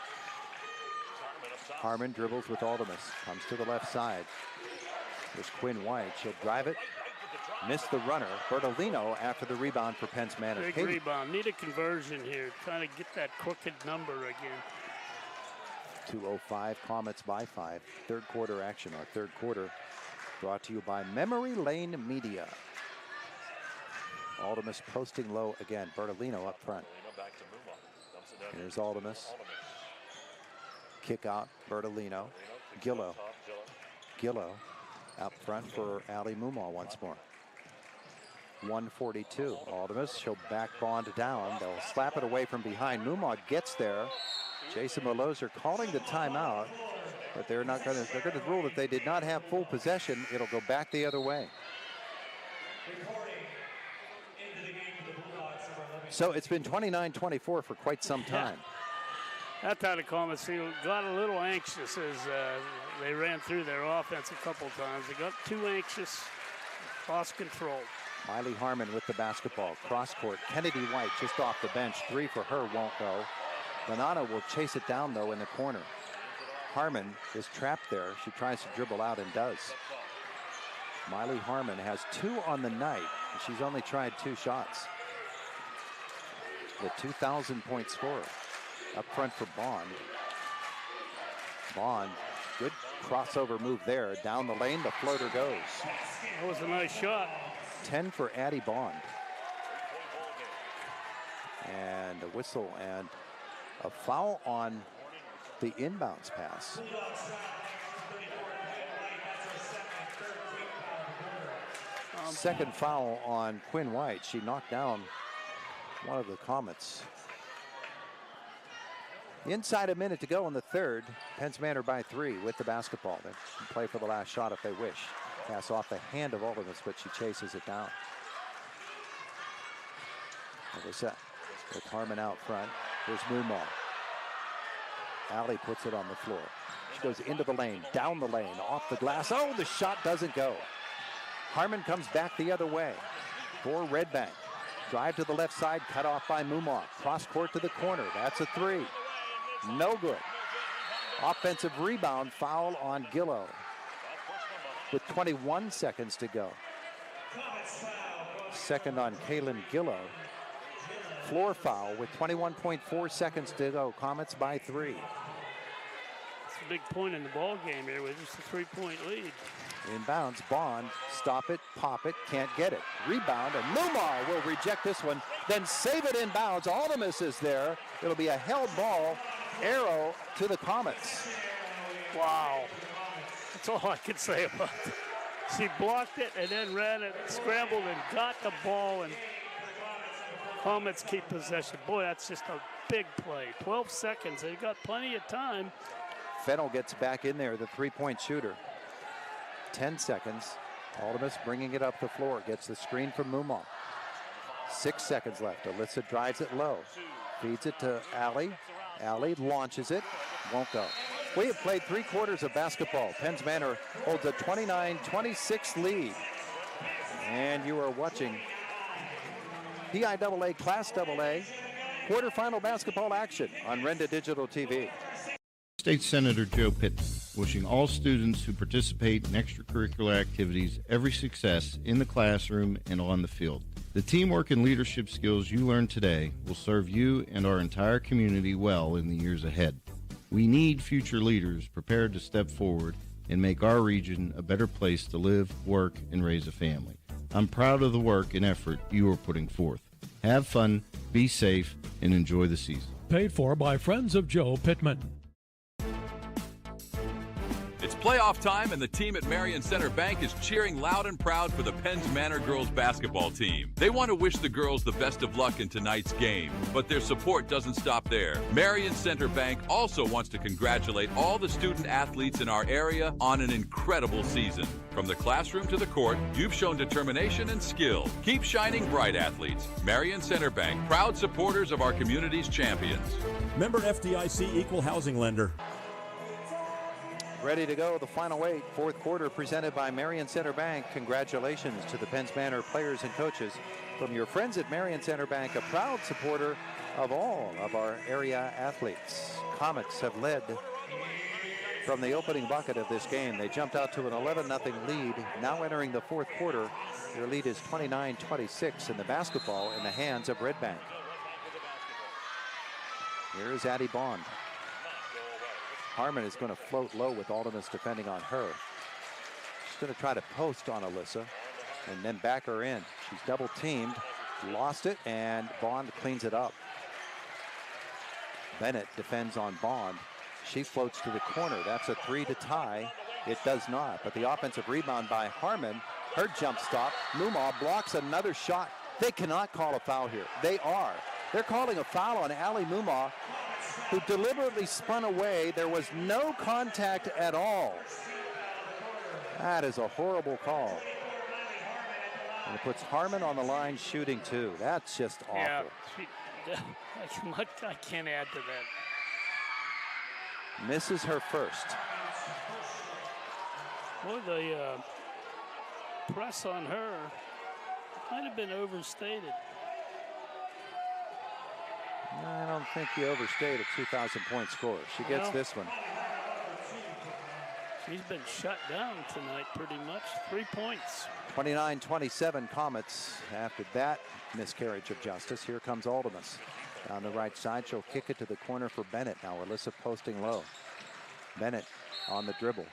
Harmon dribbles with Aldermus. Comes to the left side. There's Quinn White. She'll drive it. Missed the runner. Bertolino after the rebound for Pence Manor. Big rebound. Need a conversion here. Trying to get that crooked number again. 2:05 Comets by 5. Third quarter action. Our third quarter brought to you by Memory Lane Media. Aldermus posting low again. Bertolino up front. Here's Aldermus. Kick out. Bertolino. Gillo. Gillo out front for Ali Mumma once more. 142. Aldermus. She'll back Bond down. They'll slap it away from behind. Mumma gets there. Jason Maloser calling the timeout, but they're going to rule that they did not have full possession. It'll go back the other way. So it's been 29-24 for quite some time. That time the Comets got a little anxious as they ran through their offense a couple times. They got too anxious, lost control. Miley Harmon with the basketball. Cross court. Kennedy White just off the bench. 3 for her, won't go. Bonanno will chase it down, though, in the corner. Harmon is trapped there. She tries to dribble out and does. Miley Harmon has 2 on the night, and she's only tried 2 shots. The 2,000-point scorer. Up front for Bond. Bond, good crossover move there. Down the lane, the floater goes. That was a nice shot. 10 for Addie Bond. And a whistle and a foul on the inbounds pass. Second foul on Quinn White. She knocked down one of the Comets. Inside a minute to go in the third. Pence Manor by 3 with the basketball. They can play for the last shot if they wish. Pass off the hand of Aldermus, but she chases it down. Alyssa with Harmon out front. Here's Mumma. Allie puts it on the floor. She goes into the lane, down the lane, off the glass. Oh, the shot doesn't go. Harmon comes back the other way for Redbank. Drive to the left side, cut off by Mumma. Cross court to the corner. That's a 3. No good. Offensive rebound, foul on Gillo with 21 seconds to go. Second on Kaylin Gillo. Floor foul with 21.4 seconds to go. Comets by 3. It's a big point in the ball game here with just a 3-point lead. Inbounds, Bond, stop it, pop it, can't get it. Rebound, and Mumma will reject this one, then save it inbounds. Aldermus is there. It'll be a held ball, arrow to the Comets. Wow. That's all I can say about it. She blocked it and then ran it, scrambled and got the ball, and Comets keep possession. Boy, that's just a big play. 12 seconds. They got plenty of time. Fennell gets back in there, the 3-point shooter. 10 seconds. Aldermus bringing it up the floor. Gets the screen from Mumma. 6 seconds left. Alyssa drives it low. Feeds it to Allie. Allie launches it. Won't go. We have played 3 quarters of basketball. Pence Manor holds a 29-26 lead. And you are watching PIAA Class AA quarterfinal basketball action on Renda Digital TV. State Senator Joe Pittman, wishing all students who participate in extracurricular activities every success in the classroom and on the field. The teamwork and leadership skills you learn today will serve you and our entire community well in the years ahead. We need future leaders prepared to step forward and make our region a better place to live, work, and raise a family. I'm proud of the work and effort you are putting forth. Have fun, be safe, and enjoy the season. paid for by Friends of Joe Pittman. It's playoff time, and the team at Marion Center Bank is cheering loud and proud for the Penns Manor girls basketball team. They want to wish the girls the best of luck in tonight's game, but their support doesn't stop there. Marion Center Bank also wants to congratulate all the student athletes in our area on an incredible season. From the classroom to the court, you've shown determination and skill. Keep shining bright, athletes. Marion Center Bank, proud supporters of our community's champions. Member FDIC equal housing lender. Ready to go, the final 8, fourth quarter, presented by Marion Center Bank. Congratulations to the Penns Manor players and coaches. From your friends at Marion Center Bank, a proud supporter of all of our area athletes. Comets have led from the opening bucket of this game. They jumped out to an 11-0 lead. Now entering the fourth quarter, their lead is 29-26 in the basketball in the hands of Redbank. Here is Addie Bond. Harmon is going to float low with Aldemus defending on her. She's going to try to post on Alyssa and then back her in. She's double teamed, lost it, and Bond cleans it up. Bennett defends on Bond. She floats to the corner. That's a 3 to tie. It does not, but the offensive rebound by Harmon. Her jump stop. Mumaw blocks another shot. They cannot call a foul here. They are. They're calling a foul on Ali Mumaw, who deliberately spun away. There was no contact at all. That is a horrible call. And it puts Harmon on the line shooting 2. That's just awful. Yeah, I can't add to that. Misses her first. Boy, the press on her might have been overstated. I don't think you overstayed a 2,000-point score. She gets this one. She's been shut down tonight pretty much. 3 points. 29-27 Comets. After that miscarriage of justice, here comes Aldemus. Down the right side, she'll kick it to the corner for Bennett. Now Alyssa posting low. Bennett on the dribble.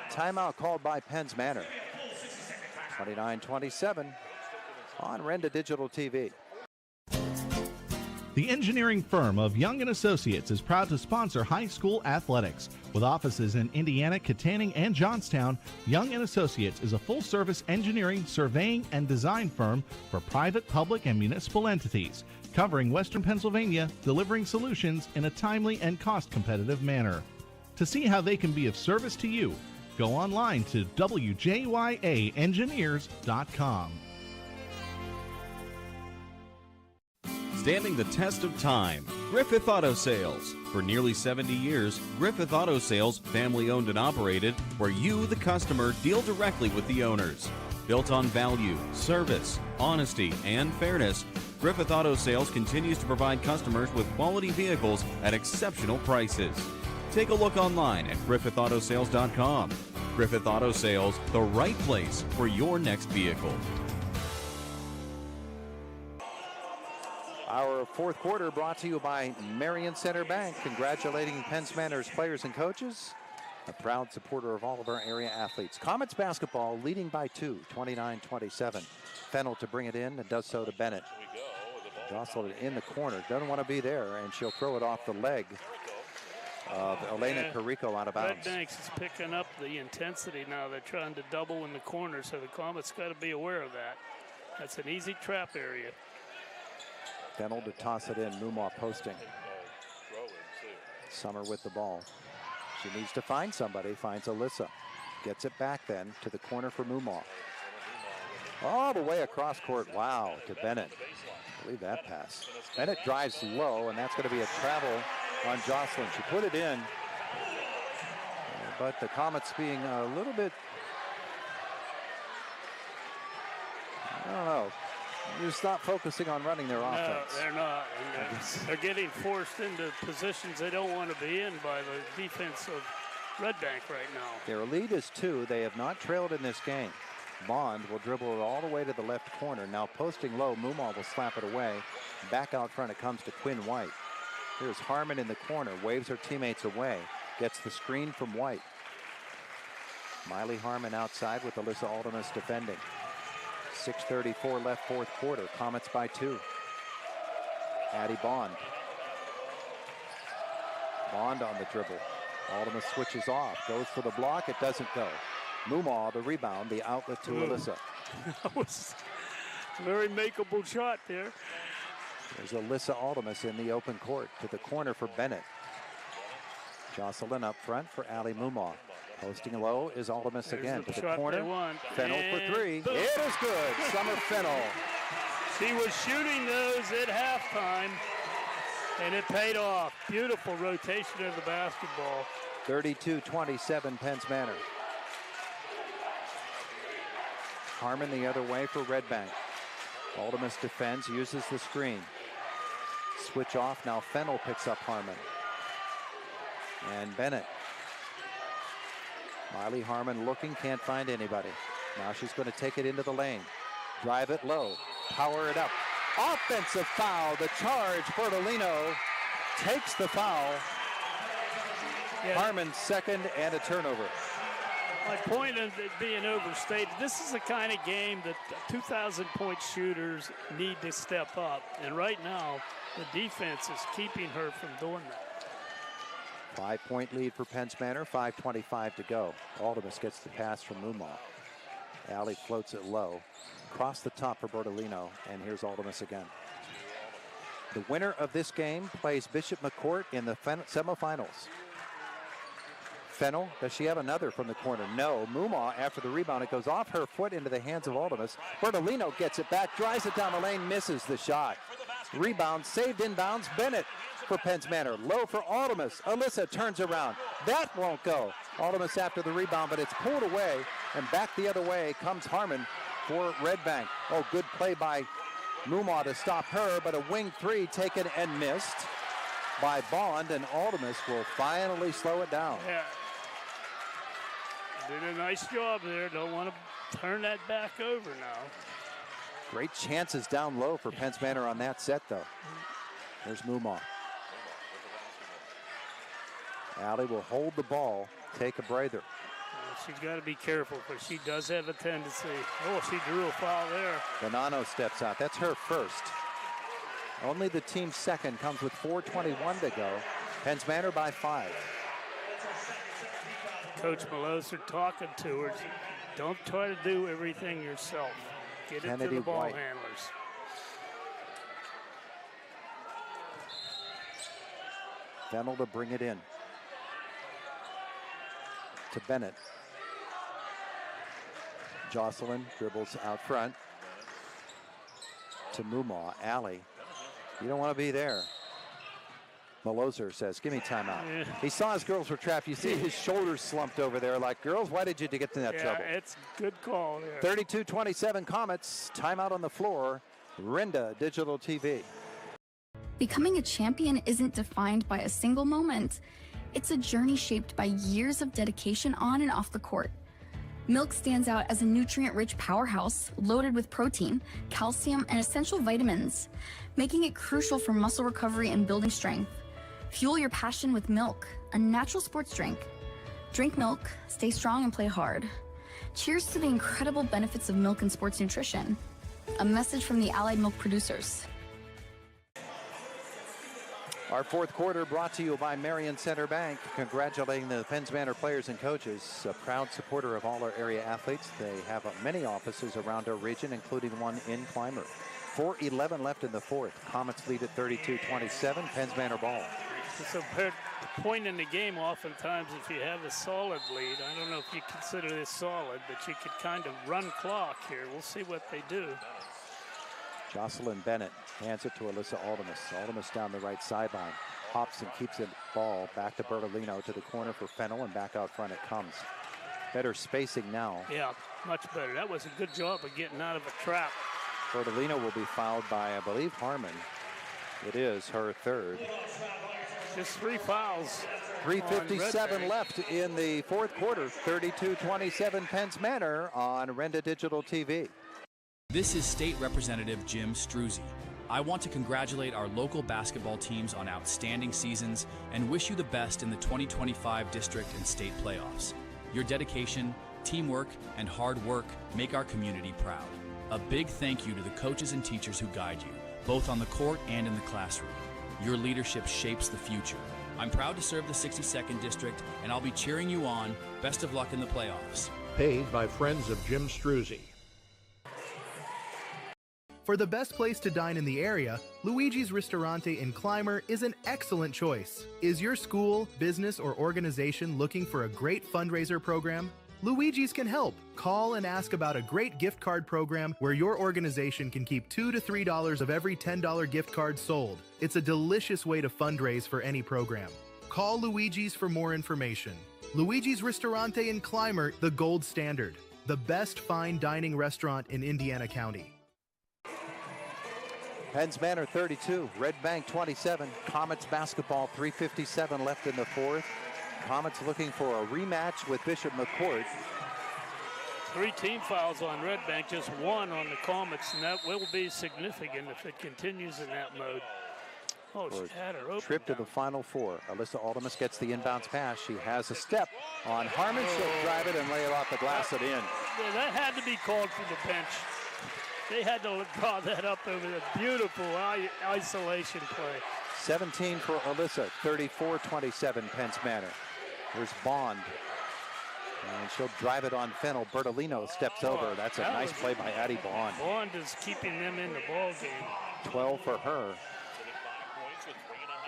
Timeout called by Penns Manor. 29-27 on Renda Digital TV. The engineering firm of Young & Associates is proud to sponsor high school athletics. With offices in Indiana, Katanning, and Johnstown, Young & Associates is a full-service engineering, surveying, and design firm for private, public, and municipal entities, covering Western Pennsylvania, delivering solutions in a timely and cost-competitive manner. To see how they can be of service to you, go online to wjyaengineers.com. Standing the test of time, Griffith Auto Sales. For nearly 70 years, Griffith Auto Sales, family owned and operated, where you, the customer, deal directly with the owners. Built on value, service, honesty, and fairness, Griffith Auto Sales continues to provide customers with quality vehicles at exceptional prices. Take a look online at griffithautosales.com. Griffith Auto Sales, the right place for your next vehicle. Our fourth quarter brought to you by Marion Center Bank, congratulating Penns Manor's players and coaches, a proud supporter of all of our area athletes. Comets basketball leading by 2, 29-27. Fennell to bring it in, and does so to Bennett. Jostled in the corner, doesn't want to be there, and she'll throw it off the leg of Elena Carrico out of bounds. Redbank is picking up the intensity now. They're trying to double in the corner, so the Comets got to be aware of that. That's an easy trap area. Fennell to toss it in, Mumaw posting. Summer with the ball. She needs to find somebody, finds Alyssa. Gets it back then to the corner for Mumaw. All the way across court, wow, to Bennett. I believe that pass. Bennett drives low, and that's going to be a travel on Jocelyn. She put it in, but the Comets being a little bit, I don't know, just not focusing on running their offense. No, they're not. And they're getting forced into positions they don't want to be in by the defense of Redbank right now. Their lead is 2. They have not trailed in this game. Bond will dribble it all the way to the left corner. Now posting low, Mumaw will slap it away. Back out front it comes to Quinn White. Here's Harmon in the corner, waves her teammates away. Gets the screen from White. Miley Harmon outside with Alyssa Aldemus defending. 6:34 left fourth quarter. Comets by 2. Addie Bond. Bond on the dribble. Alderman switches off, goes for the block, it doesn't go. Mumaw, the rebound, the outlet to Alyssa. That was a very makeable shot there. There's Alyssa Aldemus in the open court to the corner for Bennett. Jocelyn up front for Ali Mumaw. Posting low is Aldemus again to the corner. Fennell for three. Boom. It is good. Summer Fennell. She was shooting those at halftime, and it paid off. Beautiful rotation of the basketball. 32-27 Penns Manor. Harmon the other way for Redbank. Aldemus defends, uses the screen. Switch off, now Fennell picks up Harmon. And Bennett. Miley Harmon looking, can't find anybody. Now she's going to take it into the lane. Drive it low, power it up. Offensive foul, the charge, Bertolino takes the foul. Yeah. Harmon's second and a turnover. My point of it being overstated, this is the kind of game that 2,000-point shooters need to step up. And right now, the defense is keeping her from doing that. 5-point lead for Penns Manor, 5:25 to go. Aldemus gets the pass from Mumaw. Alley floats it low. Across the top for Bertolino, and here's Aldemus again. The winner of this game plays Bishop McCourt in the semifinals. Fennell, does she have another from the corner? No. Mumaw, after the rebound, it goes off her foot into the hands of Aldemus. Bertolino gets it back, drives it down the lane, misses the shot. Rebound, saved inbounds, Bennett for Penns Manor. Low for Aldemus. Alyssa turns around. That won't go. Aldemus after the rebound, but it's pulled away, and back the other way comes Harmon for Redbank. Oh, good play by Mumaw to stop her, but a wing three taken and missed by Bond, and Aldemus will finally slow it down. Yeah. Did a nice job there. Don't want to turn that back over now. Great chances down low for Penns Manor on that set, though. There's Mumaw. Allie will hold the ball, take a breather. She's got to be careful because she does have a tendency. Oh, she drew a foul there. Bonanno steps out. That's her first. Only the team's second comes with 4:21 to go. Penns Manor by 5. Coach Meloser talking to her. Don't try to do everything yourself. Get it to the ball handlers. Fennell to bring it in. To Bennett. Jocelyn dribbles out front. To Mumaw. Alley. You don't want to be there. Meloser says, give me timeout. Yeah. He saw his girls were trapped. You see his shoulders slumped over there like, girls, why did you get in that trouble? Yeah, it's a good call there. 32-27 Comets. Timeout on the floor. Renda Digital TV. Becoming a champion isn't defined by a single moment. It's a journey shaped by years of dedication on and off the court. Milk stands out as a nutrient-rich powerhouse loaded with protein, calcium, and essential vitamins, making it crucial for muscle recovery and building strength. Fuel your passion with milk, a natural sports drink. Drink milk, stay strong, and play hard. Cheers to the incredible benefits of milk and sports nutrition. A message from the Allied Milk producers. Our fourth quarter brought to you by Marion Center Bank. Congratulating the Penns Manor players and coaches, a proud supporter of all our area athletes. They have many offices around our region, including one in Clymer. 4:11 left in the fourth. Comets lead at 32-27. Penns Manor ball. It's a point in the game oftentimes if you have a solid lead. I don't know if you consider this solid, but you could kind of run clock here. We'll see what they do. Jocelyn Bennett hands it to Alyssa Aldemus. Aldemus down the right sideline. Hops and keeps the ball back to Bertolino to the corner for Fennell, and back out front it comes. Better spacing now. Yeah, much better. That was a good job of getting out of a trap. Bertolino will be fouled by, I believe, Harmon. It is her third. Just 3 fouls. 3:57 left in the fourth quarter. 32-27 Penns Manor on Renda Digital TV. This is State Representative Jim Struzzi. I want to congratulate our local basketball teams on outstanding seasons and wish you the best in the 2025 district and state playoffs. Your dedication, teamwork, and hard work make our community proud. A big thank you to the coaches and teachers who guide you. both on the court and in the classroom. Your leadership shapes the future. I'm proud to serve the 62nd District, and I'll be cheering you on. Best of luck in the playoffs. Paid by Friends of Jim Struzzi. For the best place to dine in the area, Luigi's Ristorante in Clymer is an excellent choice. Is your school, business, or organization looking for a great fundraiser program? Luigi's can help. Call and ask about a great gift card program where your organization can keep $2 to $3 of every $10 gift card sold. It's a delicious way to fundraise for any program. Call Luigi's for more information. Luigi's Ristorante in Clymer, the gold standard. The best fine dining restaurant in Indiana County. Penns Manor 32, Redbank 27. Comets basketball, 3:57 left in the fourth. Comets looking for a rematch with Bishop McCourt. 3 team fouls on Redbank, just 1 on the Comets, and that will be significant if it continues in that mode. Oh, she had her open. Trip to the Final Four. Alyssa Aldemus gets the inbounds pass. She has a step on Harmon. She'll drive it and lay it off the glass and in. That had to be called from the bench. They had to draw that up over the beautiful isolation play. 17 for Alyssa, 34-27 Penns Manor. Here's Bond. And she'll drive it on Fennell. Bertolino steps over. That's a nice play by Addie Bond. Bond is keeping them in the ball game. 12 for her.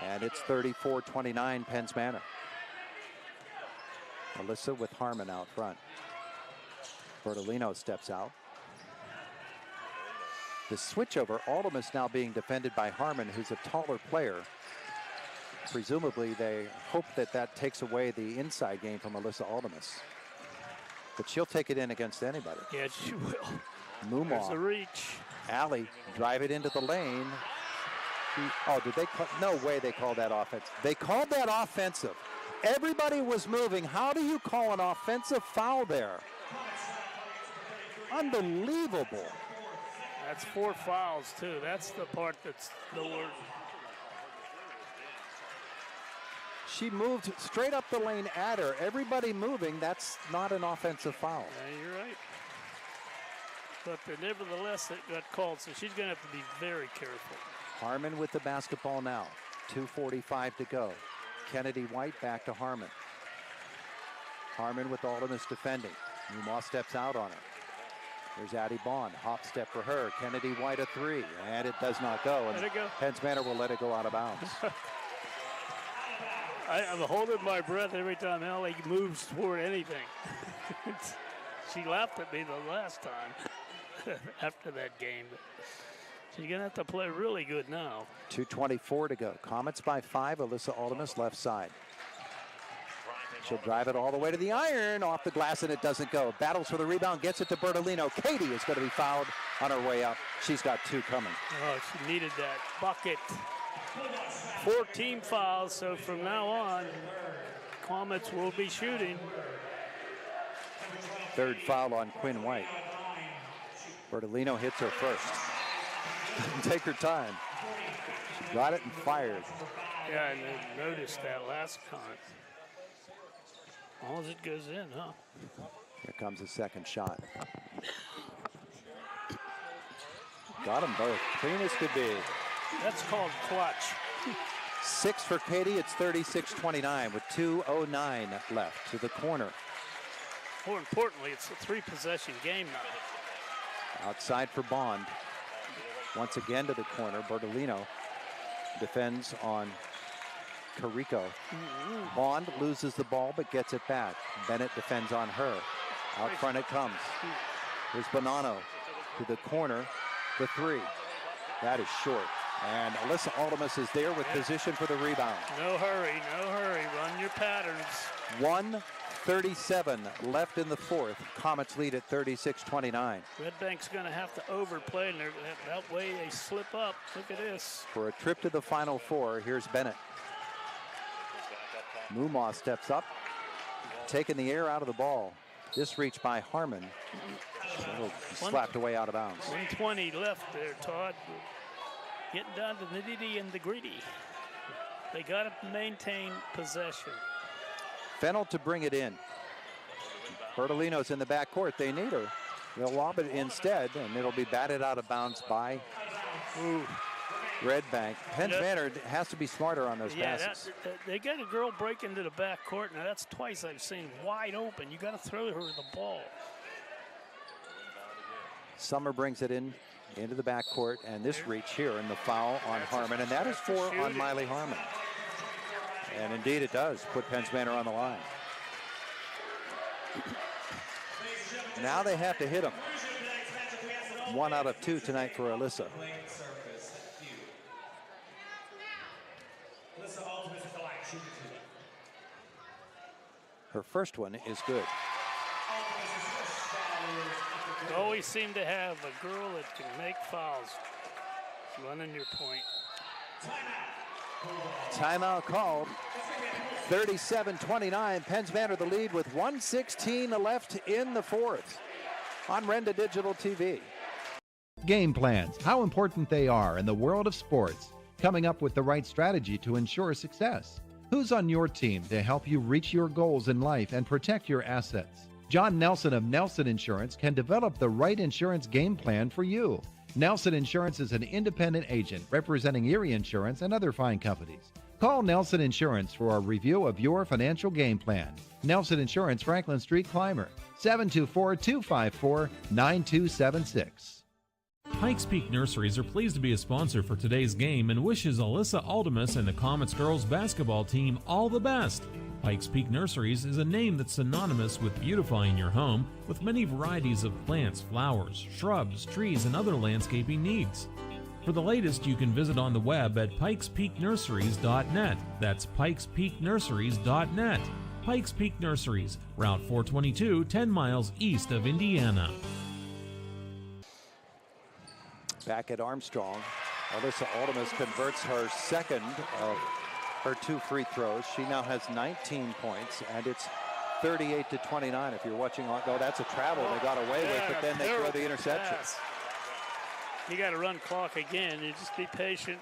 And it's 34-29 Penns Manor. Alyssa with Harmon out front. Bertolino steps out. The switch over, Aldemus now being defended by Harmon, who's a taller player. Presumably they hope that takes away the inside game from Alyssa Aldemus. But she'll take it in against anybody. Yeah, she will. Mumaw. There's a reach. Alley, drive it into the lane. Did they call? No way they called that offense. They called that offensive. Everybody was moving. How do you call an offensive foul there? Unbelievable. That's 4 fouls, too. That's the part that's the word. She moved straight up the lane at her. Everybody moving. That's not an offensive foul. Yeah, you're right. But nevertheless, it got called, so she's going to have to be very careful. Harmon with the basketball now. 2:45 to go. Kennedy White back to Harmon. Harmon with Aldemus defending. Mumaw steps out on her. There's Addie Bond. Hop step for her. Kennedy White a 3. And it does not go. And let it go. Penns Manor will let it go out of bounds. I'm holding my breath every time Ellie moves toward anything. She laughed at me the last time after that game. She's going to have to play really good now. 2:24 to go. Comets by 5. Alyssa Aldemus left side. She'll drive it all the way to the iron, off the glass, and it doesn't go. Battles for the rebound, gets it to Bertolino. Katie is going to be fouled on her way up. She's got 2 coming. Oh, she needed that bucket. 4 team fouls, so from now on, Comets will be shooting. 3rd foul on Quinn White. Bertolino hits her first. Didn't take her time. She got it and fired. Yeah, and I noticed that last time. As long as it goes in, huh? Here comes the second shot. Got them both. Clean as could be. That's called clutch. 6 for Katie. It's 36-29 with 2:09 left to the corner. More importantly, it's a 3-possession game now. Outside for Bond. Once again to the corner. Bertolino defends on Carrico. Bond loses the ball but gets it back. Bennett defends on her. Out front it comes. Here's Bonanno to the corner. The 3. That is short. And Alyssa Aldemus is there with position for the rebound. No hurry, no hurry. Run your patterns. 1:37 left in the fourth. Comets lead at 36-29. Redbank's going to have to overplay, and that way they slip up. Look at this. For a trip to the Final Four, here's Bennett. Mumaw steps up, taking the air out of the ball. This reach by Harmon. Slapped away out of bounds. 1:20 left there, Todd. Getting down to the nitty and the gritty. They got to maintain possession. Fennell to bring it in. Bertolino's in the backcourt. They need her. They'll lob it instead, and it'll be batted out of bounds by Redbank. Penns Manor has to be smarter on those passes. They got a girl break into the back court. Now, that's twice I've seen wide open. You got to throw her the ball. Summer brings it into the back court, and this reach here, and the foul on Harmon, and that is 4 on Miley Harmon. And indeed it does put Penns Manor on the line. Now they have to hit them. 1 out of 2 tonight for Alyssa. Her first one is good. You always seem to have a girl that can make fouls. Running your point. Timeout called. 37-29. Penns Manor the lead with 1:16 left in the fourth on Renda Digital TV. Game plans, how important they are in the world of sports. Coming up with the right strategy to ensure success. Who's on your team to help you reach your goals in life and protect your assets? John Nelson of Nelson Insurance can develop the right insurance game plan for you. Nelson Insurance is an independent agent representing Erie Insurance and other fine companies. Call Nelson Insurance for a review of your financial game plan. Nelson Insurance, Franklin Street, Clymer, 724-254-9276. Pikes Peak Nurseries are pleased to be a sponsor for today's game and wishes Alyssa Aldemus and the Comets girls basketball team all the best. Pikes Peak Nurseries is a name that's synonymous with beautifying your home with many varieties of plants, flowers, shrubs, trees, and other landscaping needs. For the latest, you can visit on the web at pikespeaknurseries.net. That's pikespeaknurseries.net. Pikes Peak Nurseries, Route 422, 10 miles east of Indiana. Back at Armstrong, Alyssa Aldemus converts her second of her 2 free throws. She now has 19 points, and it's 38-29. If you're watching on, that's a travel they got away with, but then they throw the interception. Yes. You got to run clock again. You just be patient,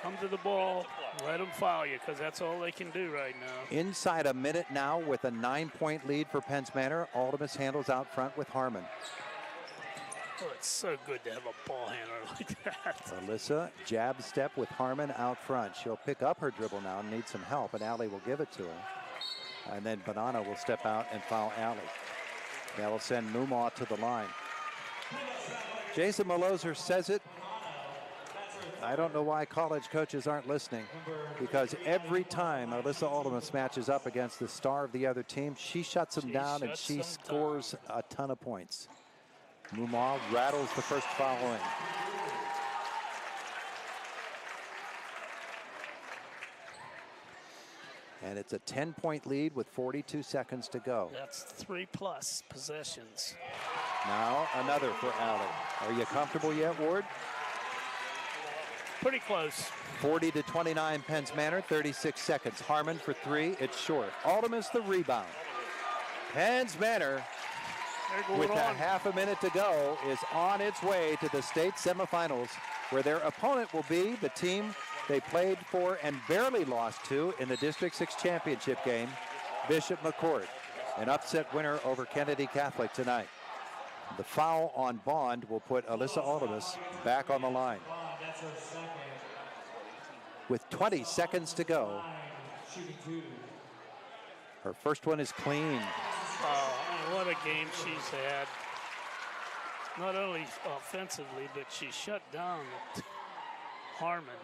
come to the ball, let them foul you, because that's all they can do right now. Inside a minute now with a 9-point lead for Penns Manor. Aldemus handles out front with Harmon. Oh, it's so good to have a ball handler like that. Alyssa, jab step with Harmon out front. She'll pick up her dribble now and need some help, and Allie will give it to her. And then Banana will step out and foul Allie. That will send Mumaw to the line. Jason Maloser says it. I don't know why college coaches aren't listening, because every time Alyssa Aldemus matches up against the star of the other team, she shuts them down and she scores a ton of points. Mumaw rattles the first foul in. And it's a 10-point lead with 42 seconds to go. That's 3+ possessions. Now another for Allie. Are you comfortable yet, Ward? Pretty close. 40-29 Penns Manor, 36 seconds. Harmon for 3, it's short. Aldemus the rebound. Penns Manor, with a half a minute to go, is on its way to the state semifinals, where their opponent will be the team they played for and barely lost to in the District 6 championship game, Bishop McCourt, an upset winner over Kennedy Catholic tonight. The foul on Bond will put Alyssa Aldemus back on the line. With 20 seconds to go, her first one is clean. What a game she's had. Not only offensively, but she shut down Harmon.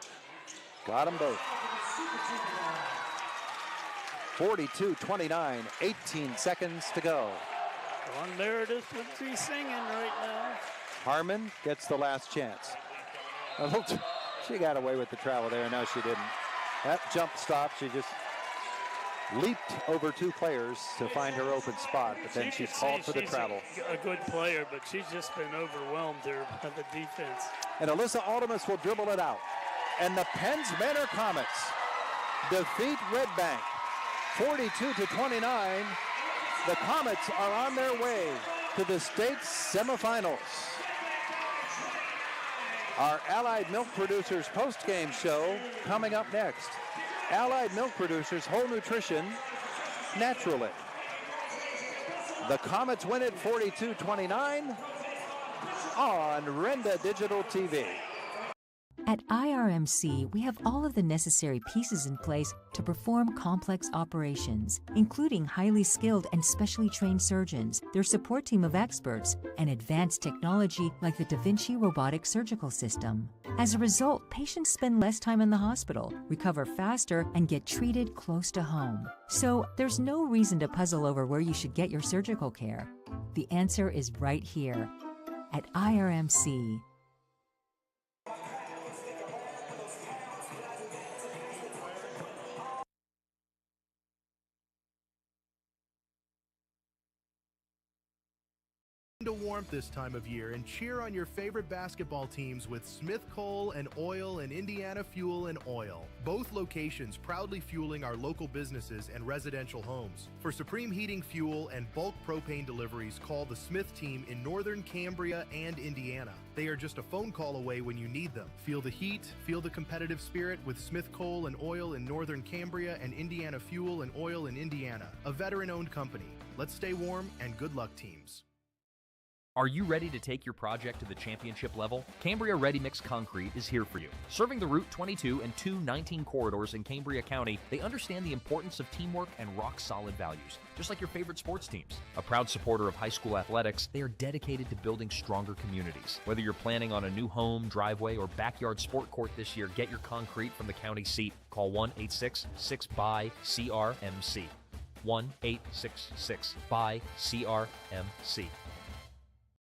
Got them both. 42-29, 18 seconds to go. Ron Meredith would be singing right now. Harmon gets the last chance. She got away with the travel there. No, she didn't. That jump stop, she just leaped over 2 players to find her open spot, but then she's called for the travel. A good player, but she's just been overwhelmed there by the defense. And Alyssa Aldemus will dribble it out. And the Penns Manor Comets defeat Redbank 42-29. The Comets are on their way to the state semifinals. Our Allied Milk Producers post-game show coming up next. Allied Milk Producers, whole nutrition, naturally. The Comets win it 42-29 on Renda Digital TV. At IRMC, we have all of the necessary pieces in place to perform complex operations, including highly skilled and specially trained surgeons, their support team of experts, and advanced technology like the Da Vinci robotic surgical system. As a result, patients spend less time in the hospital, recover faster, and get treated close to home. So there's no reason to puzzle over where you should get your surgical care. The answer is right here at IRMC. To warmth this time of year and cheer on your favorite basketball teams with Smith Coal and Oil and Indiana Fuel and Oil. Both locations proudly fueling our local businesses and residential homes. For Supreme Heating Fuel and bulk propane deliveries, call the Smith team in northern Cambria and Indiana. They are just a phone call away when you need them. Feel the heat, feel the competitive spirit with Smith Coal and Oil in northern Cambria and Indiana Fuel and Oil in Indiana, a veteran-owned company. Let's stay warm and good luck, teams. Are you ready to take your project to the championship level? Cambria Ready Mix Concrete is here for you. Serving the Route 22 and 219 corridors in Cambria County, they understand the importance of teamwork and rock-solid values, just like your favorite sports teams. A proud supporter of high school athletics, they are dedicated to building stronger communities. Whether you're planning on a new home, driveway, or backyard sport court this year, get your concrete from the county seat. Call 1-866-BUY-CRMC. 1-866-BUY-CRMC.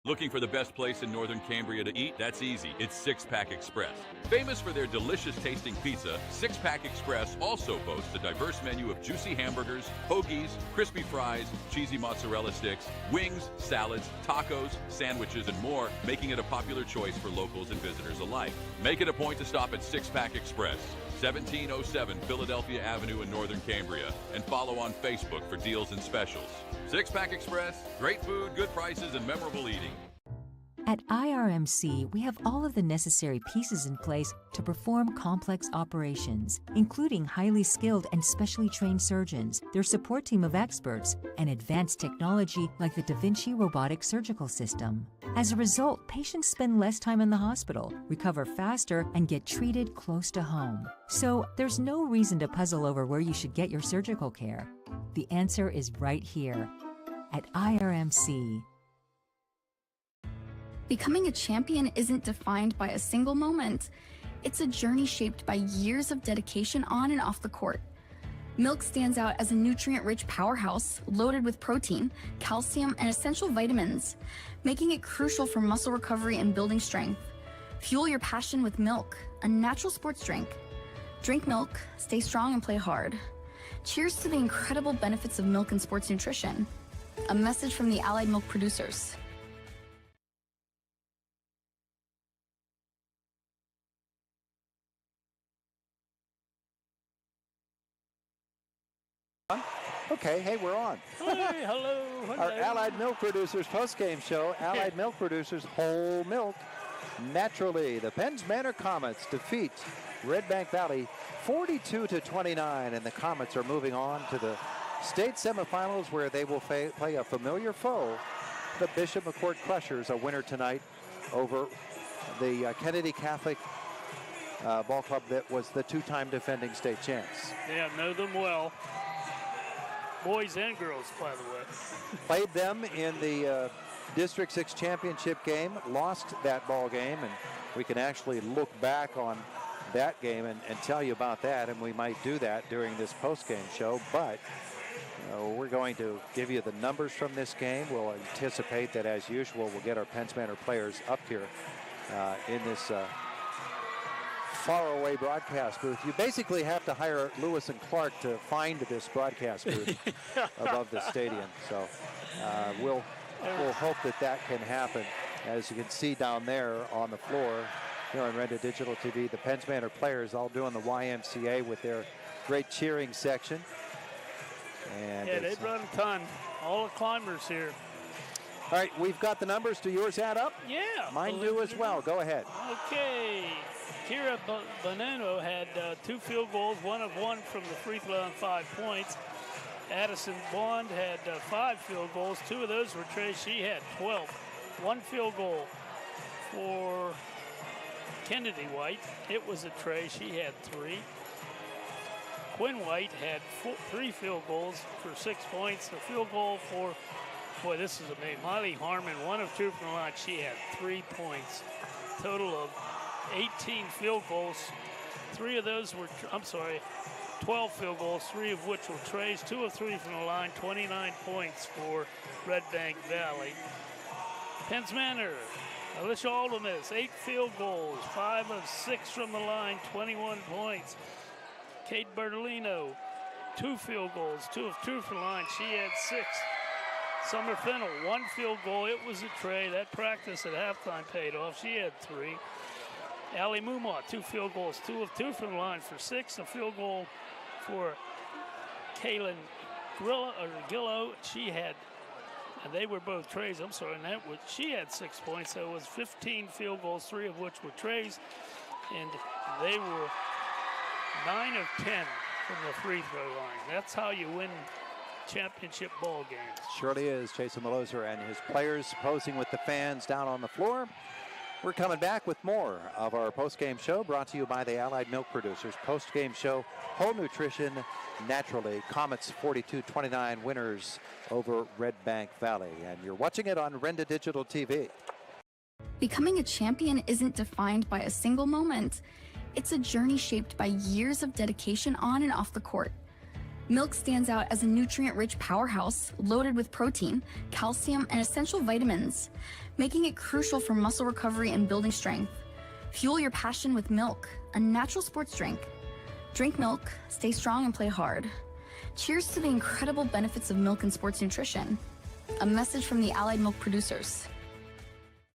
Looking for the best place in northern Cambria to eat? That's easy. It's Six Pack Express. Famous for their delicious tasting pizza, Six Pack Express also boasts a diverse menu of juicy hamburgers, hoagies, crispy fries, cheesy mozzarella sticks, wings, salads, tacos, sandwiches, and more, making it a popular choice for locals and visitors alike. Make it a point to stop at Six Pack Express, 1707 Philadelphia Avenue in northern Cambria, and follow on Facebook for deals and specials. Six Pack Express, great food, good prices, and memorable eating. At IRMC, we have all of the necessary pieces in place to perform complex operations, including highly skilled and specially trained surgeons, their support team of experts, and advanced technology like the Da Vinci robotic surgical system. As a result, patients spend less time in the hospital, recover faster, and get treated close to home. So there's no reason to puzzle over where you should get your surgical care. The answer is right here at IRMC. Becoming a champion isn't defined by a single moment. It's a journey shaped by years of dedication on and off the court. Milk stands out as a nutrient-rich powerhouse loaded with protein, calcium, and essential vitamins, making it crucial for muscle recovery and building strength. Fuel your passion with milk, a natural sports drink. Drink milk, stay strong, and play hard. Cheers to the incredible benefits of milk and sports nutrition. A message from the Allied Milk Producers. Okay, hey, we're on. Hey, hello. Our Allied Milk Producers post-game show. Allied Milk Producers, whole milk, naturally. The Penns Manor Comets defeat Redbank Valley 42-29, and the Comets are moving on to the state semifinals where they will play a familiar foe, the Bishop McCourt Crushers, a winner tonight over the Kennedy Catholic ball club that was the two-time defending state champs. Yeah, know them well. Boys and girls, by the way. Played them in the District 6 championship game, lost that ball game, and we can actually look back on that game and tell you about that, and we might do that during this post-game show, but we're going to give you the numbers from this game. We'll anticipate that, as usual, we'll get our Penns Manor players up here in this faraway broadcast booth. You basically have to hire Lewis and Clark to find this broadcast booth above the stadium. So we'll hope that can happen. As you can see down there on the floor here on Renda Digital TV, the Penns Manor players all doing the YMCA with their great cheering section. And yeah, they've run a ton. All the climbers here. All right, we've got the numbers. Do yours add up? Yeah. Mine do as well. Go ahead. Okay. Kira Bonanno had 2 field goals, 1 of 1 from the free throw and 5 points. Addison Bond had 5 field goals. 2 of those were Trey. She had 12. 1 field goal for Kennedy White. It was a tray. She had 3. Quinn White had 3 field goals for 6 points. A field goal for, boy, this is amazing. Miley Harmon, 1 of 2 from the line. She had 3 points. Total of 18 field goals. 3 of those were, 12 field goals, 3 of which were trays. 2 of 3 from the line. 29 points for Redbank Valley. Penns Manor, Alicia Aldemus, 8 field goals, 5 of 6 from the line, 21 points. Kate Bertolino, 2 field goals, 2 of 2 from the line. She had 6. Summer Fennell, 1 field goal. It was a tray. That practice at halftime paid off. She had 3. Allie Mumont, 2 field goals, 2 of 2 from the line for 6. A field goal for Kaylin Gillo. She had, and they were both trays, and she had 6 points. So it was 15 field goals, 3 of which were trays. And they were 9 of 10 from the free throw line. That's how you win championship ball games. Surely is. Jason Maloser and his players posing with the fans down on the floor. We're coming back with more of our post-game show brought to you by the Allied Milk Producers. Post-game show, whole nutrition, naturally. Comets 42-29 winners over Redbank Valley. And you're watching it on Renda Digital TV. Becoming a champion isn't defined by a single moment. It's a journey shaped by years of dedication on and off the court. Milk stands out as a nutrient-rich powerhouse loaded with protein, calcium, and essential vitamins, making it crucial for muscle recovery and building strength. Fuel your passion with milk, a natural sports drink. Drink milk, stay strong, and play hard. Cheers to the incredible benefits of milk and sports nutrition. A message from the Allied Milk Producers.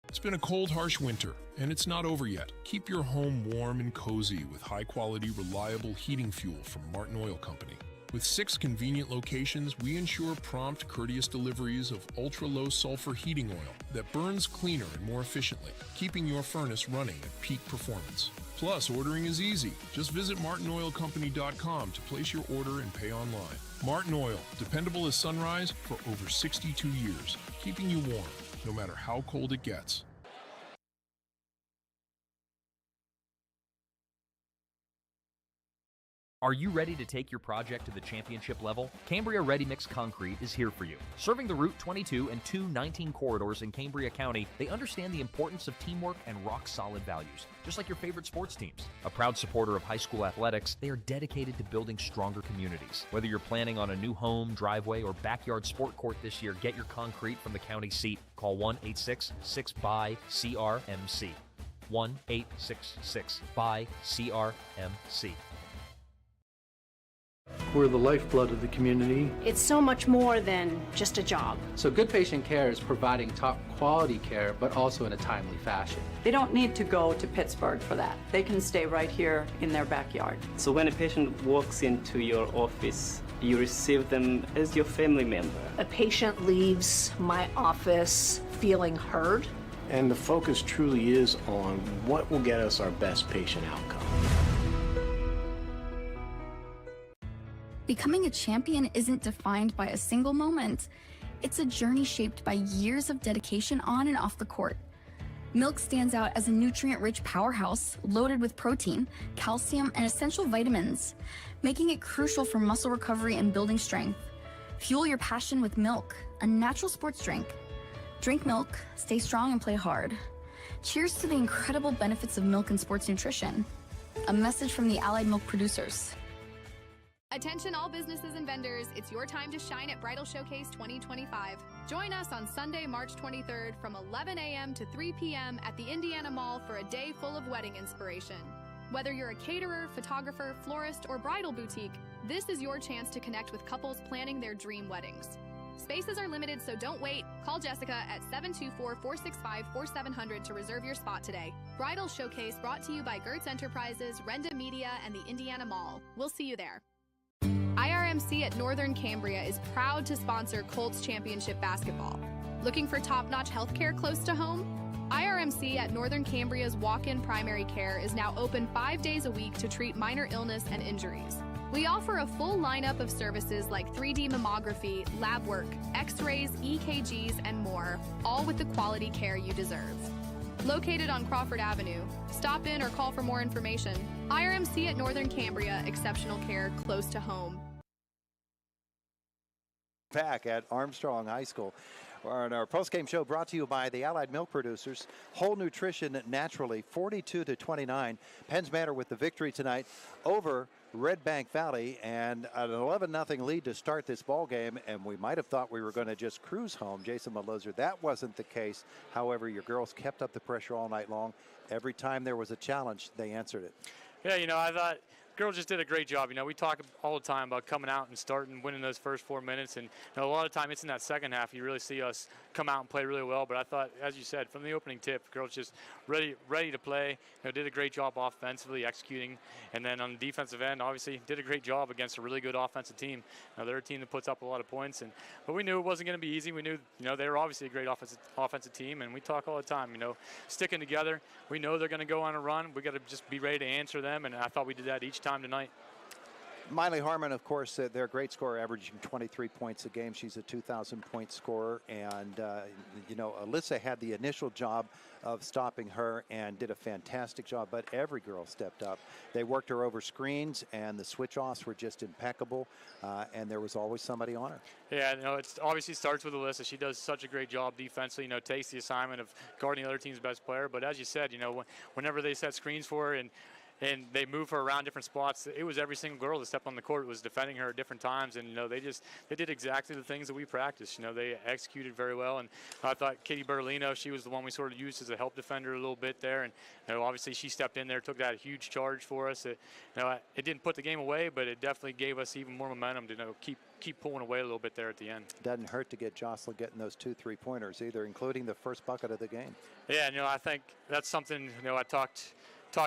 It's been a cold, harsh winter, and it's not over yet. Keep your home warm and cozy with high-quality, reliable heating fuel from Martin Oil Company. With 6 convenient locations, we ensure prompt, courteous deliveries of ultra-low sulfur heating oil that burns cleaner and more efficiently, keeping your furnace running at peak performance. Plus, ordering is easy. Just visit martinoilcompany.com to place your order and pay online. Martin Oil, dependable as sunrise for over 62 years, keeping you warm, no matter how cold it gets. Are you ready to take your project to the championship level? Cambria Ready Mix Concrete is here for you. Serving the Route 22 and 219 corridors in Cambria County, they understand the importance of teamwork and rock-solid values, just like your favorite sports teams. A proud supporter of high school athletics, they are dedicated to building stronger communities. Whether you're planning on a new home, driveway, or backyard sport court this year, get your concrete from the county seat. Call 1-866-BUY-CRMC. 1-866-BUY-CRMC. We're the lifeblood of the community. It's so much more than just a job. So good patient care is providing top quality care, but also in a timely fashion. They don't need to go to Pittsburgh for that. They can stay right here in their backyard. So when a patient walks into your office, you receive them as your family member. A patient leaves my office feeling heard. And the focus truly is on what will get us our best patient outcome. Becoming a champion isn't defined by a single moment. It's a journey shaped by years of dedication on and off the court. Milk stands out as a nutrient-rich powerhouse loaded with protein, calcium, and essential vitamins, making it crucial for muscle recovery and building strength. Fuel your passion with milk, a natural sports drink. Drink milk, stay strong, and play hard. Cheers to the incredible benefits of milk and sports nutrition. A message from the Allied Milk Producers. Attention all businesses and vendors, it's your time to shine at Bridal Showcase 2025. Join us on Sunday, March 23rd from 11 a.m. to 3 p.m. at the Indiana Mall for a day full of wedding inspiration. Whether you're a caterer, photographer, florist, or bridal boutique, this is your chance to connect with couples planning their dream weddings. Spaces are limited, so don't wait. Call Jessica at 724-465-4700 to reserve your spot today. Bridal Showcase brought to you by Gertz Enterprises, Renda Media, and the Indiana Mall. We'll see you there. IRMC at Northern Cambria is proud to sponsor Colts Championship Basketball. Looking for top-notch healthcare close to home? IRMC at Northern Cambria's walk-in primary care is now open 5 days a week to treat minor illness and injuries. We offer a full lineup of services like 3D mammography, lab work, x-rays, EKGs, and more, all with the quality care you deserve. Located on Crawford Avenue. Stop in or call for more information. IRMC at Northern Cambria, exceptional care close to home. Back at Armstrong High School. On our post-game show brought to you by the Allied Milk Producers. Whole nutrition naturally, 42-29. Penns Manor with the victory tonight over Redbank Valley, and an 11-0 lead to start this ball game, and we might have thought we were going to just cruise home. Jason Maloser, that wasn't the case. However, your girls kept up the pressure all night long. Every time there was a challenge, they answered it. Yeah, I thought girls just did a great job. We talk all the time about coming out and starting, winning those first 4 minutes, and a lot of time it's in that second half you really see us come out and play really well. But I thought, as you said, from the opening tip, girls just ready to play. Did a great job offensively executing, and then on the defensive end, obviously did a great job against a really good offensive team. They're a team that puts up a lot of points, but we knew it wasn't going to be easy. We knew they were obviously a great offensive team, and we talk all the time. Sticking together. We know they're going to go on a run. We got to just be ready to answer them, and I thought we did that each time tonight. Miley Harmon, of course, they're a great scorer, averaging 23 points a game. She's a 2,000-point scorer. And, Alyssa had the initial job of stopping her and did a fantastic job, but every girl stepped up. They worked her over screens, and the switch-offs were just impeccable, and there was always somebody on her. Yeah, it obviously starts with Alyssa. She does such a great job defensively, takes the assignment of guarding the other team's best player. But as you said, whenever they set screens for her and they move her around different spots, it was every single girl that stepped on the court was defending her at different times, and they did exactly the things that we practiced. They executed very well, and I thought Katie Bertolino, she was the one we sort of used as a help defender a little bit there, and obviously she stepped in there, took that huge charge for us. It didn't put the game away, but it definitely gave us even more momentum to keep pulling away a little bit there at the end. Doesn't hurt to get Jocelyn getting those 2 3-pointers either, including the first bucket of the game. Yeah, I think that's something I talked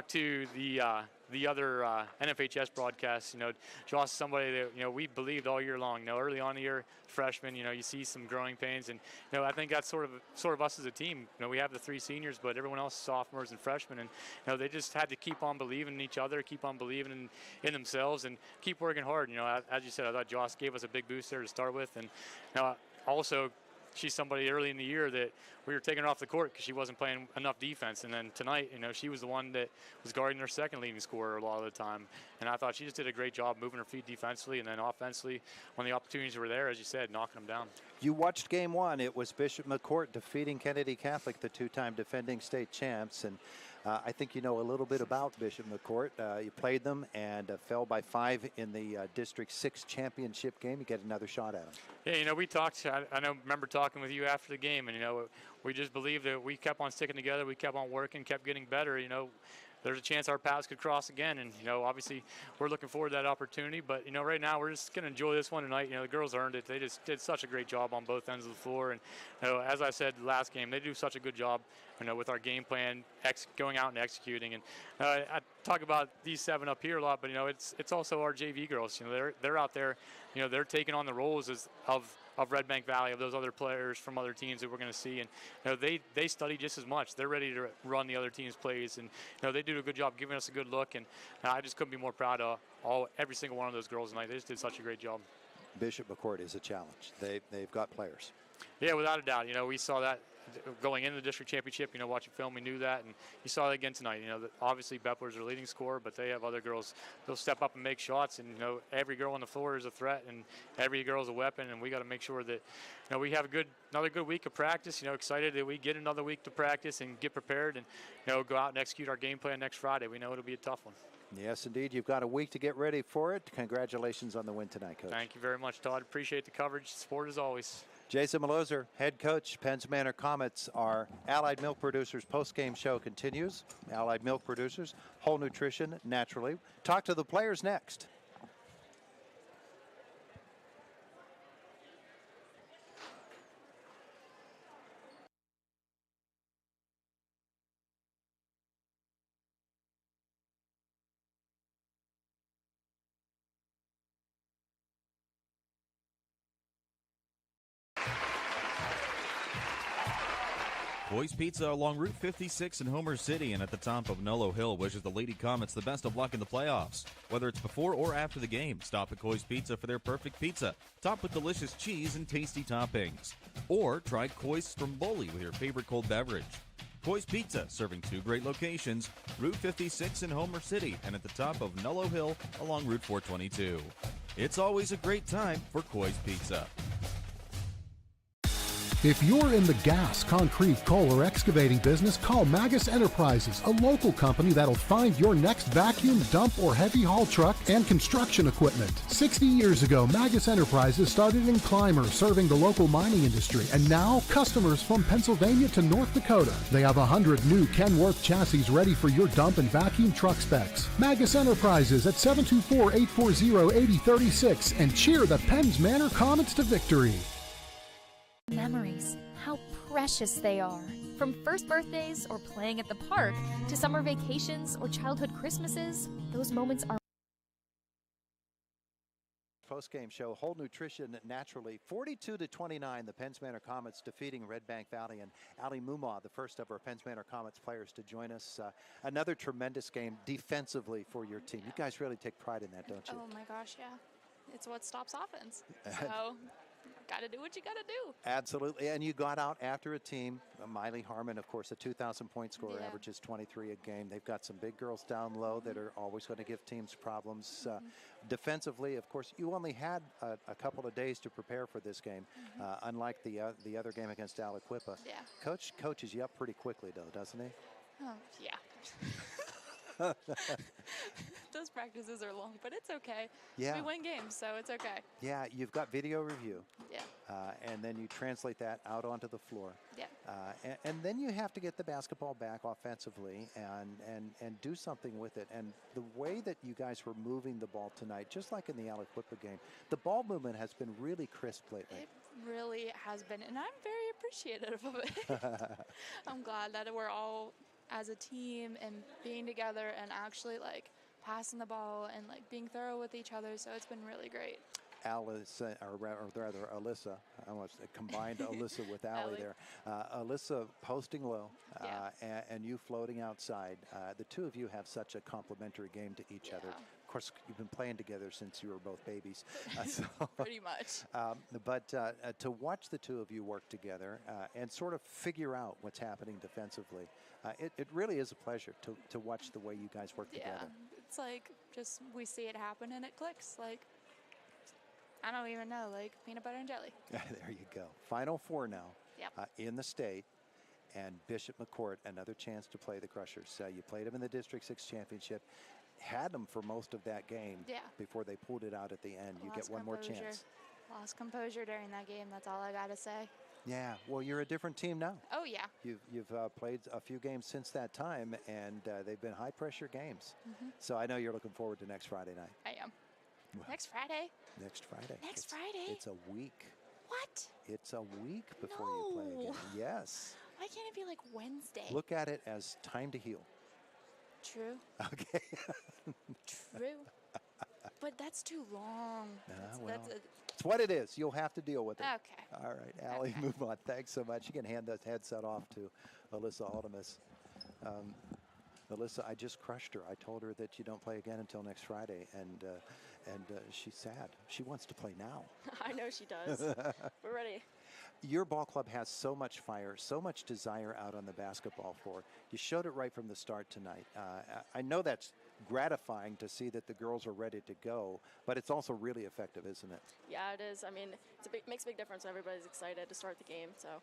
to the other NFHS broadcasts. Josh is somebody that we believed all year long. Early on in the year, freshman, you see some growing pains, and I think that's sort of us as a team. We have the 3 seniors, but everyone else is sophomores and freshmen, and they just had to keep on believing in each other, keep on believing in themselves, and keep working hard. As you said, I thought Josh gave us a big boost there to start with, and also, she's somebody early in the year that we were taking her off the court because she wasn't playing enough defense. And then tonight, she was the one that was guarding their second leading scorer a lot of the time. And I thought she just did a great job moving her feet defensively, and then offensively, when the opportunities were there, as you said, knocking them down. You watched game 1. It was Bishop McCourt defeating Kennedy Catholic, the 2-time defending state champs. And I think you know a little bit about Bishop McCourt. You played them and fell by 5 in the District 6 championship game. You get another shot at them. Yeah, we talked. I remember talking with you after the game, and we just believed that we kept on sticking together. We kept on working, kept getting better. There's a chance our paths could cross again, and obviously we're looking forward to that opportunity. But right now we're just going to enjoy this one tonight. The girls earned it. They just did such a great job on both ends of the floor, and as I said last game, they do such a good job with our game plan, going out and executing. And I talk about these 7 up here a lot, but it's also our JV girls. They're out there. They're taking on the roles of Redbank Valley, of those other players from other teams that we're going to see, and they study just as much. They're ready to run the other team's plays, and they do a good job giving us a good look. And I just couldn't be more proud of every single one of those girls tonight. They just did such a great job. Bishop McCourt is a challenge. They've got players. Yeah, without a doubt. We saw that going into the district championship. Watching film, we knew that, and you saw that again tonight. Obviously Bepler's their leading scorer, but they have other girls. They'll step up and make shots, and every girl on the floor is a threat, and every girl is a weapon. And we got to make sure that we have another good week of practice. Excited that we get another week to practice and get prepared, and go out and execute our game plan next Friday. We know it'll be a tough one. Yes, indeed. You've got a week to get ready for it. Congratulations on the win tonight, Coach. Thank you very much, Todd. Appreciate the coverage, support as always. Jason Maloser, head coach, Penns Manor Comets. Our Allied Milk Producers post-game show continues. Allied Milk Producers, whole nutrition, naturally. Talk to the players next. Boys Pizza along Route 56 in Homer City and at the top of Nolo Hill wishes the Lady Comets the best of luck in the playoffs. Whether it's before or after the game, stop at Coy's Pizza for their perfect pizza, topped with delicious cheese and tasty toppings. Or try Coy's Stromboli with your favorite cold beverage. Coy's Pizza, serving 2 great locations, Route 56 in Homer City and at the top of Nullo Hill along Route 422. It's always a great time for Coy's Pizza. If you're in the gas, concrete, coal, or excavating business, call Magus Enterprises, a local company that'll find your next vacuum, dump, or heavy haul truck and construction equipment. 60 years ago, Magus Enterprises started in Clymer, serving the local mining industry, and now customers from Pennsylvania to North Dakota. They have 100 new Kenworth chassis ready for your dump and vacuum truck specs. Magus Enterprises at 724-840-8036 and cheer the Penns Manor Comets to victory. Memories, how precious they are. From first birthdays or playing at the park to summer vacations or childhood Christmases, those moments are Post-game show, Whole Nutrition Naturally, 42-29, the Penns Manor Comets defeating Redbank Valley, and Ali Mumah, the first of our Penns Manor Comets players to join us. Another tremendous game defensively for your team. You guys really take pride in that, don't you? Oh my gosh, yeah. It's what stops offense. So, got to do what you got to do. Absolutely, and you got out after a team. Miley Harmon, of course, a 2,000-point scorer, averages 23 a game. They've got some big girls down low that are always going to give teams problems. Defensively, of course, you only had a couple of days to prepare for this game, unlike the other game against Aliquippa. Yeah. Coach coaches you up pretty quickly, though, doesn't he? Oh, yeah. Those practices are long, but it's okay. Yeah. We win games, so it's okay. Yeah, you've got video review. Yeah. And then you translate that out onto the floor. Yeah. And then you have to get the basketball back offensively and do something with it. And the way that you guys were moving the ball tonight, just like in the Aliquippa game, the ball movement has been really crisp lately. It really has been, and I'm very appreciative of it. I'm glad that we're all as a team and being together and actually like passing the ball and like being thorough with each other. So it's been really great. Alyssa, or rather Alyssa, I almost combined Alyssa with Allie there. Alyssa posting low, and you floating outside. The two of you have such a complementary game to each other. Of course, you've been playing together since you were both babies. Pretty much. But to watch the two of you work together and sort of figure out what's happening defensively, it really is a pleasure to watch the way you guys work together. It's like just we see it happen and it clicks. Like, I don't even know, like peanut butter and jelly. There you go. Final four now in the state. And Bishop McCourt, another chance to play the Crushers. You played them in the District 6 Championship. Had them for most of that game before they pulled it out at the end. You get one more chance. Lost composure during that game. That's all I got to say. Yeah, well, you're a different team now. Oh, yeah. You've played a few games since that time, and they've been high-pressure games. So I know you're looking forward to next Friday night. I am. Next Friday? Next Friday. Next Friday? It's a week. What? It's a week before you play again. Yes. Why can't it be like Wednesday? Look at it as time to heal. True. Okay. True. But that's too long. It's what it is. You'll have to deal with it. Okay. All right, Allie, move on. Thanks so much. You can hand that headset off to Alyssa Aldemus. Alyssa, I just crushed her. I told her that you don't play again until next Friday, and she's sad. She wants to play now. I know she does. We're ready. Your ball club has so much fire, so much desire out on the basketball floor. You showed it right from the start tonight. I know that's gratifying to see that the girls are ready to go, but it's also really effective, isn't it? Yeah, it is. I mean, it makes a big difference when everybody's excited to start the game. So.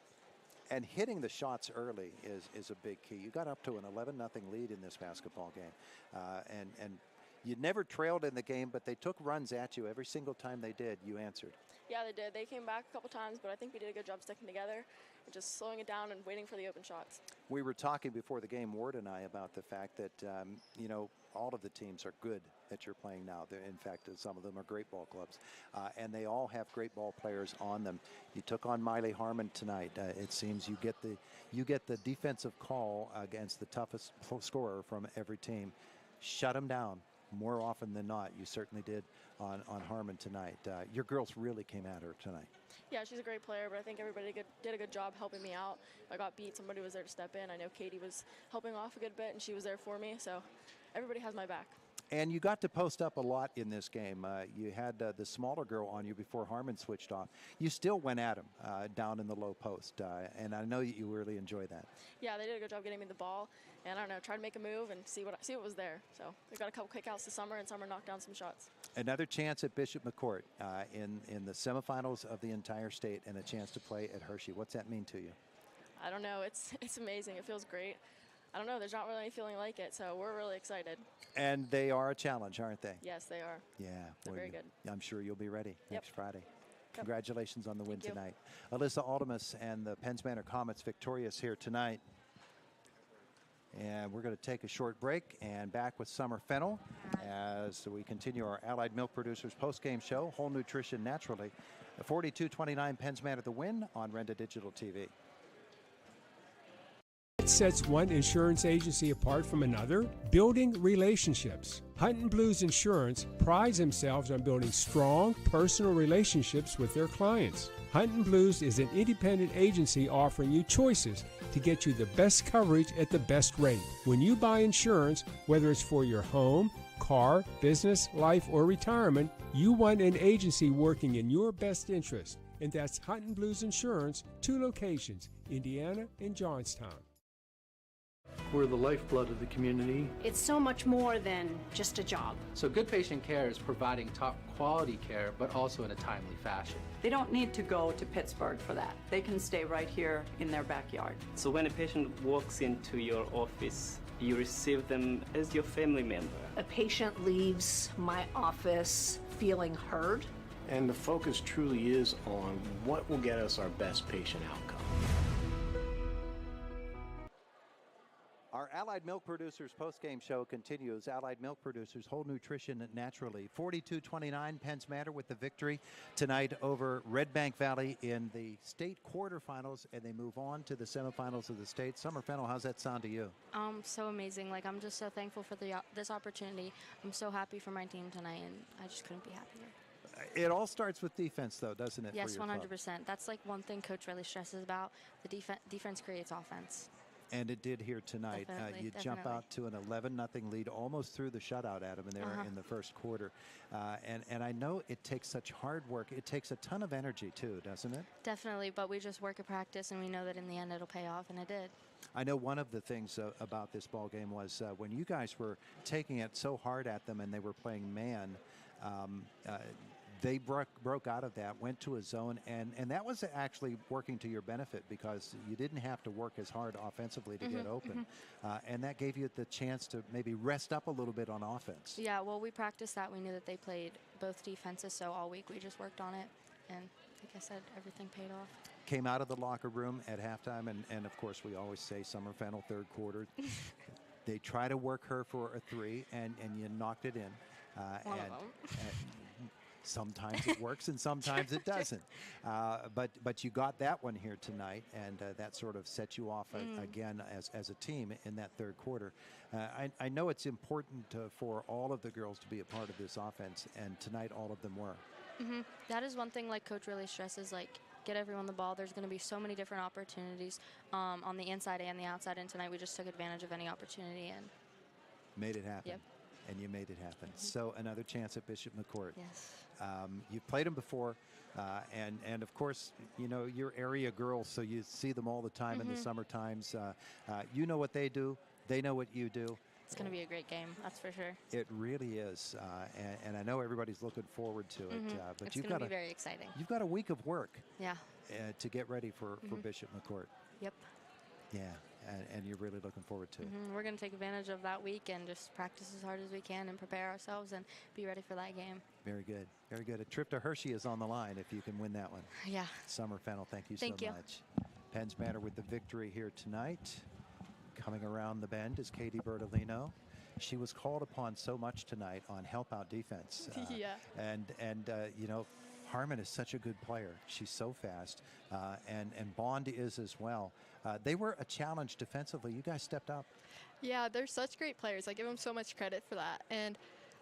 And hitting the shots early is a big key. You got up to an 11-0 lead in this basketball game, and you never trailed in the game, but they took runs at you every single time they did. You answered. Yeah, they did. They came back a couple times, but I think we did a good job sticking together and just slowing it down and waiting for the open shots. We were talking before the game, Ward and I, about the fact that, all of the teams are good that you're playing now. In fact, some of them are great ball clubs, and they all have great ball players on them. You took on Miley Harmon tonight. It seems you get the defensive call against the toughest scorer from every team. Shut them down. More often than not, you certainly did on Harmon tonight. Your girls really came at her tonight. Yeah, she's a great player, but I think everybody did a good job helping me out. If I got beat, somebody was there to step in. I know Katie was helping off a good bit, and she was there for me, so everybody has my back. And you got to post up a lot in this game. You had the smaller girl on you before Harmon switched off. You still went at him down in the low post, and I know you really enjoy that. Yeah, they did a good job getting me the ball, and I don't know, try to make a move and see what was there. So we got a couple quick outs this summer, and Summer knocked down some shots. Another chance at Bishop McCourt in the semifinals of the entire state, and a chance to play at Hershey. What's that mean to you? I don't know. It's amazing. It feels great. I don't know. There's not really any feeling like it, so we're really excited. And they are a challenge, aren't they? Yes, they are. Yeah. They're very good. I'm sure you'll be ready next Friday. Yep. Congratulations on the win Thank you. tonight. Alyssa Aldemus and the Penns Manor Comets victorious here tonight. And we're going to take a short break and back with Summer Fennell as we continue our Allied Milk Producers post-game show, Whole Nutrition Naturally. 42-29 Penns Manor the win on Renda Digital TV. What sets one insurance agency apart from another? Building relationships. Hunt & Blues Insurance prides themselves on building strong personal relationships with their clients. Hunt & Blues is an independent agency offering you choices to get you the best coverage at the best rate. When you buy insurance, whether it's for your home, car, business, life, or retirement, you want an agency working in your best interest. And that's Hunt & Blues Insurance, 2 locations, Indiana and Johnstown. We're the lifeblood of the community. It's so much more than just a job. So good patient care is providing top quality care, but also in a timely fashion. They don't need to go to Pittsburgh for that. They can stay right here in their backyard. So when a patient walks into your office, you receive them as your family member. A patient leaves my office feeling heard. And the focus truly is on what will get us our best patient outcome. Our Allied Milk Producers post-game show continues. Allied Milk Producers, Whole Nutrition Naturally. 42-29 Penns Manor with the victory tonight over Redbank Valley in the state quarterfinals, and they move on to the semifinals of the state. Summer Fennell, how's that sound to you? So amazing. Like, I'm just so thankful for this opportunity. I'm so happy for my team tonight, and I just couldn't be happier. It all starts with defense, though, doesn't it? Yes, for your 100%. club? That's like one thing Coach really stresses about. The defense creates offense. And it did here tonight. You jump out to an 11-0 lead, almost through the shutout, Adam, and there in the first quarter. And I know it takes such hard work. It takes a ton of energy, too, doesn't it? Definitely, but we just work at practice, and we know that in the end it'll pay off, and it did. I know one of the things about this ball game was when you guys were taking it so hard at them and they were playing man, they broke out of that, went to a zone, and that was actually working to your benefit because you didn't have to work as hard offensively to get open. And that gave you the chance to maybe rest up a little bit on offense. Yeah, well, we practiced that. We knew that they played both defenses, so all week we just worked on it. And like I said, everything paid off. Came out of the locker room at halftime, and of course, we always say Summer Fennell, third quarter. They try to work her for a 3, and you knocked it in. One of them. Sometimes it works and sometimes it doesn't. But you got that one here tonight, and that sort of set you off again as a team in that third quarter. I know it's important for all of the girls to be a part of this offense, and tonight all of them were. That is one thing like Coach really stresses, like get everyone the ball. There's going to be so many different opportunities on the inside and the outside, and tonight we just took advantage of any opportunity and made it happen. Yep. And you made it happen. So another chance at Bishop McCourt. Yes. You've played them before, and of course, you know, you're area girls, so you see them all the time in the summer times. You know what they do. They know what you do. It's going to be a great game, that's for sure. It really is, and I know everybody's looking forward to it. But it's going to be very exciting. You've got a week of work. Yeah. To get ready for Bishop McCourt. Yep. Yeah. And you're really looking forward to it. We're going to take advantage of that week and just practice as hard as we can and prepare ourselves and be ready for that game. Very good. Very good. A trip to Hershey is on the line if you can win that one. Yeah. Summer Fennell, thank you so much. Penns Manor with the victory here tonight. Coming around the bend is Katie Bertolino. She was called upon so much tonight on help out defense. And you know, Harmon is such a good player. She's so fast, and Bond is as well. They were a challenge defensively. You guys stepped up. Yeah, they're such great players. I give them so much credit for that. And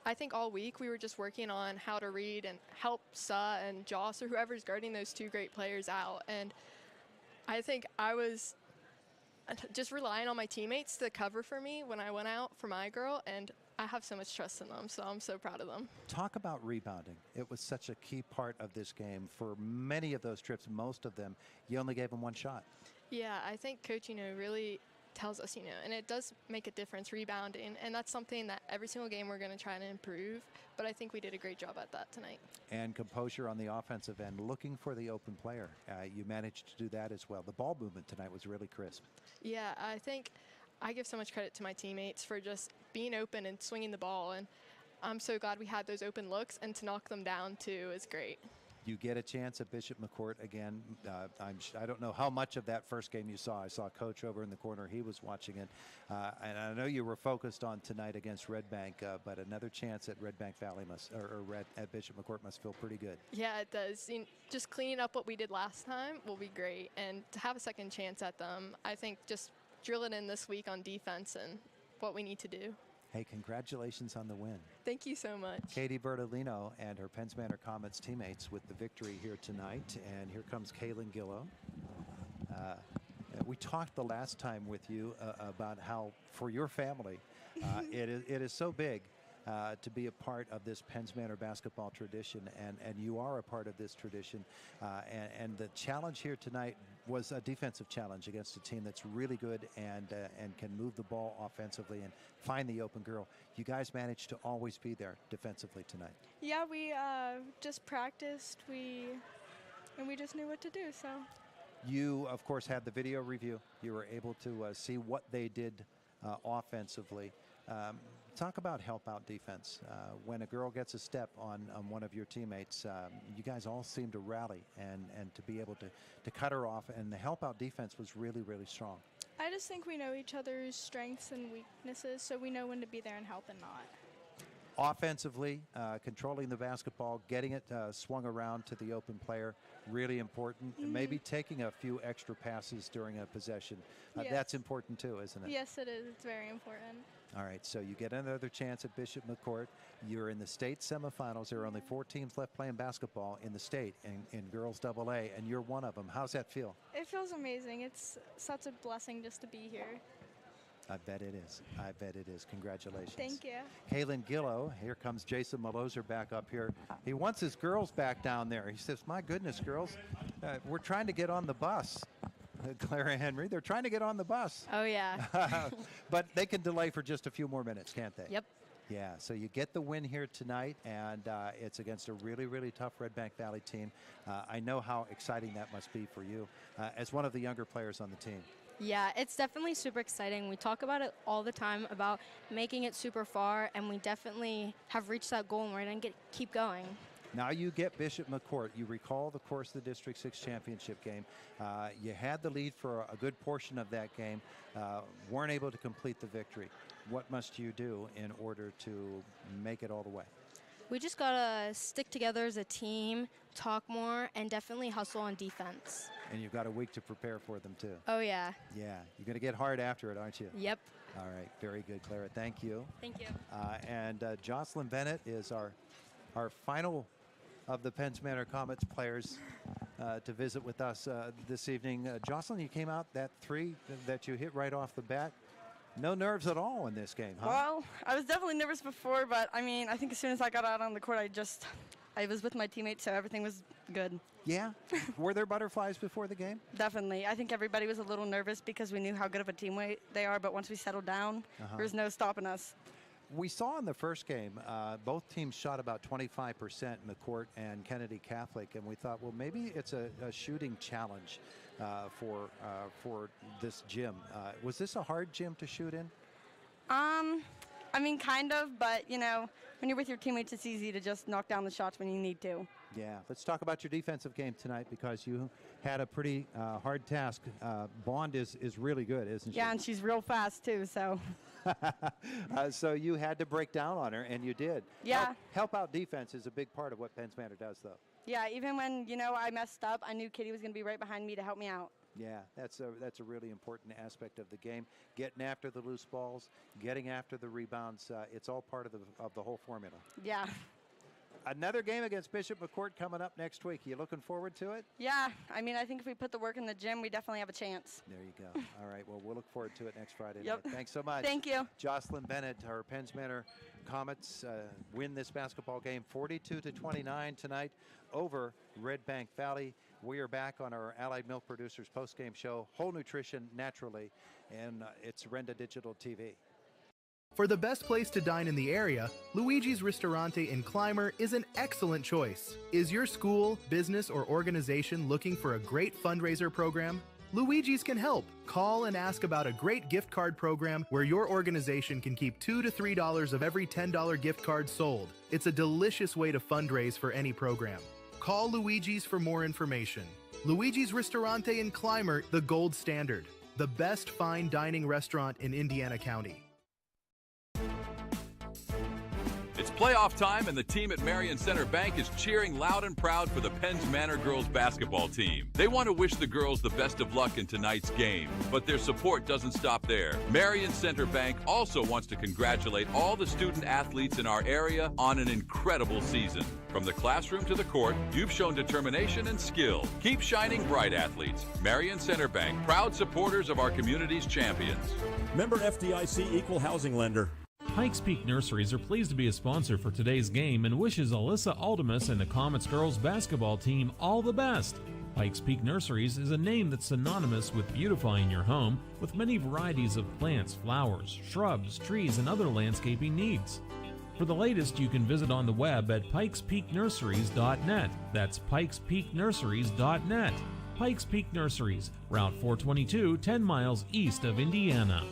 I think all week we were just working on how to read and help Sa and Joss or whoever's guarding those two great players out. And I think I was just relying on my teammates to cover for me when I went out for my girl. And I have so much trust in them, so I'm so proud of them. Talk about rebounding. It was such a key part of this game. For many of those trips, most of them, you only gave them one shot. Yeah, I think Coach, really tells us, and it does make a difference rebounding, and that's something that every single game we're going to try to improve, but I think we did a great job at that tonight. And composure on the offensive end, looking for the open player. You managed to do that as well. The ball movement tonight was really crisp. Yeah, I think I give so much credit to my teammates for just being open and swinging the ball, and I'm so glad we had those open looks, and to knock them down too is great. You get a chance at Bishop McCourt again. I don't know how much of that first game you saw. I saw Coach over in the corner. He was watching it. And I know you were focused on tonight against Redbank, but another chance at Redbank Valley at Bishop McCourt must feel pretty good. Yeah, it does. Just cleaning up what we did last time will be great. And to have a second chance at them, I think just drill it in this week on defense and what we need to do. Hey, congratulations on the win. Thank you so much. Katie Bertolino and her Penns Manor Comets teammates with the victory here tonight. And here comes Kaylin Gillow. We talked the last time with you about how, for your family, it is so big to be a part of this Penns Manor basketball tradition, and you are a part of this tradition. And the challenge here tonight was a defensive challenge against a team that's really good and can move the ball offensively and find the open girl. You guys managed to always be there defensively tonight. Yeah, we just practiced. We just knew what to do. So. You, of course, had the video review. You were able to see what they did offensively. Talk about help out defense. When a girl gets a step on one of your teammates, you guys all seem to rally and to be able to cut her off, and the help out defense was really, really strong. I just think we know each other's strengths and weaknesses, so we know when to be there and help and not. Offensively, controlling the basketball, getting it swung around to the open player, really important. Maybe taking a few extra passes during a possession. Yes. That's important too, isn't it? Yes, it is. It's very important. All right, so you get another chance at Bishop McCourt. You're in the state semifinals. There are only 4 teams left playing basketball in the state in girls AA, and you're one of them. How's that feel? It feels amazing. It's such a blessing just to be here. I bet it is. I bet it is. Congratulations. Thank you. Kaylin Gillow. Here comes Jason Maloser back up here. He wants his girls back down there. He says, my goodness, girls, we're trying to get on the bus. Clara Henry, they're trying to get on the bus. Oh, yeah. But they can delay for just a few more minutes, can't they? Yep. Yeah, so you get the win here tonight, and it's against a really, really tough Redbank Valley team. I know how exciting that must be for you as one of the younger players on the team. Yeah, it's definitely super exciting. We talk about it all the time about making it super far, and we definitely have reached that goal, and we're going to keep going. Now you get Bishop McCourt. You recall the course of the District 6 championship game. You had the lead for a good portion of that game, weren't able to complete the victory. What must you do in order to make it all the way? We just got to stick together as a team, talk more, and definitely hustle on defense. And you've got a week to prepare for them, too. Oh, yeah. Yeah, you're going to get hard after it, aren't you? Yep. All right, very good, Clara. Thank you. Thank you. And Jocelyn Bennett is our final of the Penns Manor Comets players to visit with us this evening. Jocelyn, you came out that 3 that you hit right off the bat. No nerves at all in this game, huh? Well, I was definitely nervous before, but I mean, I think as soon as I got out on the court, I was with my teammates, so everything was good. Yeah? Were there butterflies before the game? Definitely. I think everybody was a little nervous because we knew how good of a team they are, but once we settled down, there's no stopping us. We saw in the first game, both teams shot about 25%, McCourt and Kennedy Catholic, and we thought, well, maybe it's a shooting challenge for this gym. Was this a hard gym to shoot in? I mean, kind of, but, you know, when you're with your teammates, it's easy to just knock down the shots when you need to. Yeah, let's talk about your defensive game tonight because you had a pretty hard task. Bond is really good, isn't she? Yeah, and she's real fast, too, so. So you had to break down on her, and you did. Yeah. Help out defense is a big part of what Penns Manor does, though. Yeah, even when, you know, I messed up, I knew Kitty was going to be right behind me to help me out. Yeah, that's a really important aspect of the game. Getting after the loose balls, getting after the rebounds, it's all part of the whole formula. Yeah. Another game against Bishop McCourt coming up next week. You looking forward to it? Yeah, I mean, I think if we put the work in the gym, we definitely have a chance. There you go. All right, well, we'll look forward to it next Friday Yep. night. Thanks so much. Thank you. Jocelyn Bennett, our Penns Manor Comets win this basketball game 42-29 tonight over Redbank Valley. We are back on our Allied Milk Producers post-game show, Whole Nutrition Naturally, and it's Renda Digital TV. For the best place to dine in the area, Luigi's Ristorante in Clymer is an excellent choice. Is your school, business, or organization looking for a great fundraiser program? Luigi's can help. Call and ask about a great gift card program where your organization can keep $2 to $3 of every $10 gift card sold. It's a delicious way to fundraise for any program. Call Luigi's for more information. Luigi's Ristorante in Clymer, the gold standard. The best fine dining restaurant in Indiana County. It's playoff time, and the team at Marion Center Bank is cheering loud and proud for the Penns Manor girls basketball team. They want to wish the girls the best of luck in tonight's game, but their support doesn't stop there. Marion Center Bank also wants to congratulate all the student athletes in our area on an incredible season. From the classroom to the court, you've shown determination and skill. Keep shining bright, athletes. Marion Center Bank, proud supporters of our community's champions. Member FDIC Equal Housing Lender. Pikes Peak Nurseries are pleased to be a sponsor for today's game and wishes Alyssa Aldemus and the Comets girls basketball team all the best. Pikes Peak Nurseries is a name that's synonymous with beautifying your home with many varieties of plants, flowers, shrubs, trees, and other landscaping needs. For the latest, you can visit on the web at pikespeaknurseries.net. That's pikespeaknurseries.net. Pikes Peak Nurseries, Route 422, 10 miles east of Indiana.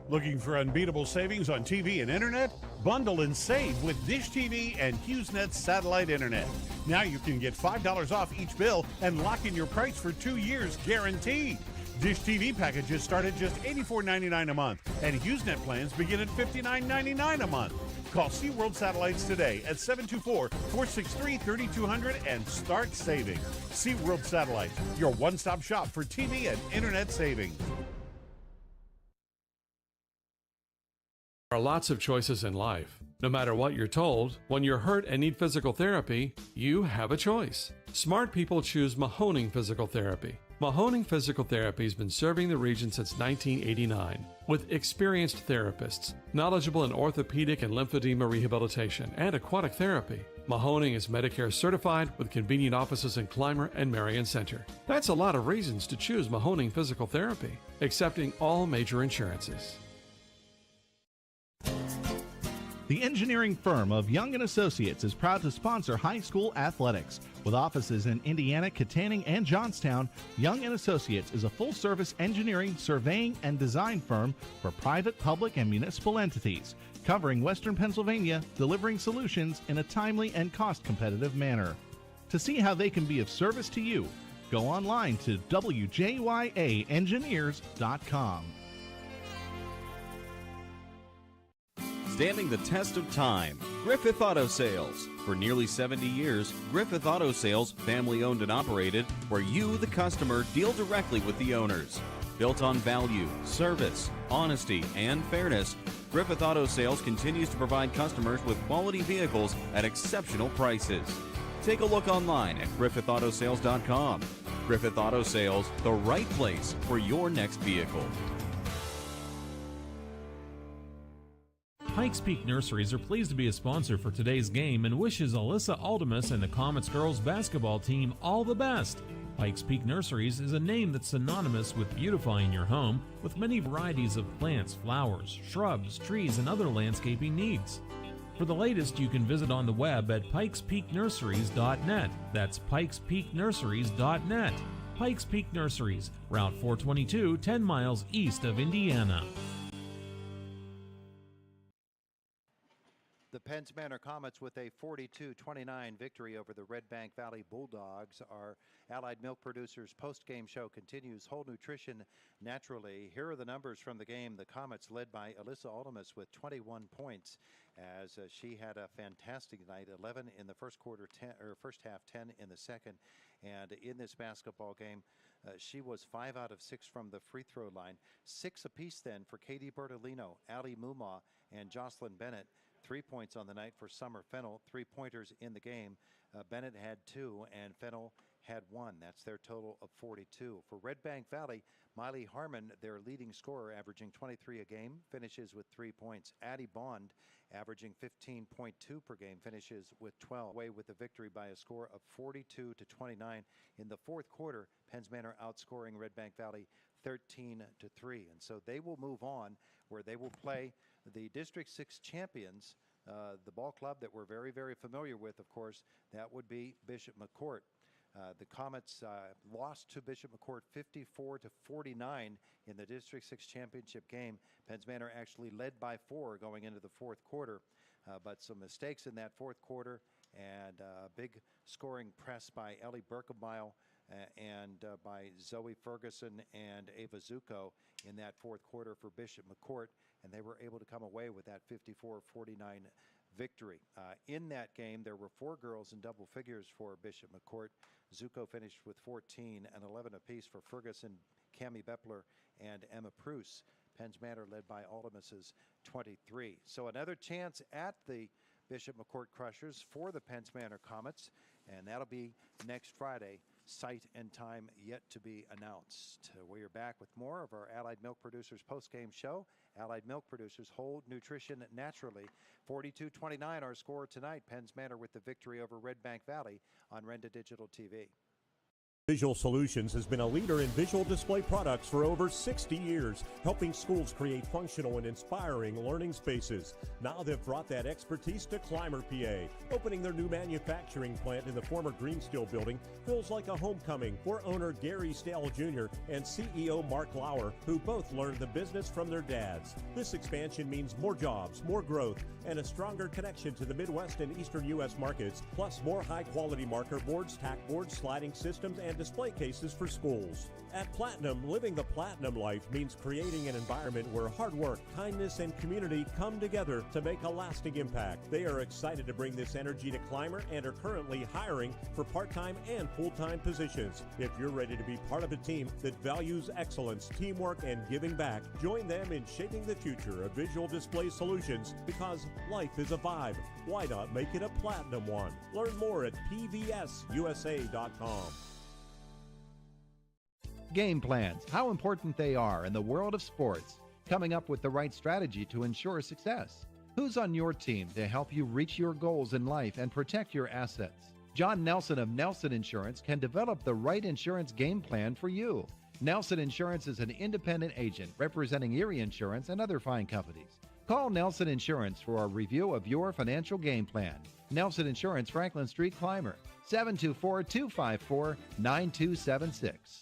Looking for unbeatable savings on TV and internet? Bundle and save with Dish TV and HughesNet satellite internet. Now you can get $5 off each bill and lock in your price for 2 years guaranteed. Dish TV packages start at just $84.99 a month, and HughesNet plans begin at $59.99 a month. Call SeaWorld Satellites today at 724-463-3200 and start saving. SeaWorld Satellites, your one-stop shop for TV and internet savings. There are lots of choices in life. No matter what you're told, when you're hurt and need physical therapy, you have a choice. Smart people choose Mahoning Physical Therapy. Mahoning Physical Therapy has been serving the region since 1989 with experienced therapists, knowledgeable in orthopedic and lymphedema rehabilitation and aquatic therapy. Mahoning is Medicare certified with convenient offices in Clymer and Marion Center. That's a lot of reasons to choose Mahoning Physical Therapy, accepting all major insurances. The engineering firm of Young & Associates is proud to sponsor high school athletics. With offices in Indiana, Katanning, and Johnstown, Young & Associates is a full-service engineering, surveying, and design firm for private, public, and municipal entities, covering Western Pennsylvania, delivering solutions in a timely and cost-competitive manner. To see how they can be of service to you, go online to wjyaengineers.com. Standing the test of time, Griffith Auto Sales. For nearly 70 years, Griffith Auto Sales, family owned and operated, where you, the customer, deal directly with the owners. Built on value, service, honesty, and fairness, Griffith Auto Sales continues to provide customers with quality vehicles at exceptional prices. Take a look online at griffithautosales.com. Griffith Auto Sales, the right place for your next vehicle. Pikes Peak Nurseries are pleased to be a sponsor for today's game and wishes Alyssa Aldemus and the Comets girls basketball team all the best. Pikes Peak Nurseries is a name that's synonymous with beautifying your home with many varieties of plants, flowers, shrubs, trees, and other landscaping needs. For the latest, you can visit on the web at pikespeaknurseries.net. That's pikespeaknurseries.net. Pikes Peak Nurseries, Route 422, 10 miles east of Indiana. The Penns Manor Comets with a 42-29 victory over the Redbank Valley Bulldogs. Our Allied Milk Producers post-game show continues. Whole Nutrition Naturally. Here are the numbers from the game. The Comets led by Alyssa Aldemus with 21 points as she had a fantastic night. 11 in the first quarter, 10 or first half, 10 in the second. And in this basketball game, she was 5 out of 6 from the free throw line. 6 apiece then for Katie Bertolino, Ali Muma, and Jocelyn Bennett. 3 points on the night for Summer Fennell. 3-pointers in the game. Bennett had 2 and Fennell had 1. That's their total of 42. For Redbank Valley, Miley Harmon, their leading scorer, averaging 23 a game, finishes with 3 points. Addie Bond, averaging 15.2 per game, finishes with 12. Away with the victory by a score of 42-29 in the fourth quarter. Penns Manor outscoring Redbank Valley 13-3, and so they will move on, where they will play the District 6 champions, the ball club that we're very, very familiar with. Of course, that would be Bishop McCourt. The Comets lost to Bishop McCourt 54-49 in the District 6 championship game. Penns Manor actually led by 4 going into the fourth quarter, but some mistakes in that fourth quarter, and a big scoring press by Ellie Berkemeyer and by Zoe Ferguson and Ava Zuko in that fourth quarter for Bishop McCourt, and they were able to come away with that 54-49 victory. In that game, there were 4 girls in double figures for Bishop McCourt. Zuko finished with 14 and 11 apiece for Ferguson, Cammie Beppler, and Emma Pruce. Penns Manor led by Aldemus's 23. So another chance at the Bishop McCourt Crushers for the Penns Manor Comets, and that'll be next Friday. Site and time yet to be announced. We are back with more of our Allied Milk Producers post-game show. Allied Milk Producers, hold nutrition naturally. 42-29 our score tonight. Penns Manor with the victory over Redbank Valley on Renda Digital TV. Visual Solutions has been a leader in visual display products for over 60 years, helping schools create functional and inspiring learning spaces. Now they've brought that expertise to Clymer, PA. Opening their new manufacturing plant in the former Greensteel building feels like a homecoming for owner Gary Stale Jr. and CEO Mark Lauer, who both learned the business from their dads. This expansion means more jobs, more growth, and a stronger connection to the Midwest and Eastern U.S. markets, plus more high-quality marker boards, tack boards, sliding systems, and display cases for schools. At Platinum, living the Platinum life means creating an environment where hard work, kindness, and community come together to make a lasting impact. They are excited to bring this energy to Clymer and are currently hiring for part-time and full-time positions. If you're ready to be part of a team that values excellence, teamwork, and giving back, join them in shaping the future of visual display solutions, because life is a vibe. Why not make it a Platinum one? Learn more at pvsusa.com. Game plans, how important they are in the world of sports. Coming up with the right strategy to ensure success. Who's on your team to help you reach your goals in life and protect your assets? John Nelson of Nelson Insurance can develop the right insurance game plan for you. Nelson Insurance is an independent agent representing Erie Insurance and other fine companies. Call Nelson Insurance for a review of your financial game plan. Nelson Insurance, Franklin Street, Clymer, 724-254-9276.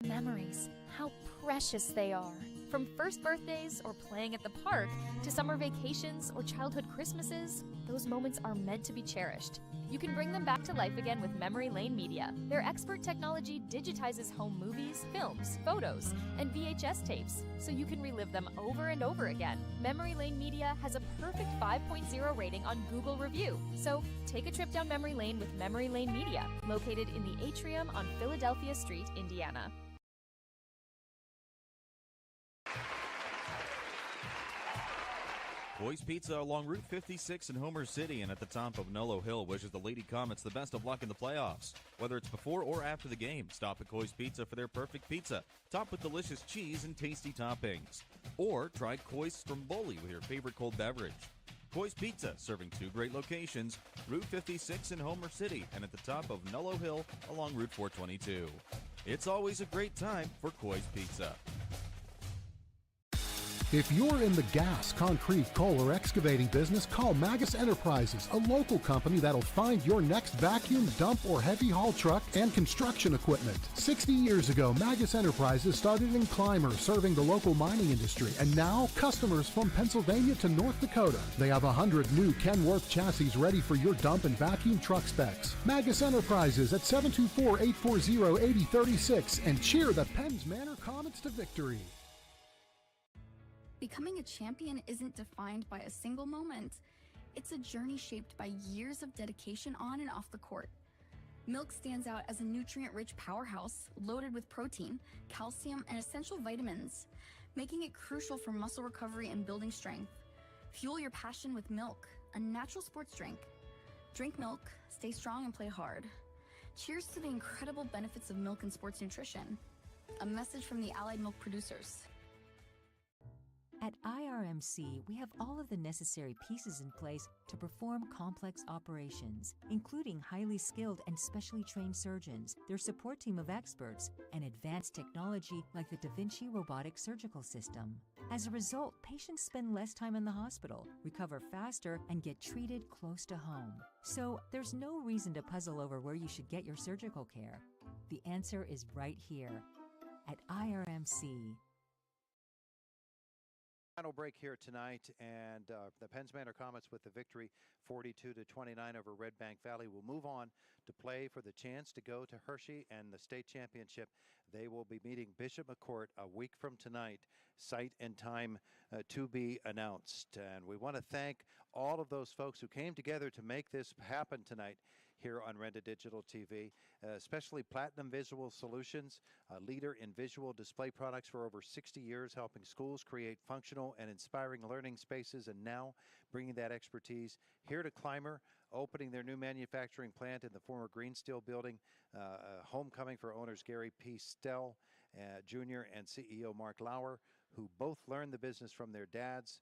Memories, how precious they are. From first birthdays or playing at the park to summer vacations or childhood Christmases, those moments are meant to be cherished. You can bring them back to life again with Memory Lane Media. Their expert technology digitizes home movies, films, photos, and VHS tapes, so you can relive them over and over again. Memory Lane Media has a perfect 5.0 rating on Google Review, so take a trip down memory lane with Memory Lane Media, located in the Atrium on Philadelphia Street, Indiana. Boys Pizza along Route 56 in Homer City and at the top of Nolo Hill wishes the Lady Comets the best of luck in the playoffs. Whether it's before or after the game, stop at Coy's Pizza for their perfect pizza, topped with delicious cheese and tasty toppings. Or try Coy's Stromboli with your favorite cold beverage. Coy's Pizza, serving 2 great locations, Route 56 in Homer City and at the top of Nolo Hill along Route 422. It's always a great time for Coy's Pizza. If you're in the gas, concrete, coal, or excavating business, call Magus Enterprises, a local company that'll find your next vacuum, dump, or heavy haul truck and construction equipment. 60 years ago, Magus Enterprises started in Clymer, serving the local mining industry, and now customers from Pennsylvania to North Dakota. They have 100 new Kenworth chassis ready for your dump and vacuum truck specs. Magus Enterprises at 724-840-8036, and cheer the Penns Manor Comets to victory. Becoming a champion isn't defined by a single moment. It's a journey shaped by years of dedication on and off the court. Milk stands out as a nutrient-rich powerhouse loaded with protein, calcium, and essential vitamins, making it crucial for muscle recovery and building strength. Fuel your passion with Milk, a natural sports drink. Drink Milk, stay strong and play hard. Cheers to the incredible benefits of milk and sports nutrition. A message from the Allied Milk producers. At IRMC, we have all of the necessary pieces in place to perform complex operations, including highly skilled and specially trained surgeons, their support team of experts, and advanced technology like the Da Vinci robotic surgical system. As a result, patients spend less time in the hospital, recover faster, and get treated close to home. So there's no reason to puzzle over where you should get your surgical care. The answer is right here at IRMC. Final break here tonight, and the Penns Manor Comets with the victory 42-29 over Redbank Valley will move on to play for the chance to go to Hershey and the state championship. They will be meeting Bishop McCourt a week from tonight. Site and time to be announced. And we want to thank all of those folks who came together to make this happen tonight here on Renda Digital TV, especially Platinum Visual Solutions, a leader in visual display products for over 60 years, helping schools create functional and inspiring learning spaces, and now bringing that expertise here to Clymer, opening their new manufacturing plant in the former Green Steel building, homecoming for owners Gary P. Stell Jr. and CEO Mark Lauer, who both learned the business from their dads.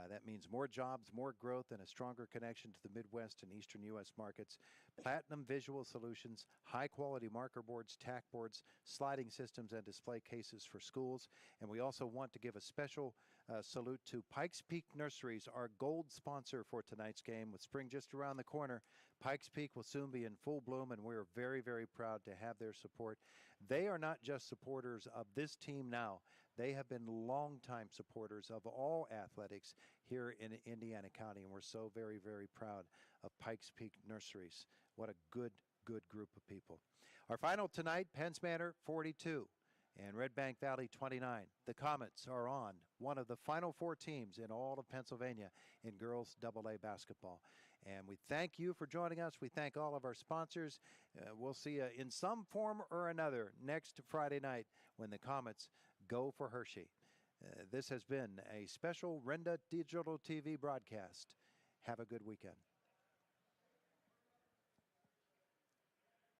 That means more jobs, more growth, and a stronger connection to the Midwest and Eastern U.S. markets. Platinum Visual Solutions, high-quality marker boards, tack boards, sliding systems, and display cases for schools. And we also want to give a special salute to Pikes Peak Nurseries, our gold sponsor for tonight's game. With spring just around the corner, Pikes Peak will soon be in full bloom, and we're very, very proud to have their support. They are not just supporters of this team now. They have been longtime supporters of all athletics here in Indiana County, and we're so very, very proud of Pikes Peak Nurseries. What a good group of people. Our final tonight, Penns Manor 42 and Redbank Valley 29. The Comets are on one of the final four teams in all of Pennsylvania in girls AA basketball. And we thank you for joining us. We thank all of our sponsors. We'll see you in some form or another next Friday night when the Comets go for Hershey. This has been a special Renda Digital TV broadcast. Have a good weekend.